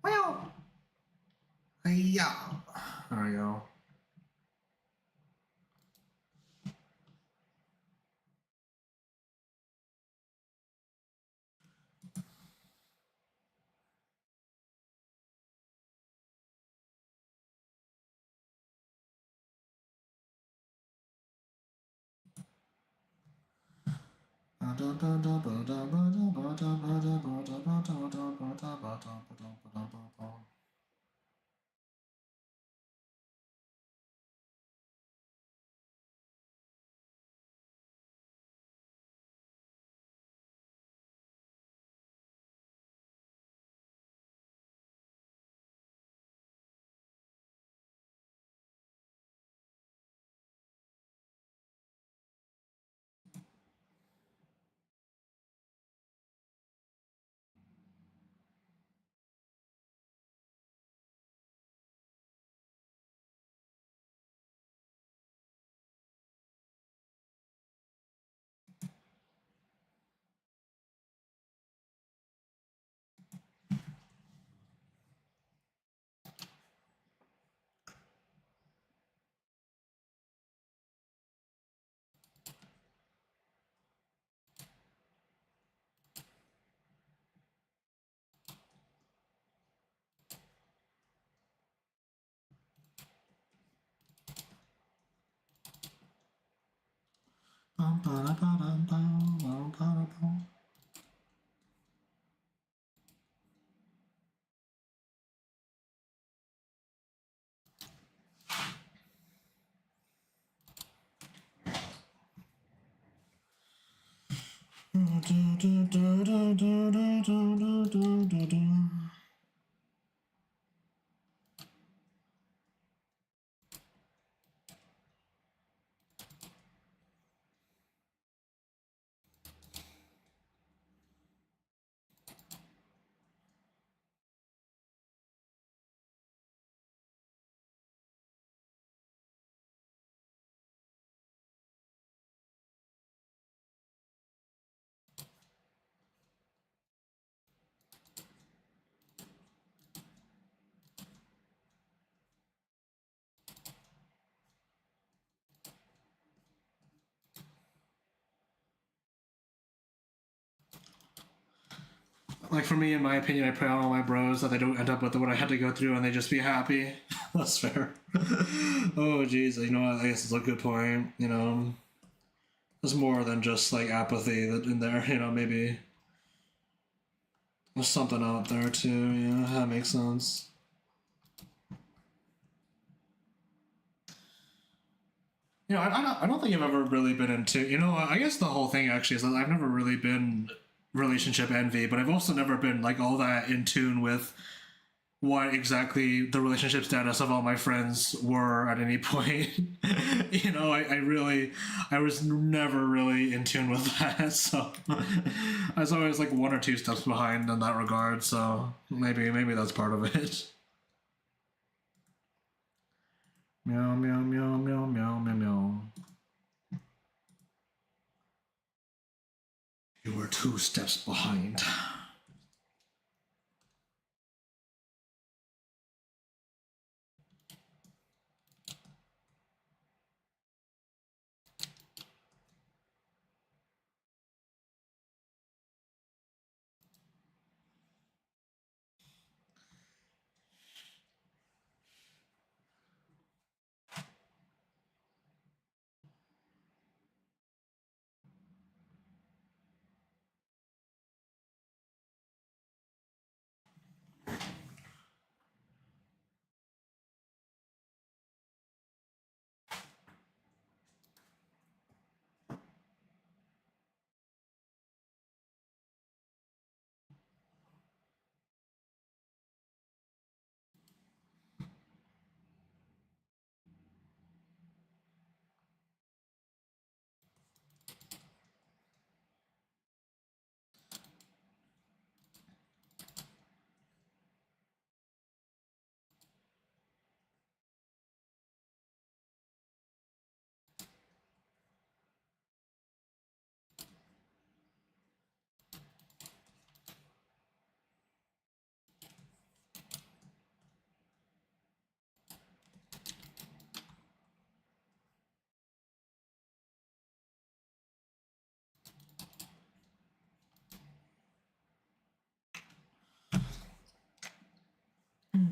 Well, yeah. There we go. Like for me, in my opinion, I pray on all my bros that they don't end up with what I had to go through and they just be happy. That's fair. Oh, geez. You know what? I guess it's a good point. You know, there's more than just like apathy that in there. You know, maybe there's something out there too. Yeah, that makes sense. You know, I don't think I've ever really been into. You know, I guess the whole thing actually is that I've never really been relationship envy, but I've also never been like all that in tune with what exactly the relationship status of all my friends were at any point. You know, I was never really in tune with that. So I was always like one or two steps behind in that regard. So maybe that's part of it. Meow, meow, meow, meow, meow, meow, meow. You were two steps behind.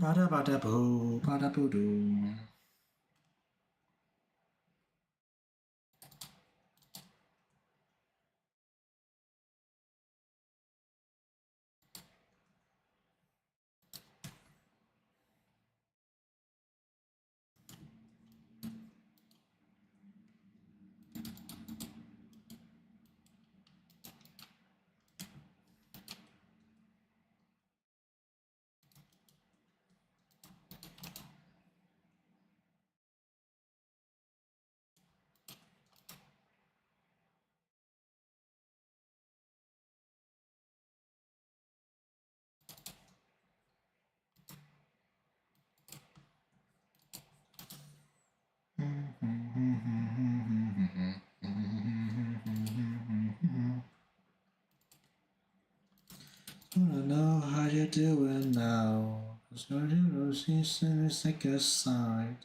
Bada bada boo, bada boo doo. I don't know how you're doing now. Cause no roses in a second side.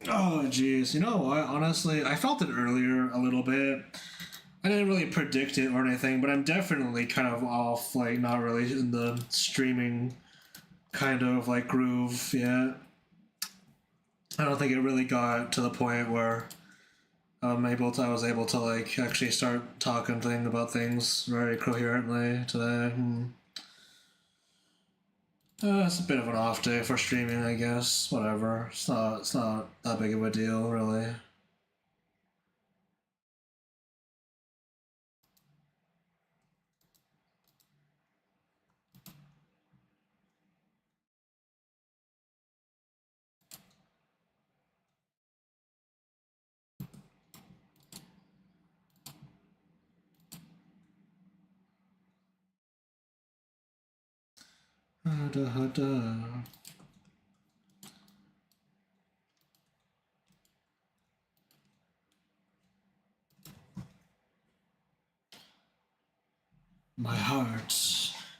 Oh, jeez. You know what? Honestly, I felt it earlier a little bit. I didn't really predict it or anything, but I'm definitely kind of off, like, not really in the streaming kind of, like, groove yet. I don't think it really got to the point where I was able to, like, actually start talking about things very coherently today. It's a bit of an off day for streaming, I guess. Whatever. It's not that big of a deal, really. My heart.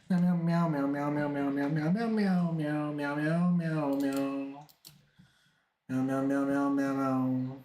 Meow meow meow meow meow meow meow meow meow meow meow meow meow meow meow. Meow meow meow meow meow meow.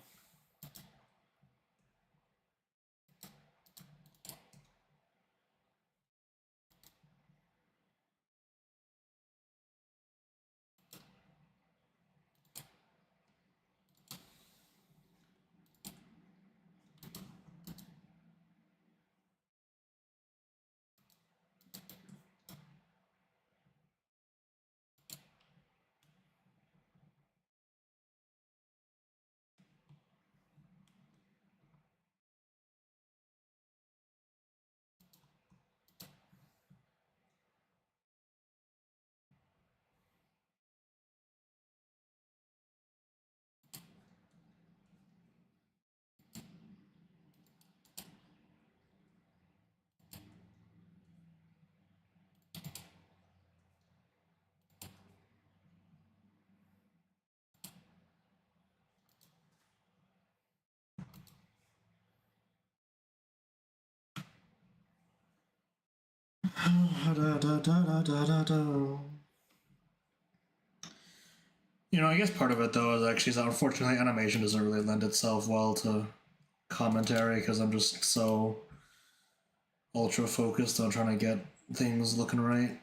You know, I guess part of it though is actually that unfortunately animation doesn't really lend itself well to commentary because I'm just so ultra focused on trying to get things looking right.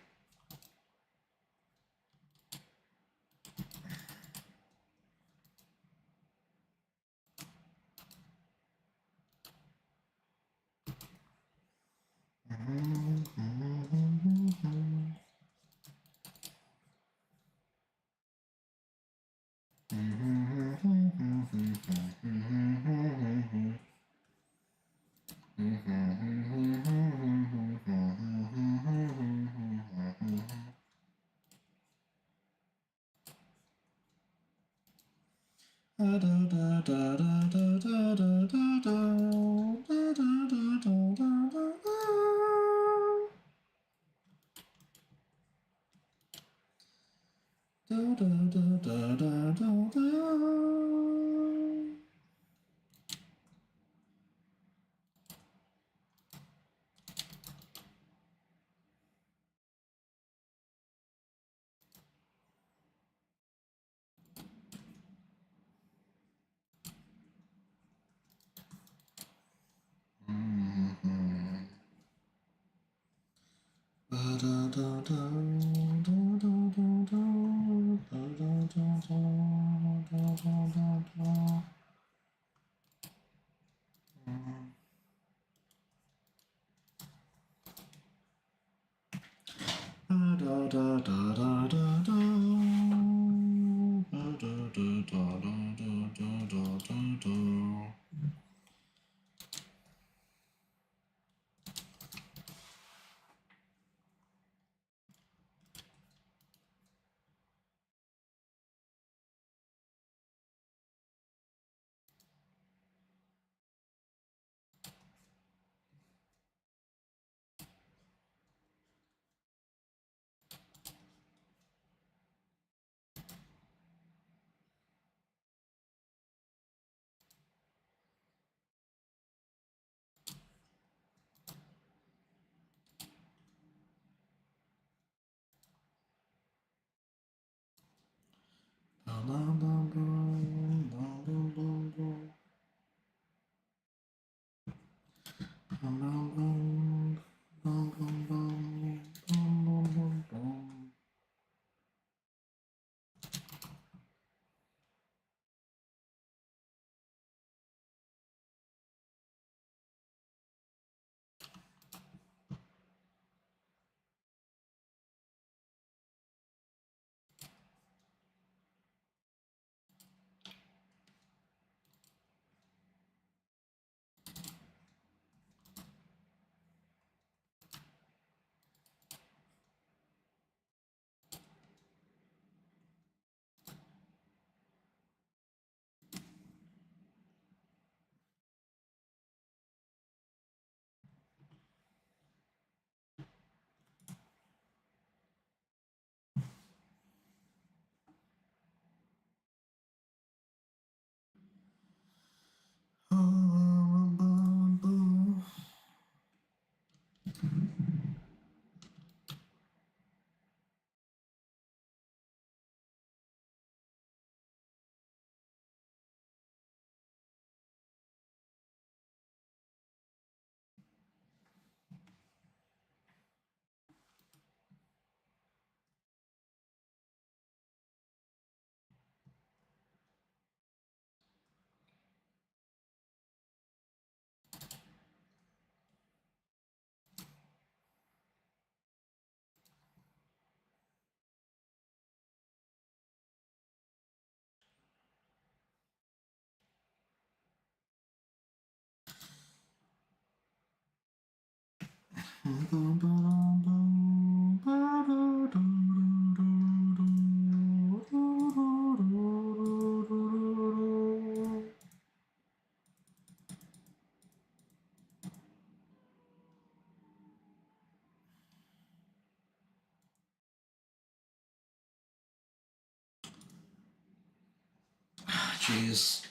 Jeez.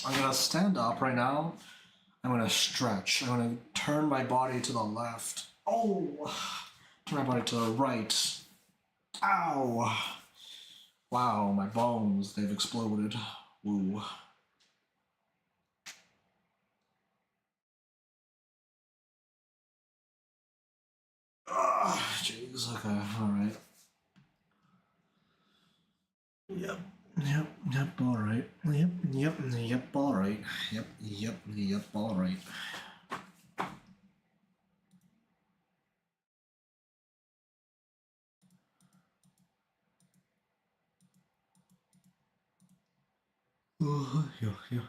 I'm gonna stand up right now. I'm gonna stretch. I'm gonna turn my body to the left. Oh! Turn my body to the right. Ow! Wow, my bones, they've exploded. Woo. Jeez, okay, alright. Yep, alright. Yep, alright. Yep, alright. Yeah.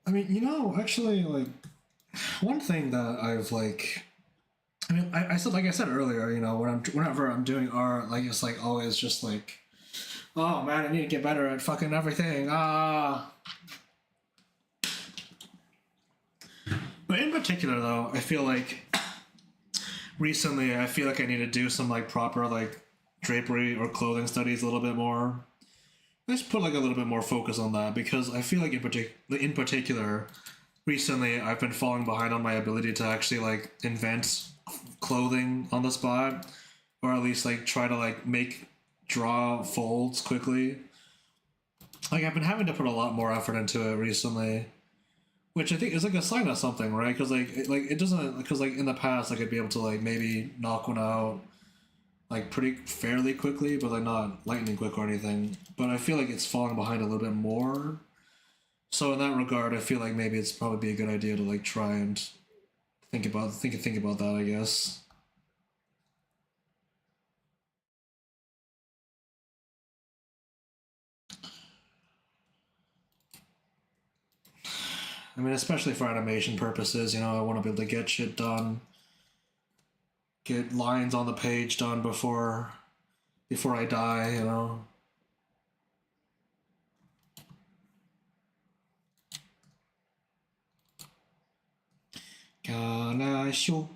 I mean, actually, like, one thing that I've like, I mean, I said, like I said earlier, whenever I'm doing art, like, it's like always just like, oh man, I need to get better at fucking everything. Ah. But in particular, though, I feel like recently, I feel like I need to do some like proper like drapery or clothing studies a little bit more. Let's put like a little bit more focus on that because I feel like in particular, recently I've been falling behind on my ability to actually like invent clothing on the spot, or at least like try to like draw folds quickly. Like I've been having to put a lot more effort into it recently, which I think is like a sign of something, right? Because it doesn't, because like in the past like I'd be able to like maybe knock one out like pretty fairly quickly, but like not lightning quick or anything. But I feel like it's falling behind a little bit more. So in that regard, I feel like maybe it's probably be a good idea to like try and think about that, I guess. I mean, especially for animation purposes, I want to be able to get shit done, get lines on the page done before I die. Ganasho.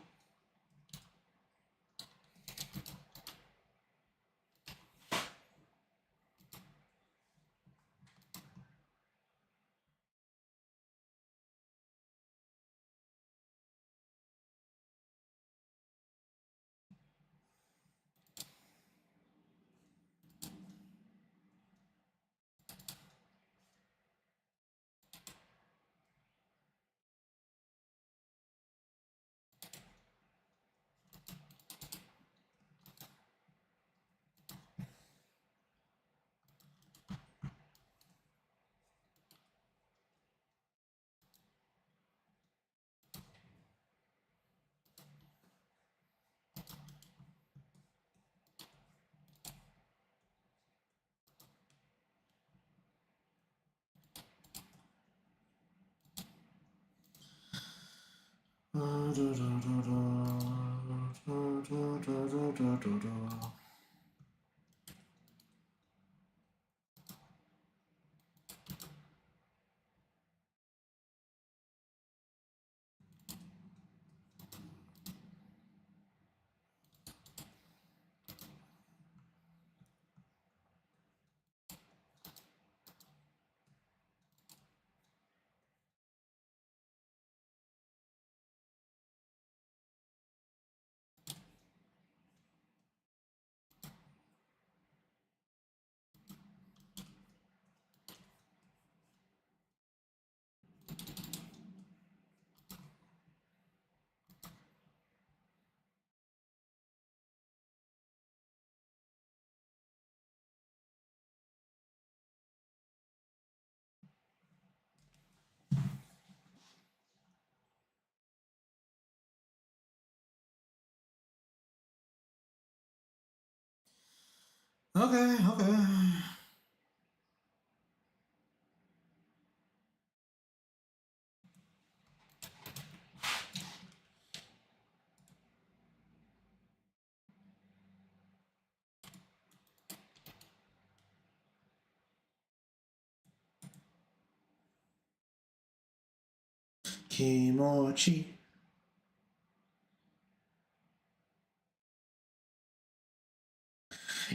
Okay, okay. Kimochi.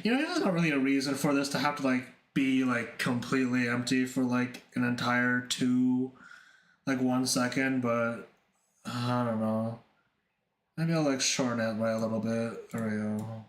You know, there's not really a reason for this to have to like be like completely empty for like an entire 1 second, but I don't know. Maybe I'll like shorten it by a little bit. There we go.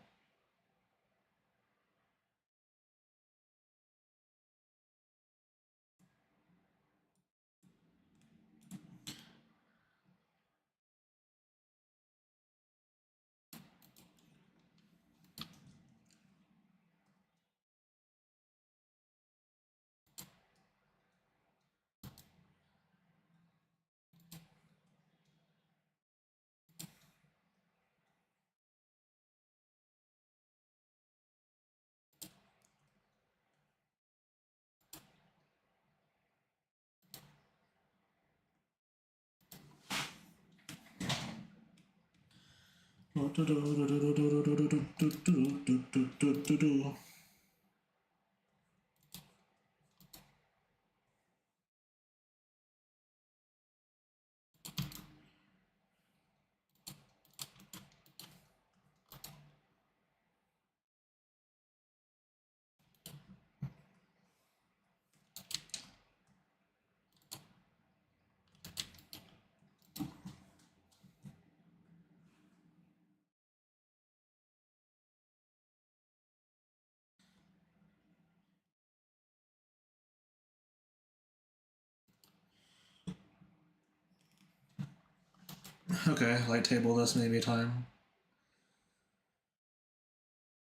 Okay, light table this maybe time.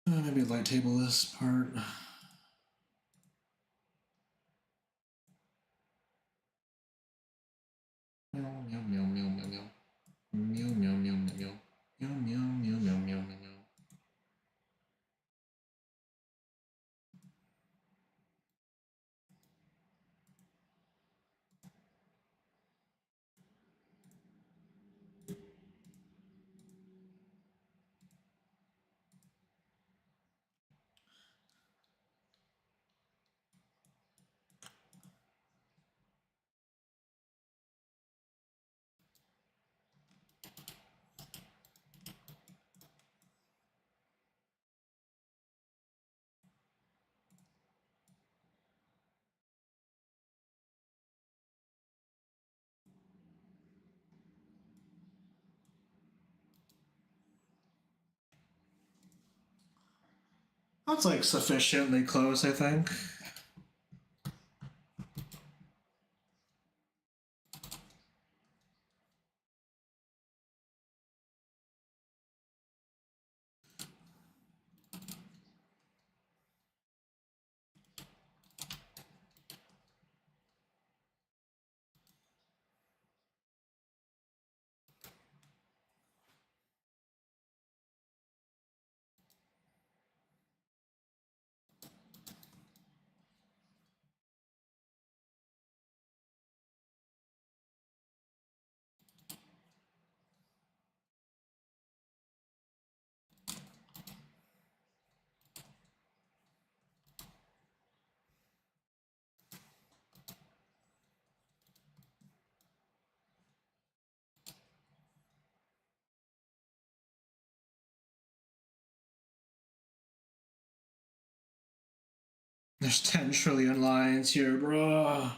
Maybe light table this part. Meow meow meow meow meow meow. Meow meow meow meow meow. Meow meow meow meow meow meow. That's like sufficiently close, I think. There's 10 trillion lines here, bro.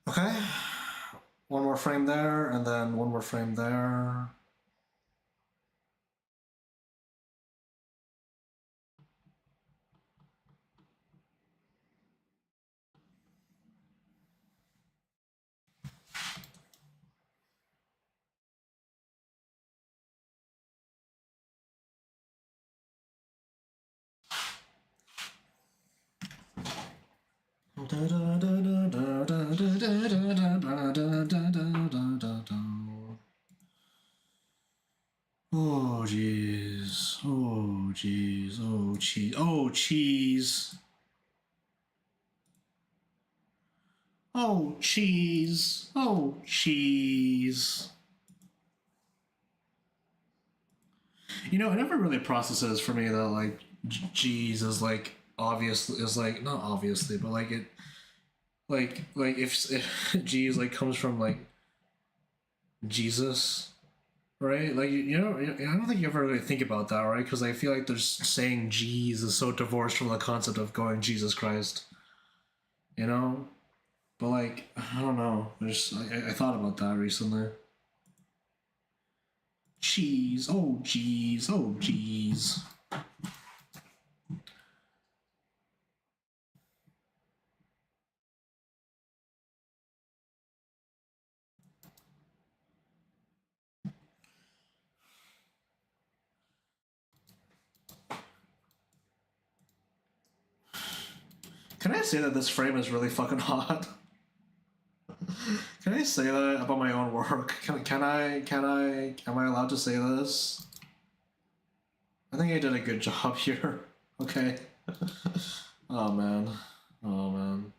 Okay. One more frame there, and then one more frame there. Oh jeez. Oh jeez. Oh cheese. Oh cheese. Oh cheese. Oh cheese. You know, it never really processes for me that like cheese is like obviously is like not obviously, but like it like if cheese like comes from like Jesus, right? Like you know, I don't think you ever really think about that, right? Because I feel like there's saying "jeez" is so divorced from the concept of going Jesus Christ, you know. But like I don't know, I thought about that recently. Cheese, oh jeez, oh jeez. Can I say that this frame is really fucking hot? Can I say that about my own work? Am I allowed to say this? I think I did a good job here. Okay. Oh man. Oh man.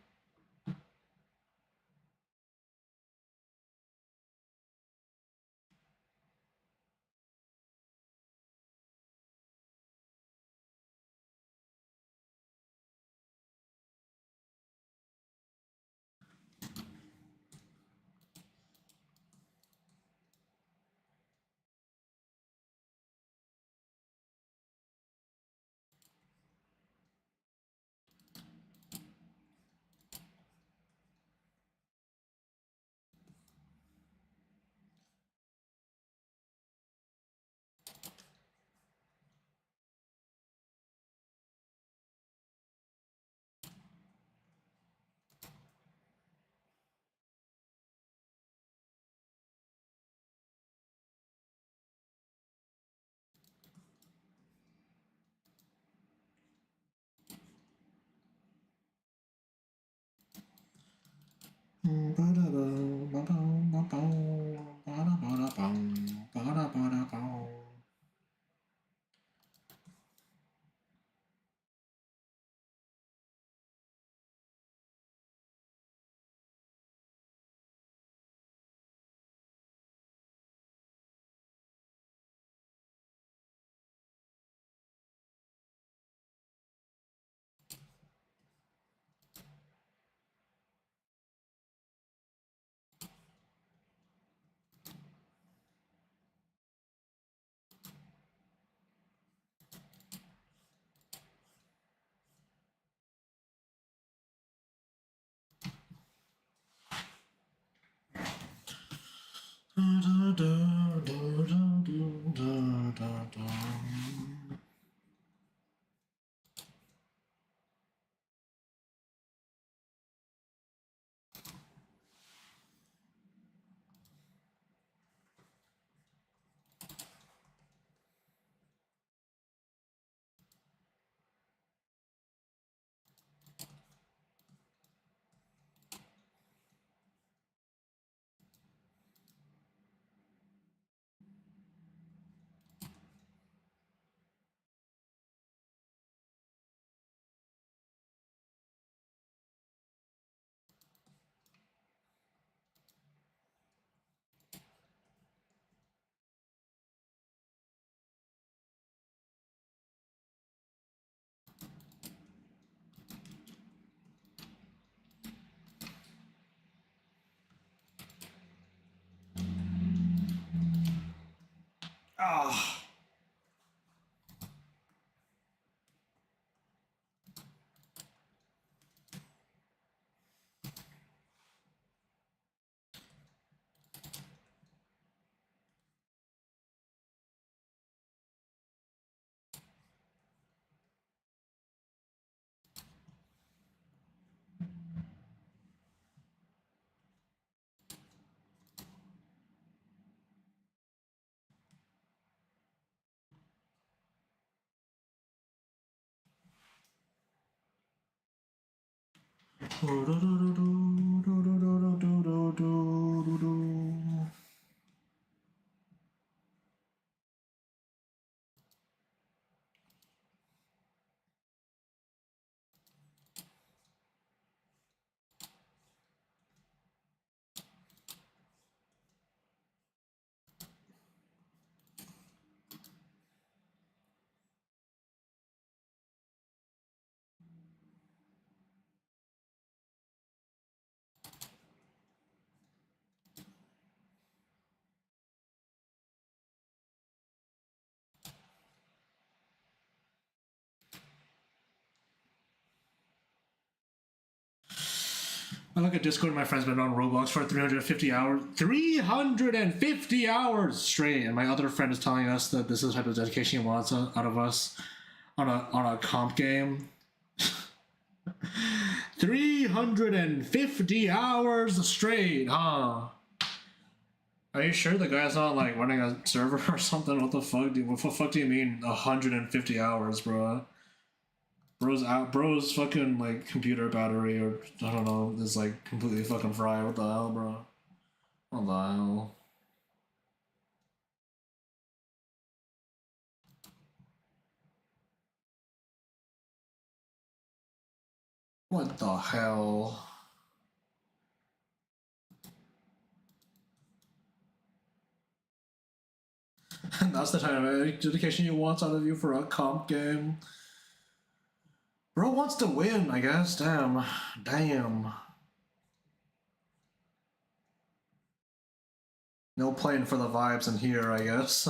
Ah. I look at Discord, my friend's been on Roblox for 350 hours. 350 hours straight! And my other friend is telling us that this is the type of dedication he wants out of us on a comp game. 350 hours straight, huh? Are you sure the guy's not like running a server or something? What the fuck? What the fuck do you mean 150 hours, bro? Bro's fucking like computer battery or I don't know is like completely fucking fried. What the hell, bro? What the hell? What the hell? And that's the kind of dedication he wants out of you for a comp game. Bro wants to win, I guess. Damn. Damn. No playing for the vibes in here, I guess.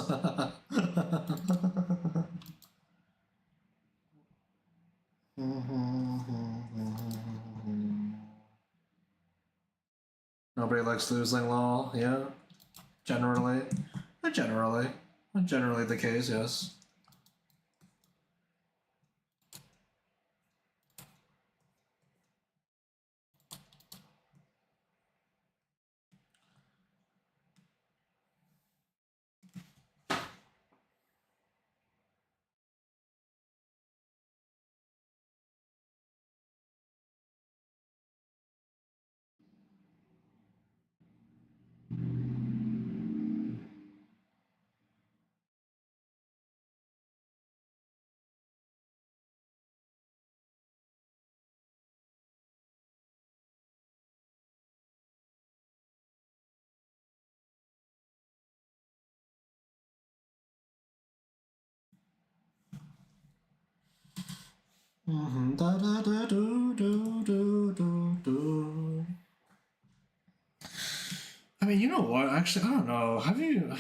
Nobody likes losing, lol. Yeah. Generally. Generally the case, yes. I mean, you know what? Actually, I don't know. Have you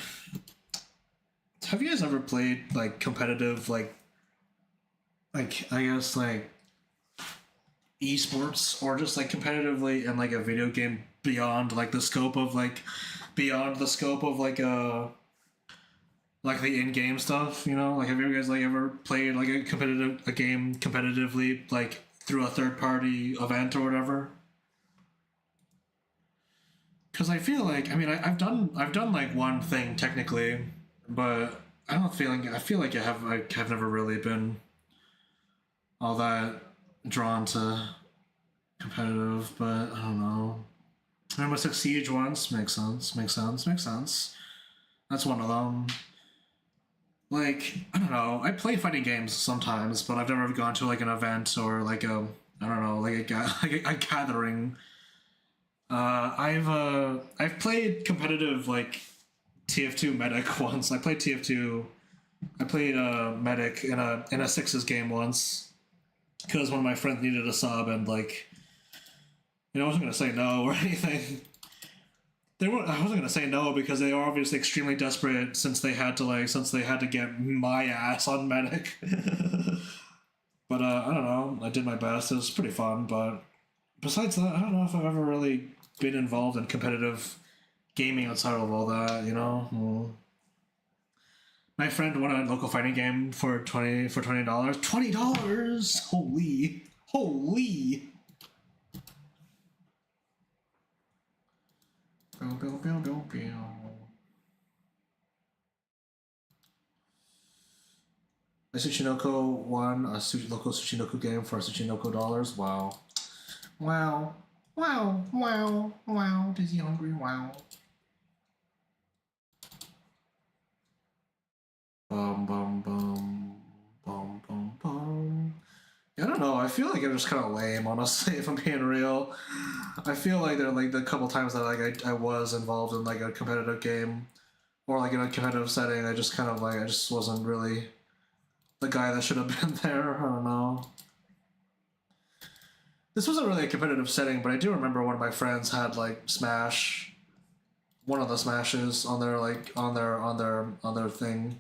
guys ever played like competitive like I guess like esports or just like competitively in like a video game beyond like the scope of like beyond the scope of like the in-game stuff, you know? Like have you guys like ever played like a game competitively like through a third party event or whatever? Because I feel like I've done like one thing technically, but I feel like I have never really been all that drawn to competitive, but I don't know. I remember Six Siege once. Makes sense. Makes sense. Makes sense. That's one of them. Like I don't know. I play fighting games sometimes, but I've never gone to like an event or like a I don't know like a gathering. I've played competitive like TF2 Medic once. I played TF2. I played Medic in a sixes game once because one of my friends needed a sub and like I wasn't gonna say no or anything. I wasn't gonna say no because they are obviously extremely desperate since they had to get my ass on Medic. But I don't know. I did my best. It was pretty fun, but besides that, I don't know if I've ever really been involved in competitive gaming outside of all that. My friend won a local fighting game for $20. $20! Holy, holy! Tsuchinoko won a local Tsuchinoko game for Tsuchinoko dollars. Wow. Wow. Wow. Wow. Wow. Dizzy hungry. Wow. Bum bum bum. Bum bum bum. I don't know. I feel like I'm just kind of lame, honestly. If I'm being real, I feel like there like the couple times that like I was involved in like a competitive game or like in a competitive setting, I just kind of like I just wasn't really the guy that should have been there. I don't know. This wasn't really a competitive setting, but I do remember one of my friends had like Smash, one of the Smashes on their like on their thing,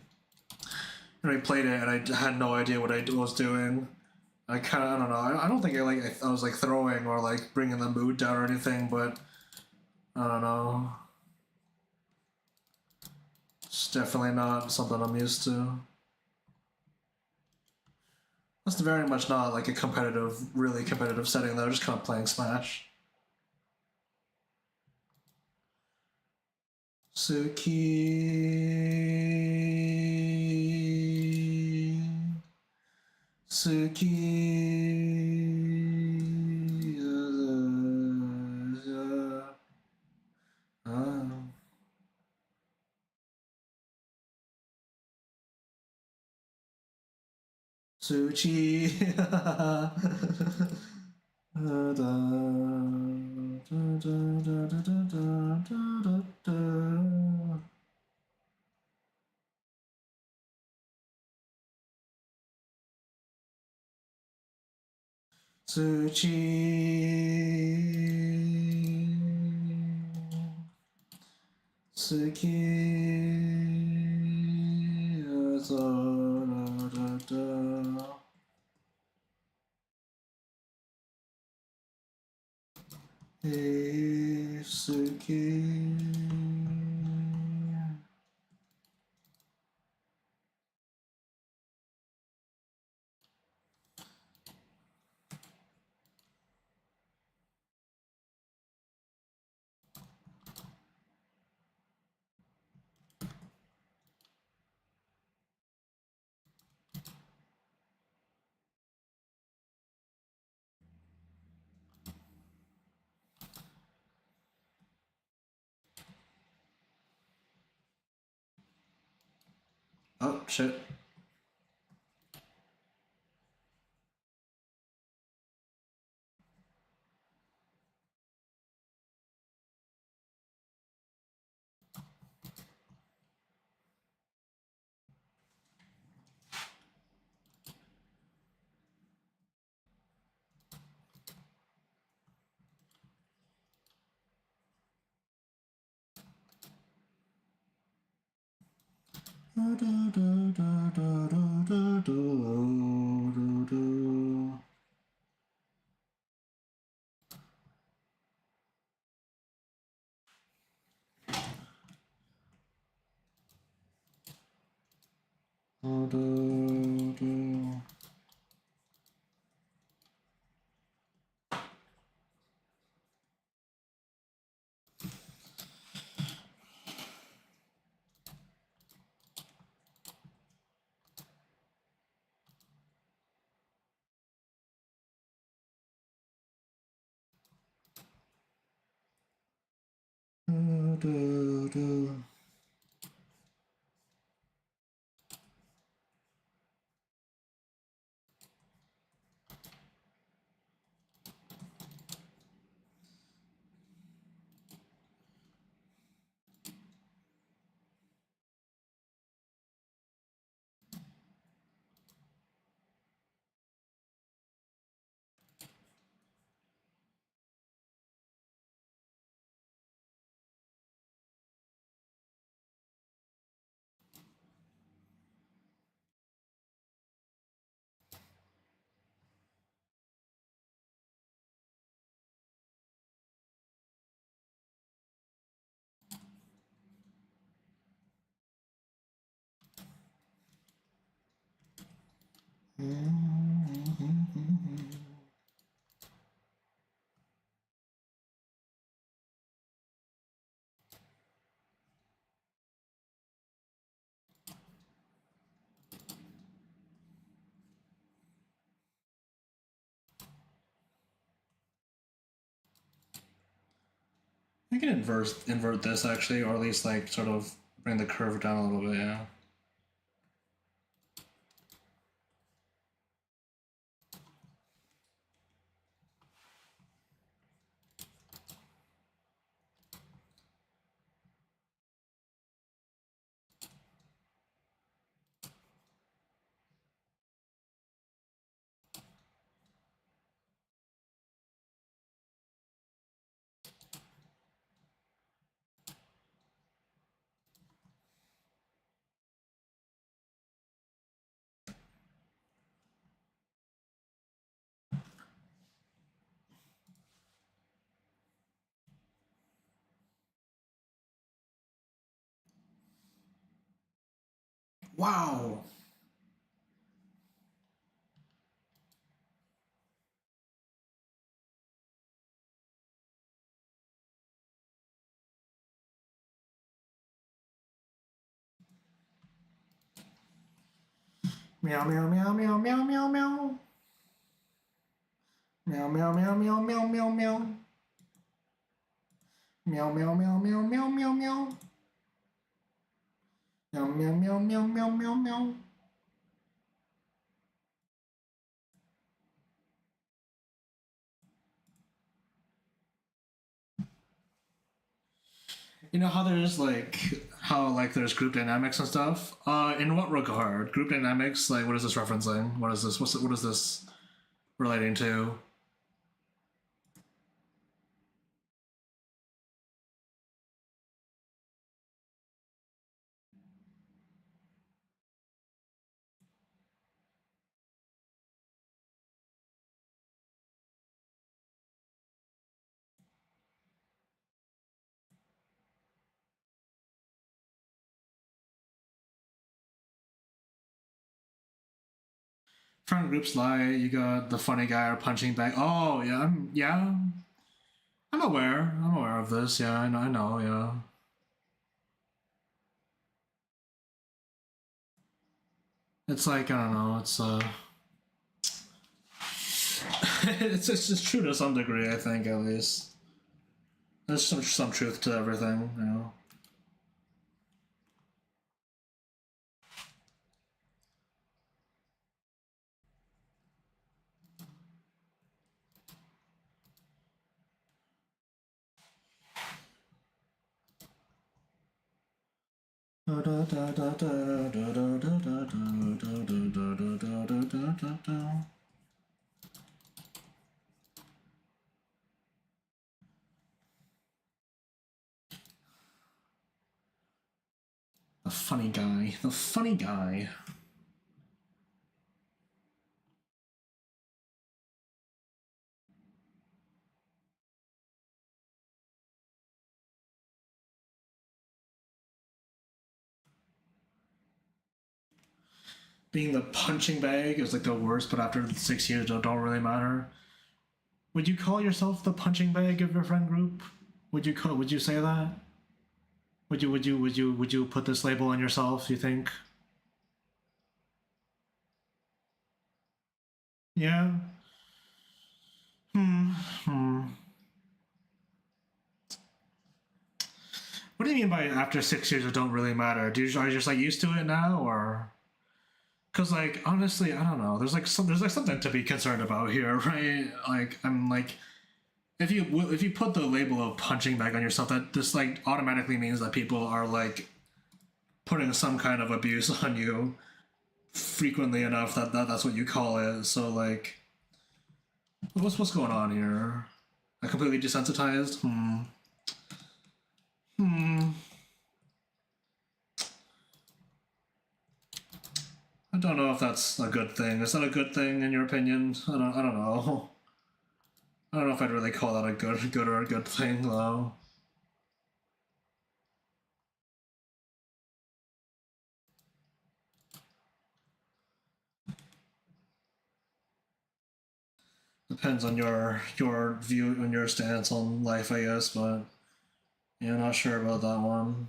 and I played it, and I had no idea what I was doing. I kind of I don't know. I don't think I was like throwing or like bringing the mood down or anything, but I don't know. It's definitely not something I'm used to. That's very much not like a competitive, really competitive setting though. Just kind of playing Smash. Suki. Suki. Suchi. Suchi. Suki. Hey, Suki. Oh, shit. I can invert this actually, or at least like sort of bring the curve down a little bit, yeah. Wow. Meow meow meow meow meow meow meow. Meow meow meow meow meow meow meow. Meow meow meow meow meow meow meow. Meow meow meow meow meow meow meow. You know how there's there's group dynamics and stuff? In what regard? Group dynamics, like what is this referencing? What is this? What is this relating to? Friend groups lie. You got the funny guy or punching bag. Oh yeah, I'm aware. I'm aware of this. Yeah, I know. Yeah. It's like I don't know. It's just true to some degree. I think at least there's some truth to everything. You know. The funny guy. The funny guy. Being the punching bag is like the worst, but after 6 years, don't really matter. Would you call yourself the punching bag of your friend group? Would you say that? Would you put this label on yourself? You think? Yeah. Hmm. What do you mean by after 6 years it don't really matter? Are you just like used to it now, or? Because like honestly, I don't know. There's like something to be concerned about here, right? Like I'm like if you put the label of punching bag on yourself, that just like automatically means that people are like putting some kind of abuse on you frequently enough that's what you call it. So like, what's going on here? I completely desensitized. Hmm. I don't know if that's a good thing. Is that a good thing in your opinion? I don't know. I don't know if I'd really call that a good or a good thing though. Depends on your view and your stance on life, I guess. But yeah, not sure about that one.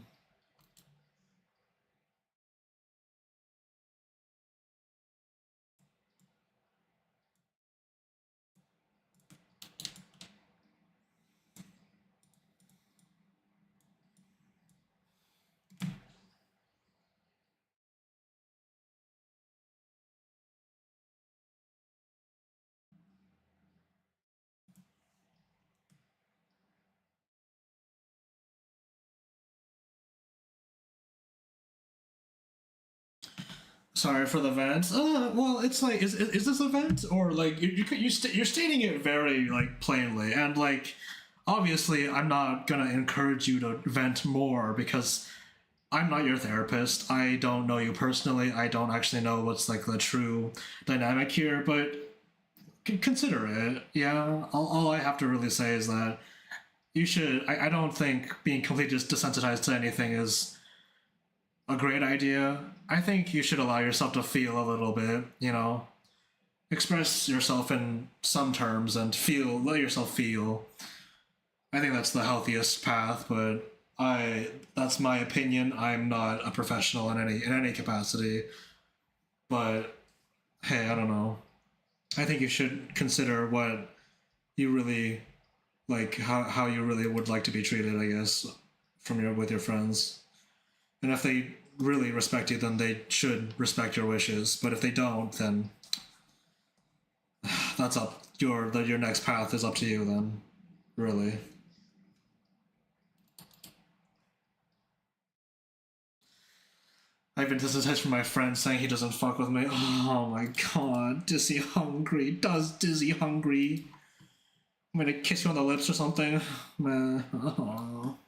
Sorry for the vent. Well, it's like, is this a vent or like you're stating it very like plainly, and like obviously I'm not gonna encourage you to vent more because I'm not your therapist. I don't know you personally. I don't actually know what's like the true dynamic here, but consider it. Yeah, all I have to really say is that you should. I don't think being completely just desensitized to anything is a great idea. I think you should allow yourself to feel a little bit, you know, express yourself in some terms and feel, let yourself feel. I think that's the healthiest path, but that's my opinion. I'm not a professional in any capacity, but hey, I don't know. I think you should consider what you really like, how you really would like to be treated, I guess, from your with your friends. And if they really respect you, then they should respect your wishes. But if they don't, then that's up. Your next path is up to you. Then, really. I've been disattached from my friend saying he doesn't fuck with me. Oh my god, Dizzy hungry. Does Dizzy hungry? I'm gonna kiss you on the lips or something. Man. Oh.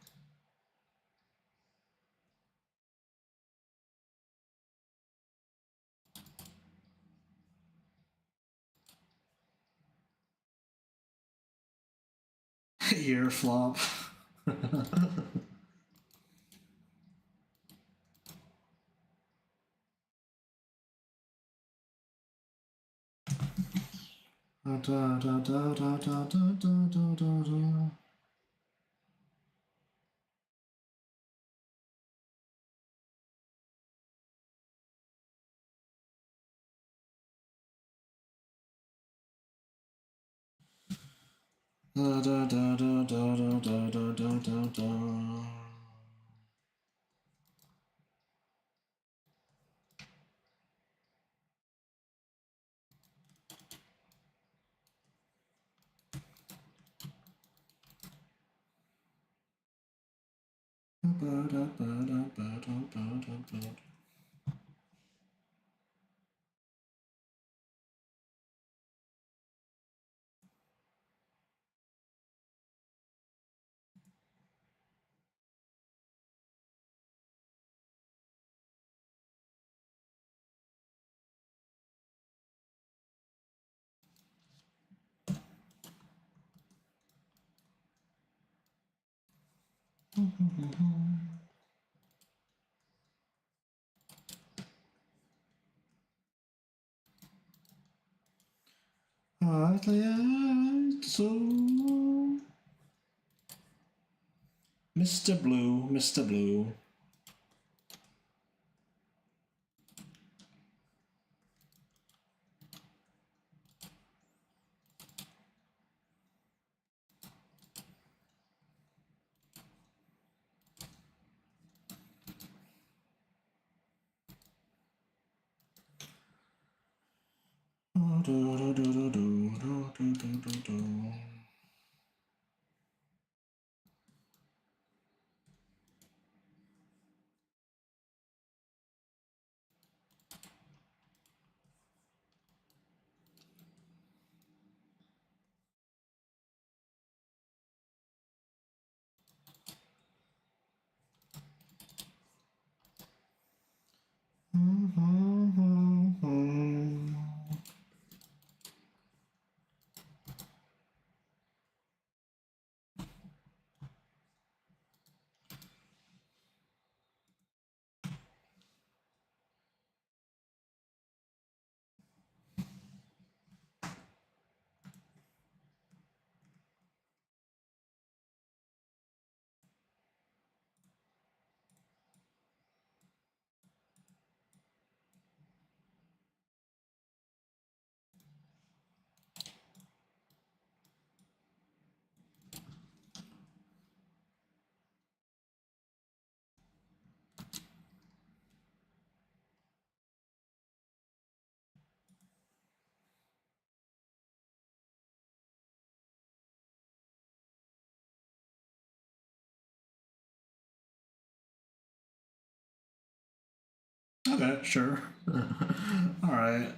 Ear flop. Da, da, da, da, da, da, da, da, da. Da, da, da, da, da, da, da, da, da, da. So, Mr. Blue, Mr. Blue. Okay, sure. All right.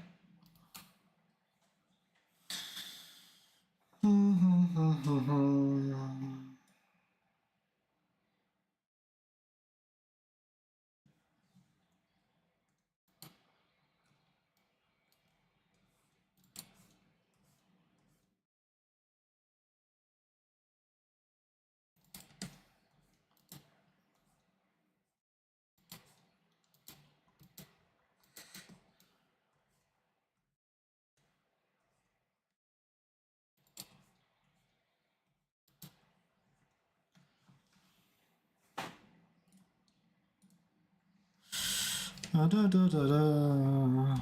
Da, da, da, da, da.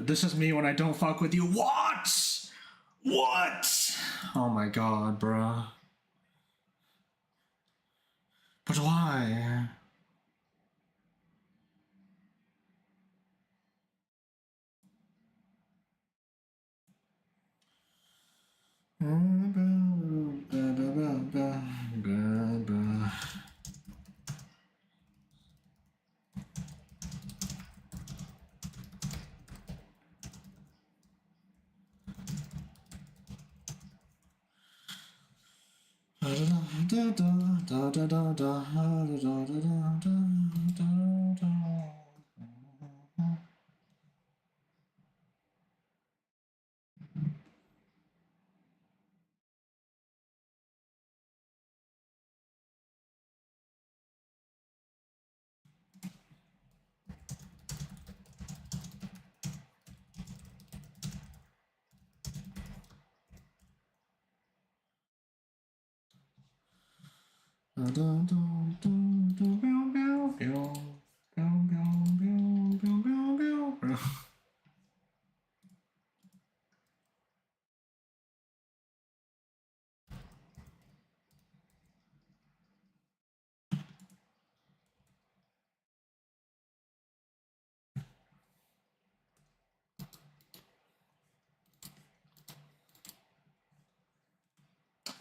This is me when I don't fuck with you. What? What? Oh my god, bruh. But why?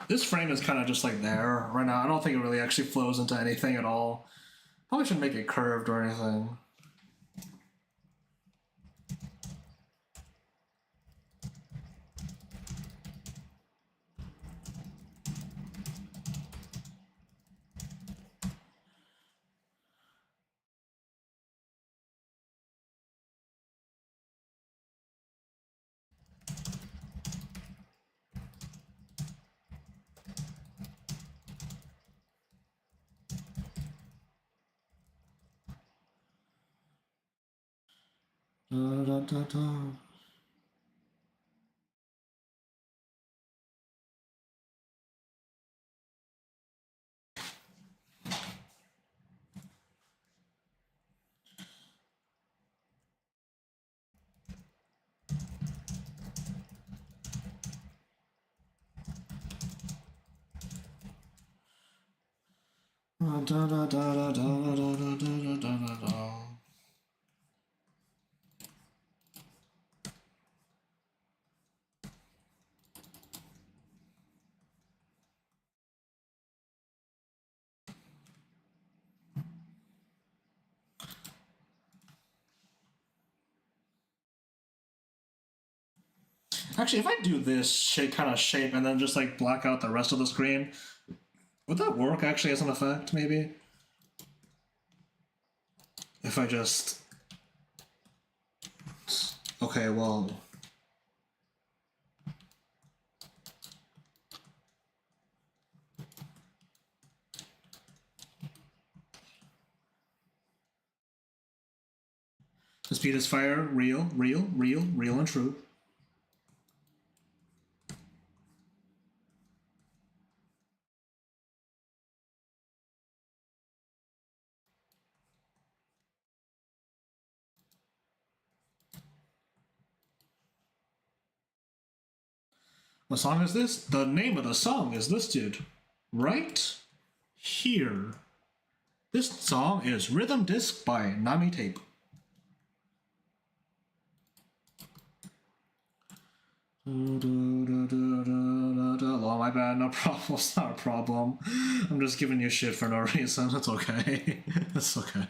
This frame is kind of just like there right now. I don't think it really actually flows into anything at all. Probably shouldn't make it curved or anything. Da, da, da, da. Da, da, da, da, da, da, da, da, da, da, da. Actually, if I do this shape kind of shape and then just like black out the rest of the screen, Would that work actually as an effect, maybe? If I just... Okay, well... The speed is fire, real, and true. What song is this? The name of the song is listed right here. This song is Rhythm Disc by Nami Tape. Oh, my bad, no problem. It's not a problem. I'm just giving you shit for no reason. It's okay. It's okay.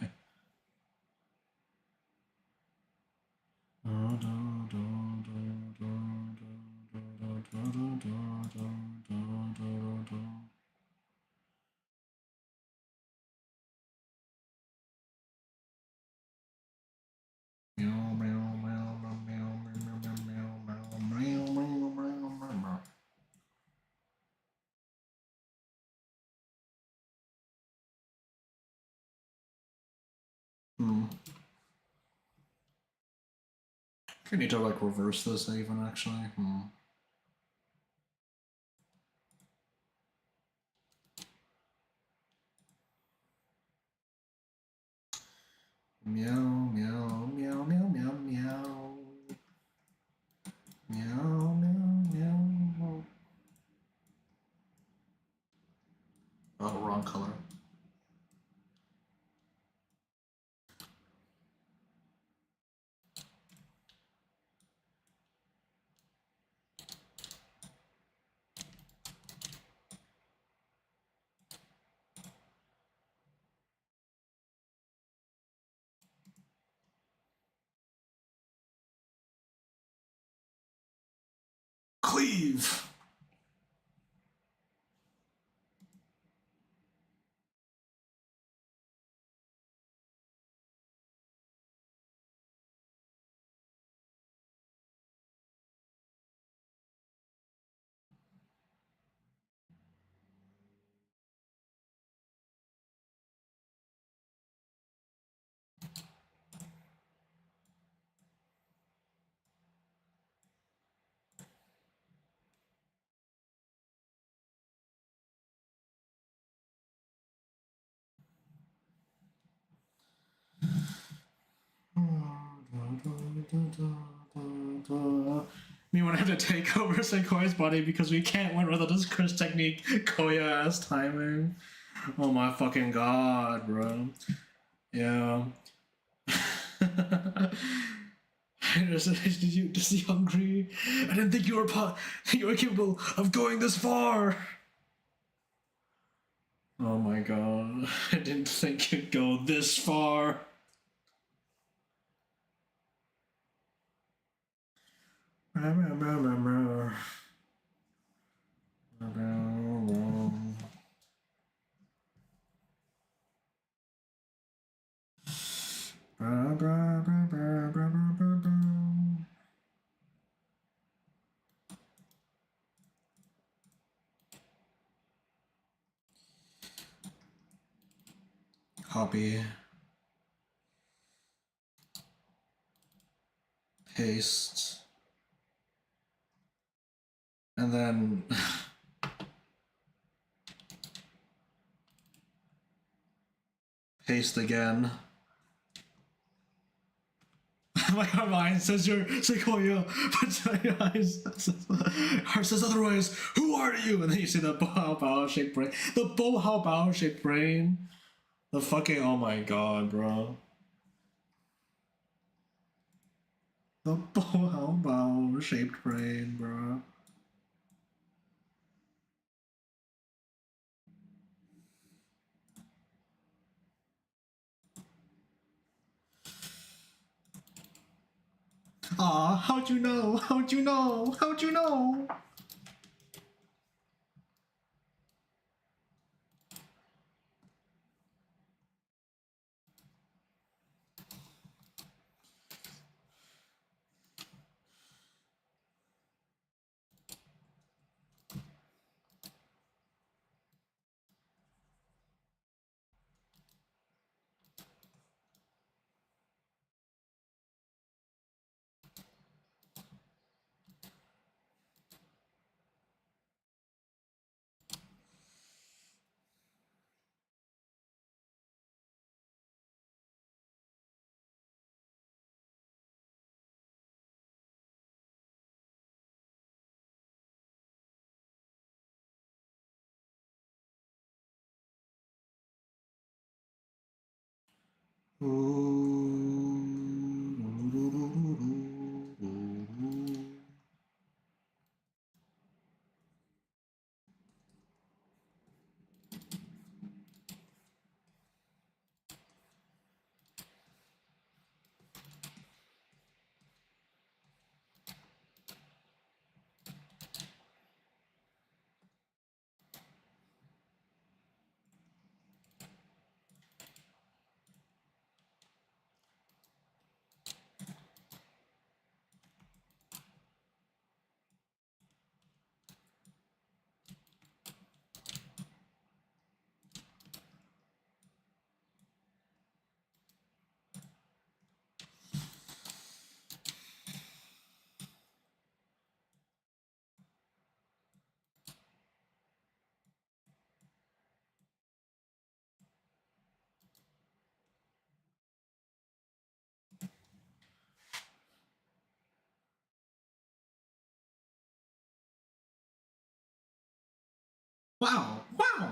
I need to like reverse this even actually. Meow, meow, meow, meow, meow, meow. Meow, meow, meow. Oh, wrong color. Cleave! Me want to have to take over Sequoia's body because we can't win without this Chris technique, Koya ass timing. Oh my fucking god, bro. Yeah. Is he hungry? I didn't think you were capable of going this far. Oh my god. I didn't think you'd go this far. Copy. Paste. And then paste again. My mind says you're Sequoia, but my eyes heart says otherwise. Who are you? And then you see the Bohao Bao shaped brain. The Bohao Bao shaped brain. The fucking oh my god, bro. The Bohao Bao shaped brain, bro. Aw, how'd you know? How'd you know? How'd you know? Wow! Wow!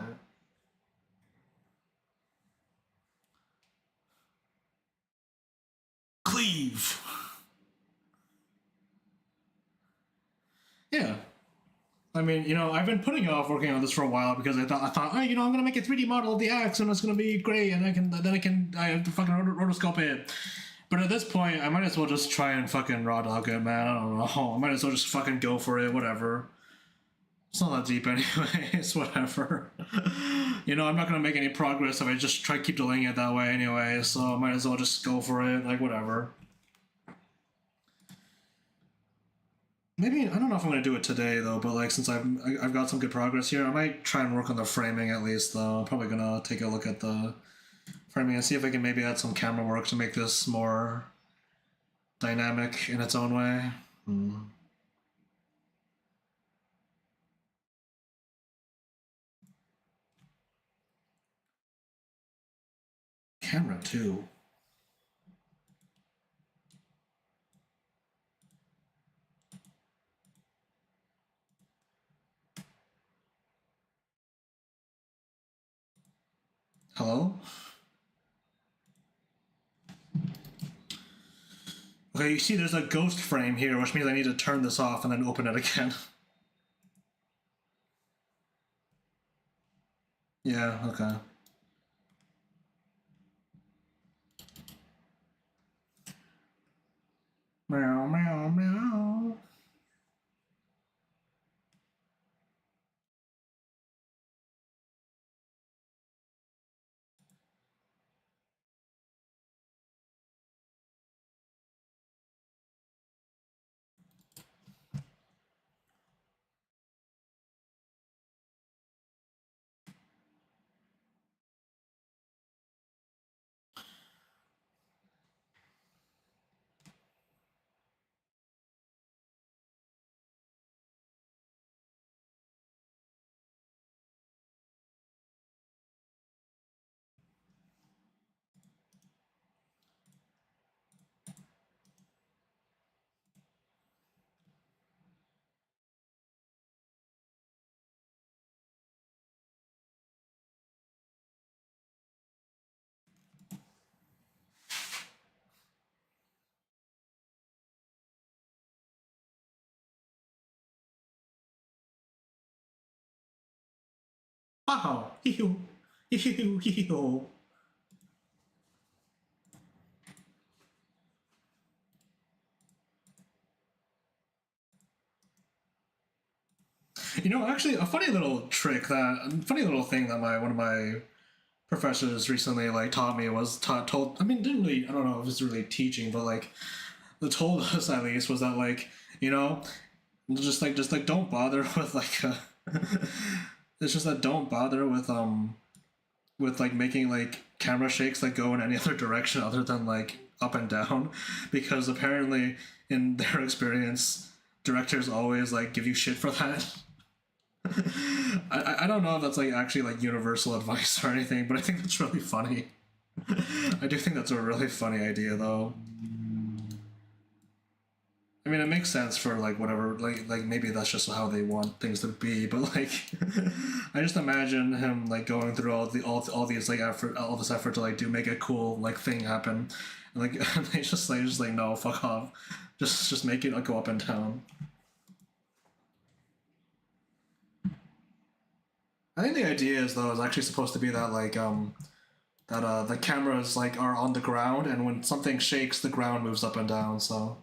Cleave. Yeah. I mean, I've been putting off working on this for a while because I thought, oh, I'm gonna make a 3D model of the axe and it's gonna be great, and I have to fucking rotoscope it. But at this point, I might as well just try and fucking raw dog it, man. I don't know. I might as well just fucking go for it. Whatever. It's not that deep anyway. It's whatever. I'm not gonna make any progress if I just try to keep delaying it that way anyway. So I might as well just go for it. Like whatever. Maybe I don't know if I'm gonna do it today though, but like since I've got some good progress here, I might try and work on the framing at least though. I'm probably gonna take a look at the framing and see if I can maybe add some camera work to make this more dynamic in its own way. Camera too. Hello? Okay, you see there's a ghost frame here, which means I need to turn this off and then open it again. Yeah, okay. Meow, meow, meow. Wow! Hee-hoo! Hee-hoo! Hee-hoo! Actually, a funny little thing that one of my professors recently like taught me was told. I mean, didn't really. I don't know if it's really teaching, but like, told us at least was that like, just like don't bother with like. It's just that don't bother with like making like camera shakes like go in any other direction other than like up and down, because apparently in their experience directors always like give you shit for that. I don't know if that's like actually like universal advice or anything, but I think that's really funny. I do think that's a really funny idea though. I mean, it makes sense for like whatever, like maybe that's just how they want things to be. But like, I just imagine him like going through all these like effort, all this effort to like do make a cool like thing happen, and like they just like no, fuck off, just make it like, go up and down. I think the idea is though is actually supposed to be that like that the cameras like are on the ground, and when something shakes, the ground moves up and down. So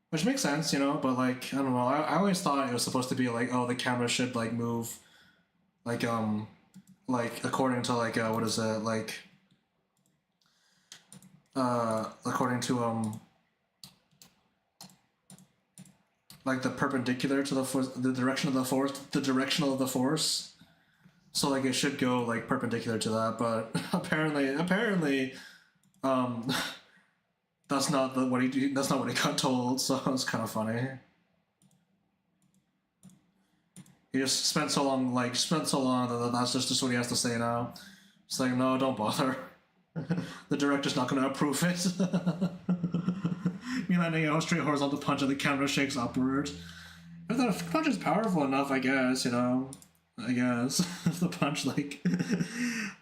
which makes sense, you know. But like I don't know, I always thought it was supposed to be like oh the camera should like move like like according to like what is it like according to like the perpendicular to the force, the direction of the force, the directional of the force. So like it should go like perpendicular to that, but apparently um that's not that's not what he got told. So it's kind of funny. He just spent so long that that's just what he has to say now. It's like no, don't bother. The director's not going to approve it. Me landing a straight horizontal punch and the camera shakes upward. If the punch is powerful enough, I guess, you know. I guess. If the punch, like,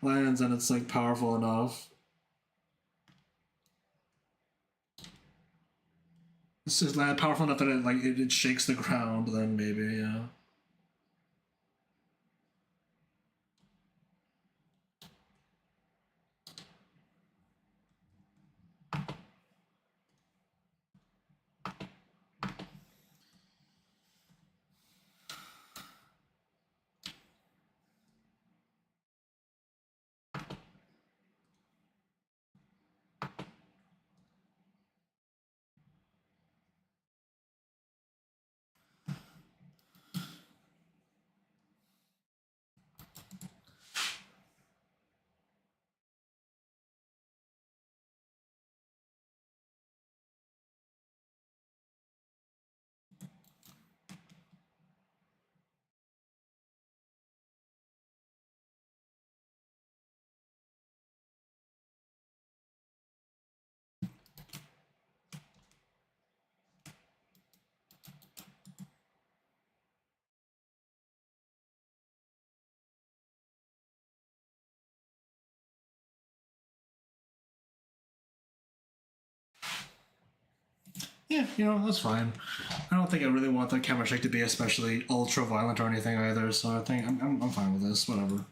lands and it's, like, powerful enough. It's just powerful enough that it, like, it shakes the ground, then maybe, yeah. Yeah, you know, that's fine. I don't think I really want the camera shake to be especially ultra violent or anything either, so I think I'm fine with this, whatever.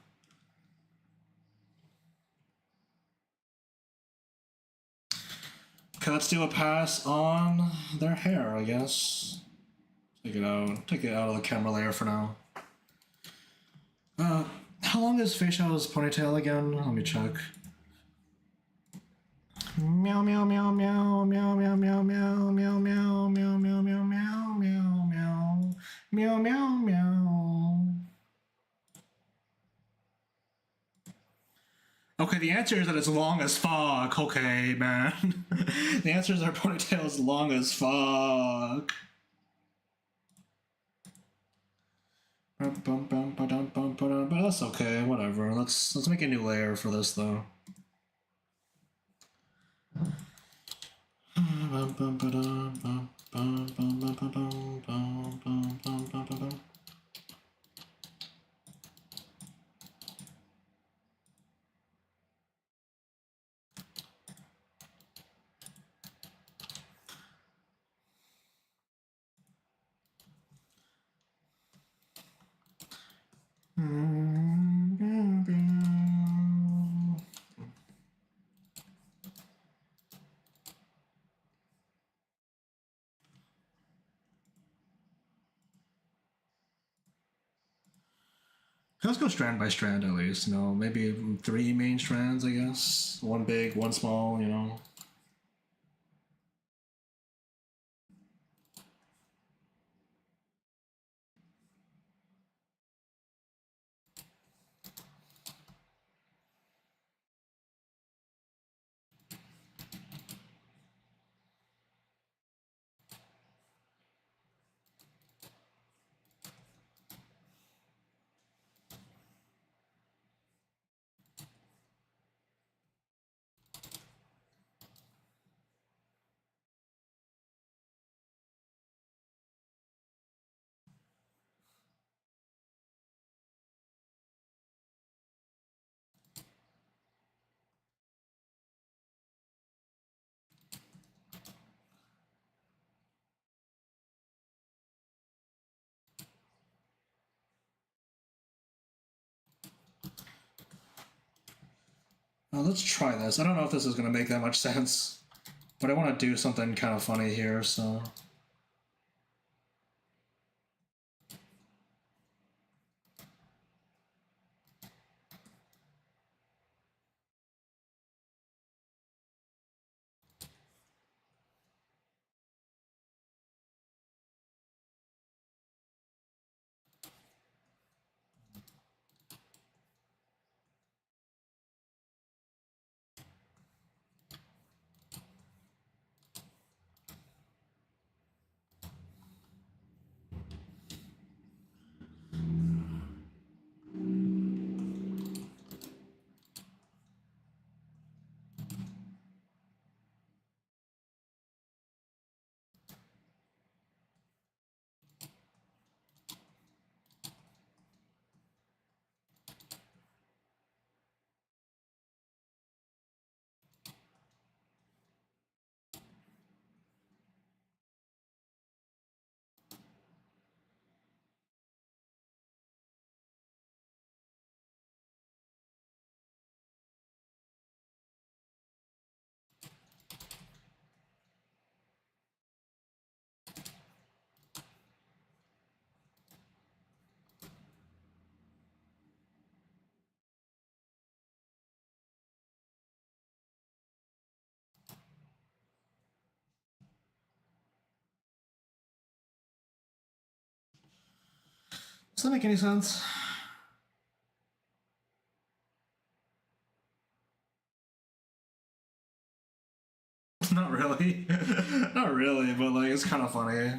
Okay, let's do a pass on their hair, I guess. Take it out of the camera layer for now. How long is Fei Xiao's ponytail again? Let me check. Meow meow meow meow meow meow meow meow meow meow meow meow meow meow meow meow meow meow. Okay, the answer is that it's long as fuck. Okay, man. The answer is our ponytail is long as fuck. But that's okay. Whatever. Let's make a new layer for this though. Let's go strand by strand at least. You know, maybe 3 main strands, I guess. One big, one small. You know. Let's try this. I don't know if this is going to make that much sense, but I want to do something kind of funny here, so... Does that make any sense? Not really. Not really, but like it's kind of funny.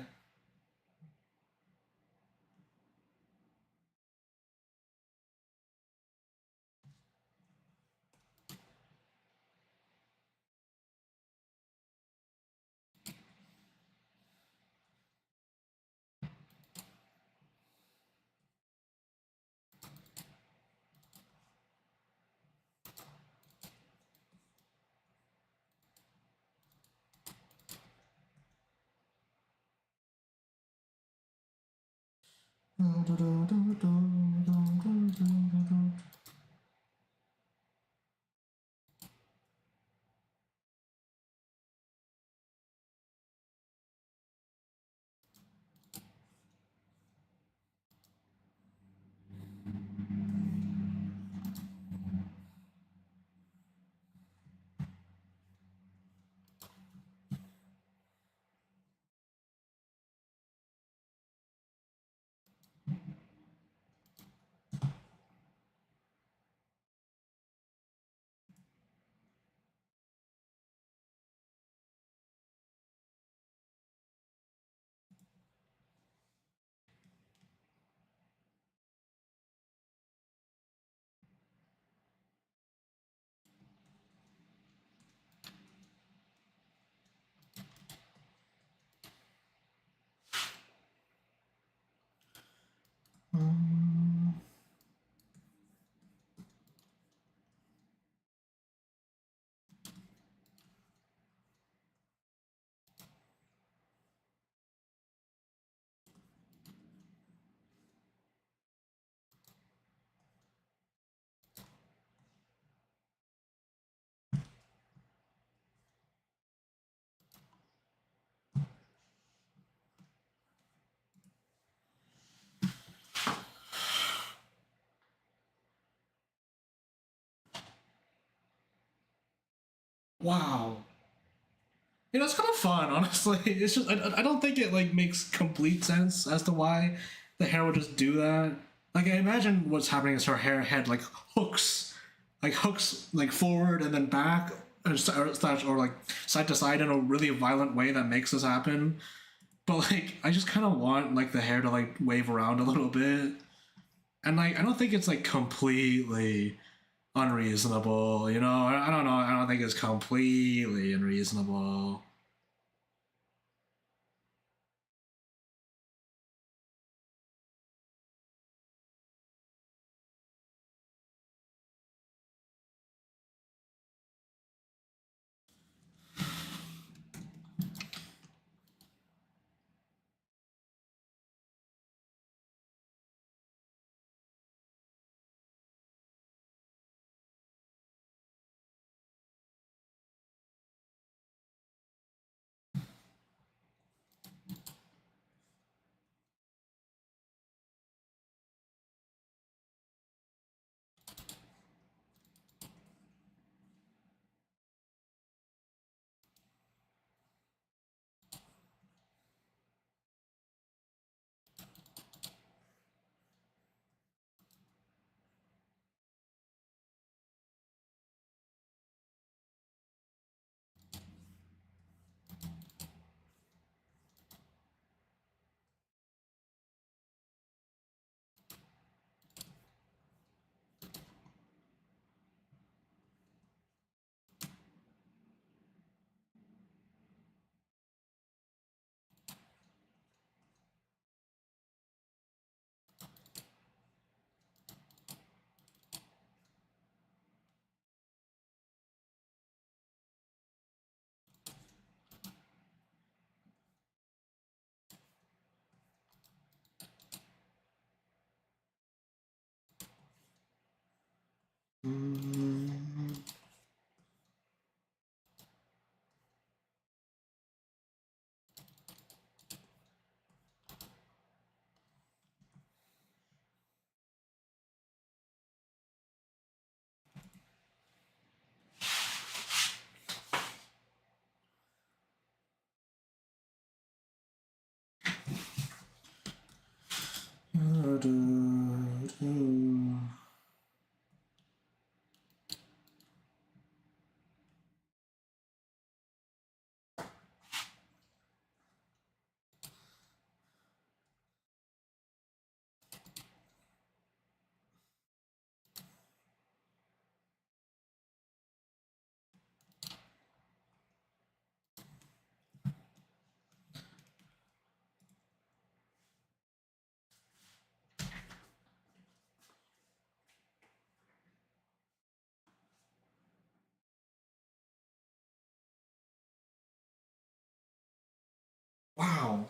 Wow. You know, it's kind of fun, honestly. It's just I don't think it like makes complete sense as to why the hair would just do that. Like I imagine what's happening is her hair had like hooks like forward and then back, or like side to side in a really violent way that makes this happen. But like I just kind of want like the hair to like wave around a little bit, and like I don't think it's like completely unreasonable. You know, I don't know. I don't think it's completely unreasonable. Wow.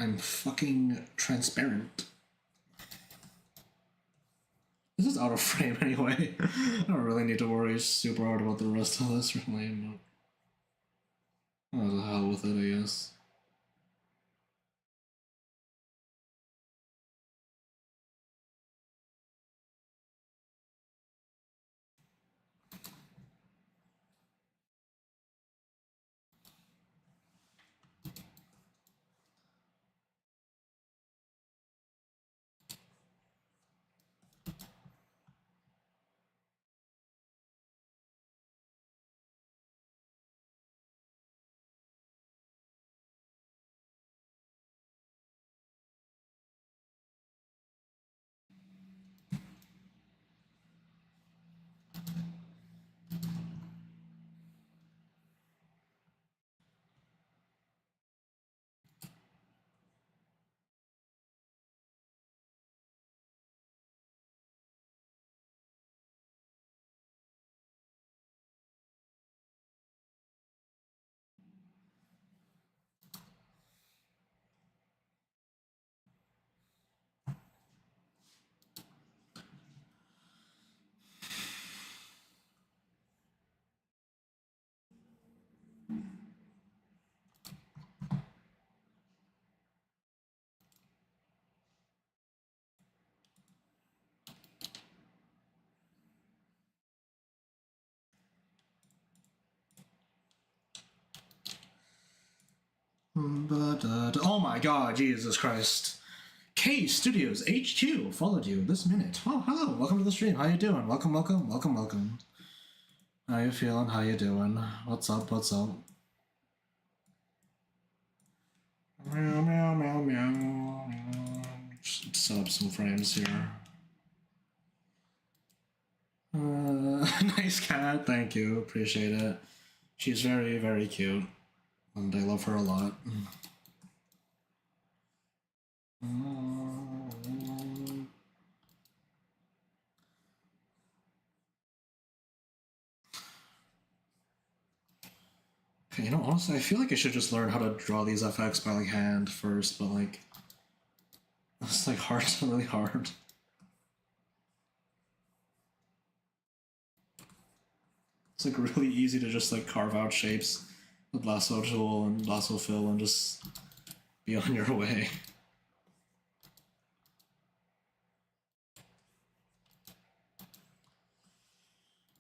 I'm fucking transparent. This is out of frame anyway. I don't really need to worry super hard about the rest of this, really. What the hell with it, I guess. Oh my god, Jesus Christ. K Studios HQ followed you this minute. Oh, hello. Welcome to the stream. How you doing? Welcome, welcome, welcome, welcome. How you feeling? How you doing? What's up? What's up? Meow, meow, meow, meow. Just set up some frames here. Nice cat. Thank you. Appreciate it. She's very, very cute. And I love her a lot. Okay, you know, honestly, I feel like I should just learn how to draw these FX by like hand first, but like it's like hard, really hard. It's like really easy to just like carve out shapes with lasso tool and lasso fill and just be on your way.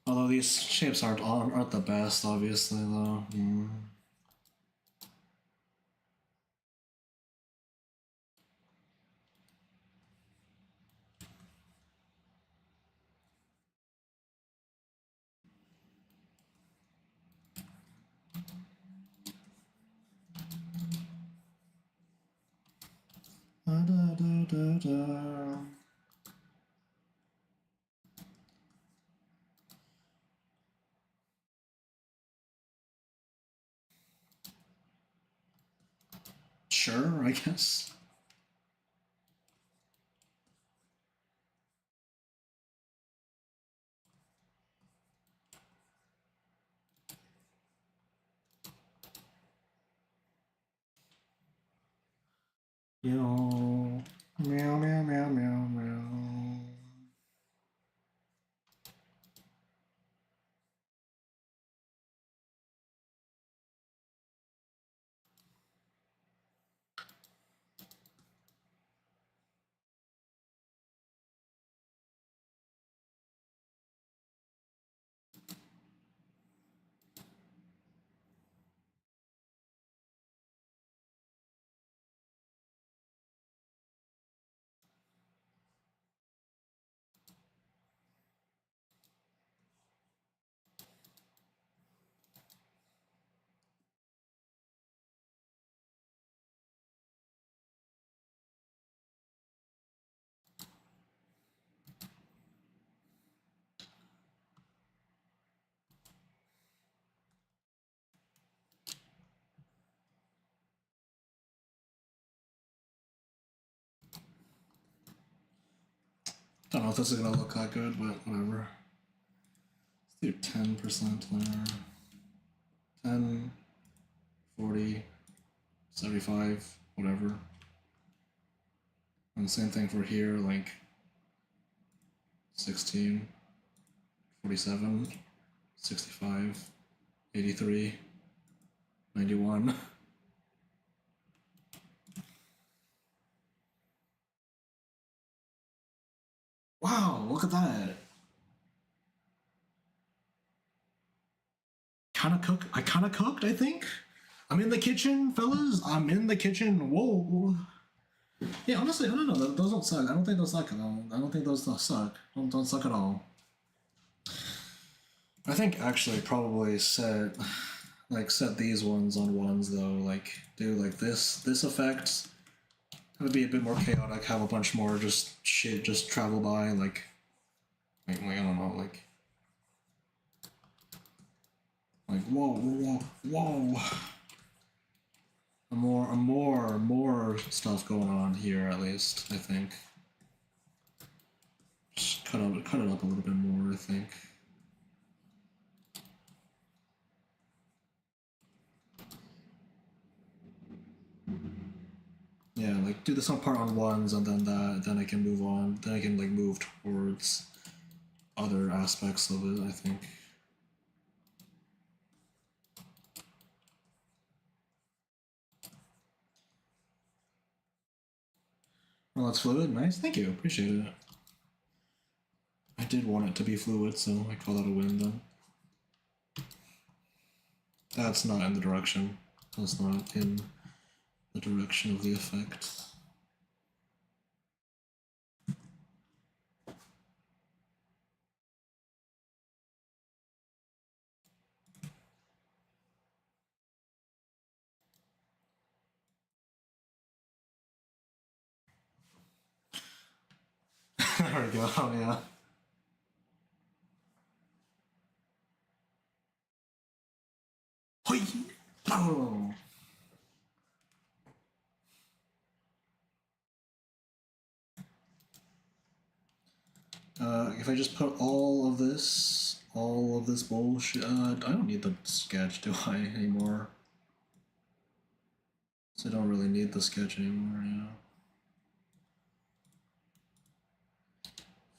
Although these shapes aren't the best, obviously, though. Da, da, da, da. Sure, I guess. Meow, meow, meow, meow, meow, meow. Don't know if this is gonna look that good, but whatever. Let's do 10% there. 10, 40, 75, whatever. And the same thing for here, like 16, 47, 65, 83, 91. Wow, look at that. I kinda cooked, I think. I'm in the kitchen, fellas. I'm in the kitchen. Whoa. Yeah, honestly, I don't know. Those don't suck. I don't think those suck at all. I don't think those suck. Don't suck at all. I think actually probably set these ones on ones though. Like do like this effect. Have it be a bit more chaotic. Have a bunch more just shit just travel by like I don't know like whoa. More stuff going on here at least. I think. Just cut it up a little bit more. I think. Yeah, like do the some part on ones and then I can move on. Then I can like move towards other aspects of it, I think. Well, that's fluid. Nice. Thank you. Appreciate it. I did want it to be fluid, so I call that a win then. That's not in the direction. That's not in the direction of the effect. There we go. Oh yeah. Hoi! Oh. If I just put all of this bullshit, I don't need the sketch, do I, anymore? So I don't really need the sketch anymore, yeah.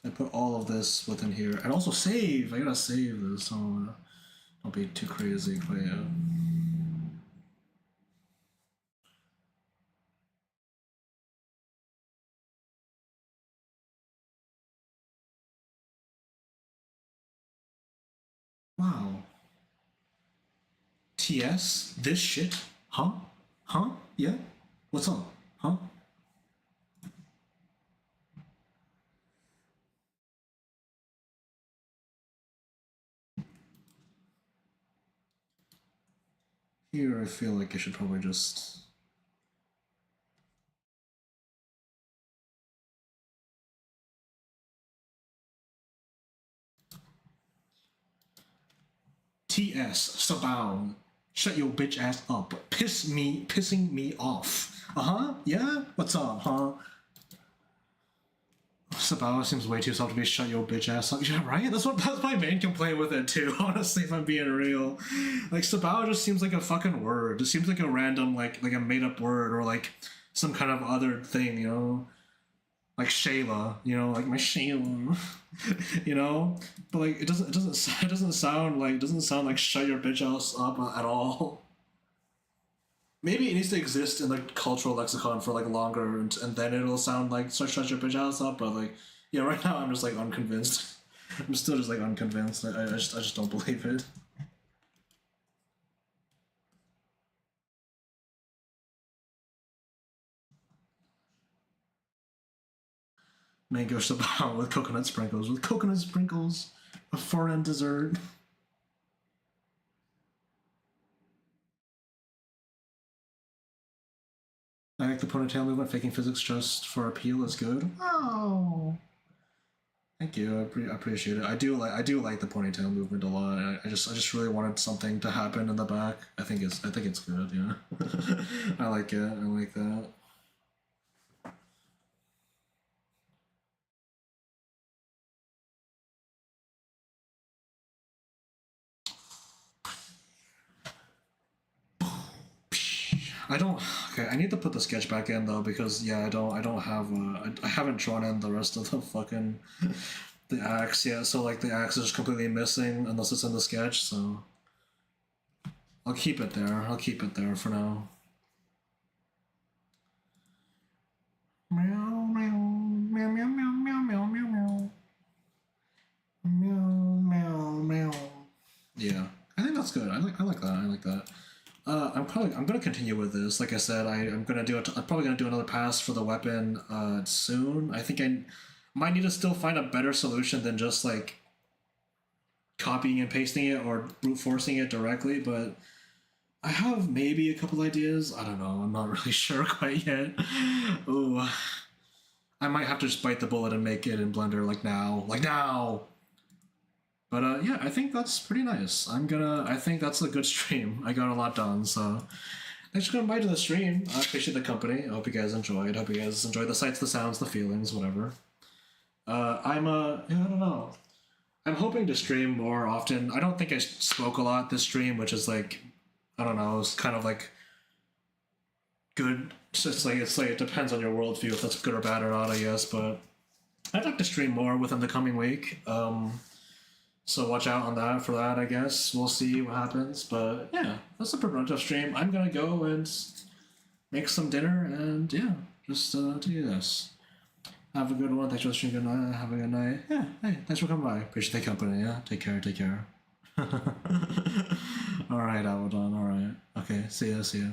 If I put all of this within here, and also save! I gotta save this, so don't be too crazy, but yeah. Wow. TS? This shit? Huh? Huh? Yeah? What's up? Huh? Here I feel like I should probably just... TS, Sabaw, shut your bitch ass up. Pissing me off. Uh-huh, yeah? What's up, huh? Sabaw seems way too soft to be shut your bitch ass up. Yeah, right? That's my main complaint with it too, honestly, if I'm being real. Like, Sabaw just seems like a fucking word. It seems like a random, like a made-up word, or like some kind of other thing, you know? Like Shayla, you know, like my Shayla, you know, but like it doesn't sound like shut your bitch ass up at all. Maybe it needs to exist in the cultural lexicon for like longer, and then it'll sound like shut your bitch ass up. But like, yeah, right now I'm just like unconvinced. I'm still just like unconvinced. I just don't believe it. Mango sabao with coconut sprinkles. With coconut sprinkles, a foreign dessert. I like the ponytail movement. Faking physics just for appeal is good. Oh, thank you. I appreciate it. I do like the ponytail movement a lot. I just really wanted something to happen in the back. I think it's good. Yeah, I like it. I like that. I don't. Okay, I need to put the sketch back in though because yeah, I don't have. I haven't drawn in the rest of the fucking the axe yet. So like the axe is just completely missing unless it's in the sketch. So I'll keep it there. I'll keep it there for now. Meow meow meow meow meow meow meow meow meow meow meow meow. Yeah, I think that's good. I like that. I like that. I'm gonna continue with this. Like I said, I'm gonna do it. I'm probably gonna do another pass for the weapon soon. I think I might need to still find a better solution than just like copying and pasting it or brute forcing it directly. But I have maybe a couple ideas. I don't know. I'm not really sure quite yet. Ooh, I might have to just bite the bullet and make it in Blender like now. Like now. But yeah, I think that's pretty nice. I think that's a good stream. I got a lot done, so thanks for coming by to the stream. I appreciate the company. I hope you guys enjoyed. I hope you guys enjoyed the sights, the sounds, the feelings, whatever. Yeah, I don't know. I'm hoping to stream more often. I don't think I spoke a lot this stream, which is like, I don't know, it's kind of like good. It's like it depends on your worldview if that's good or bad or not, I guess. But I'd like to stream more within the coming week. So watch out on that for that, I guess. We'll see what happens. But yeah, that's a productive stream. I'm gonna go and make some dinner and yeah, just do this. Have a good one. Thanks for the stream. Good night. Have a good night. Yeah, hey, thanks for coming by. Appreciate the company. Yeah, take care. Take care. All right, Abaddon. All right. Okay, see ya. See ya.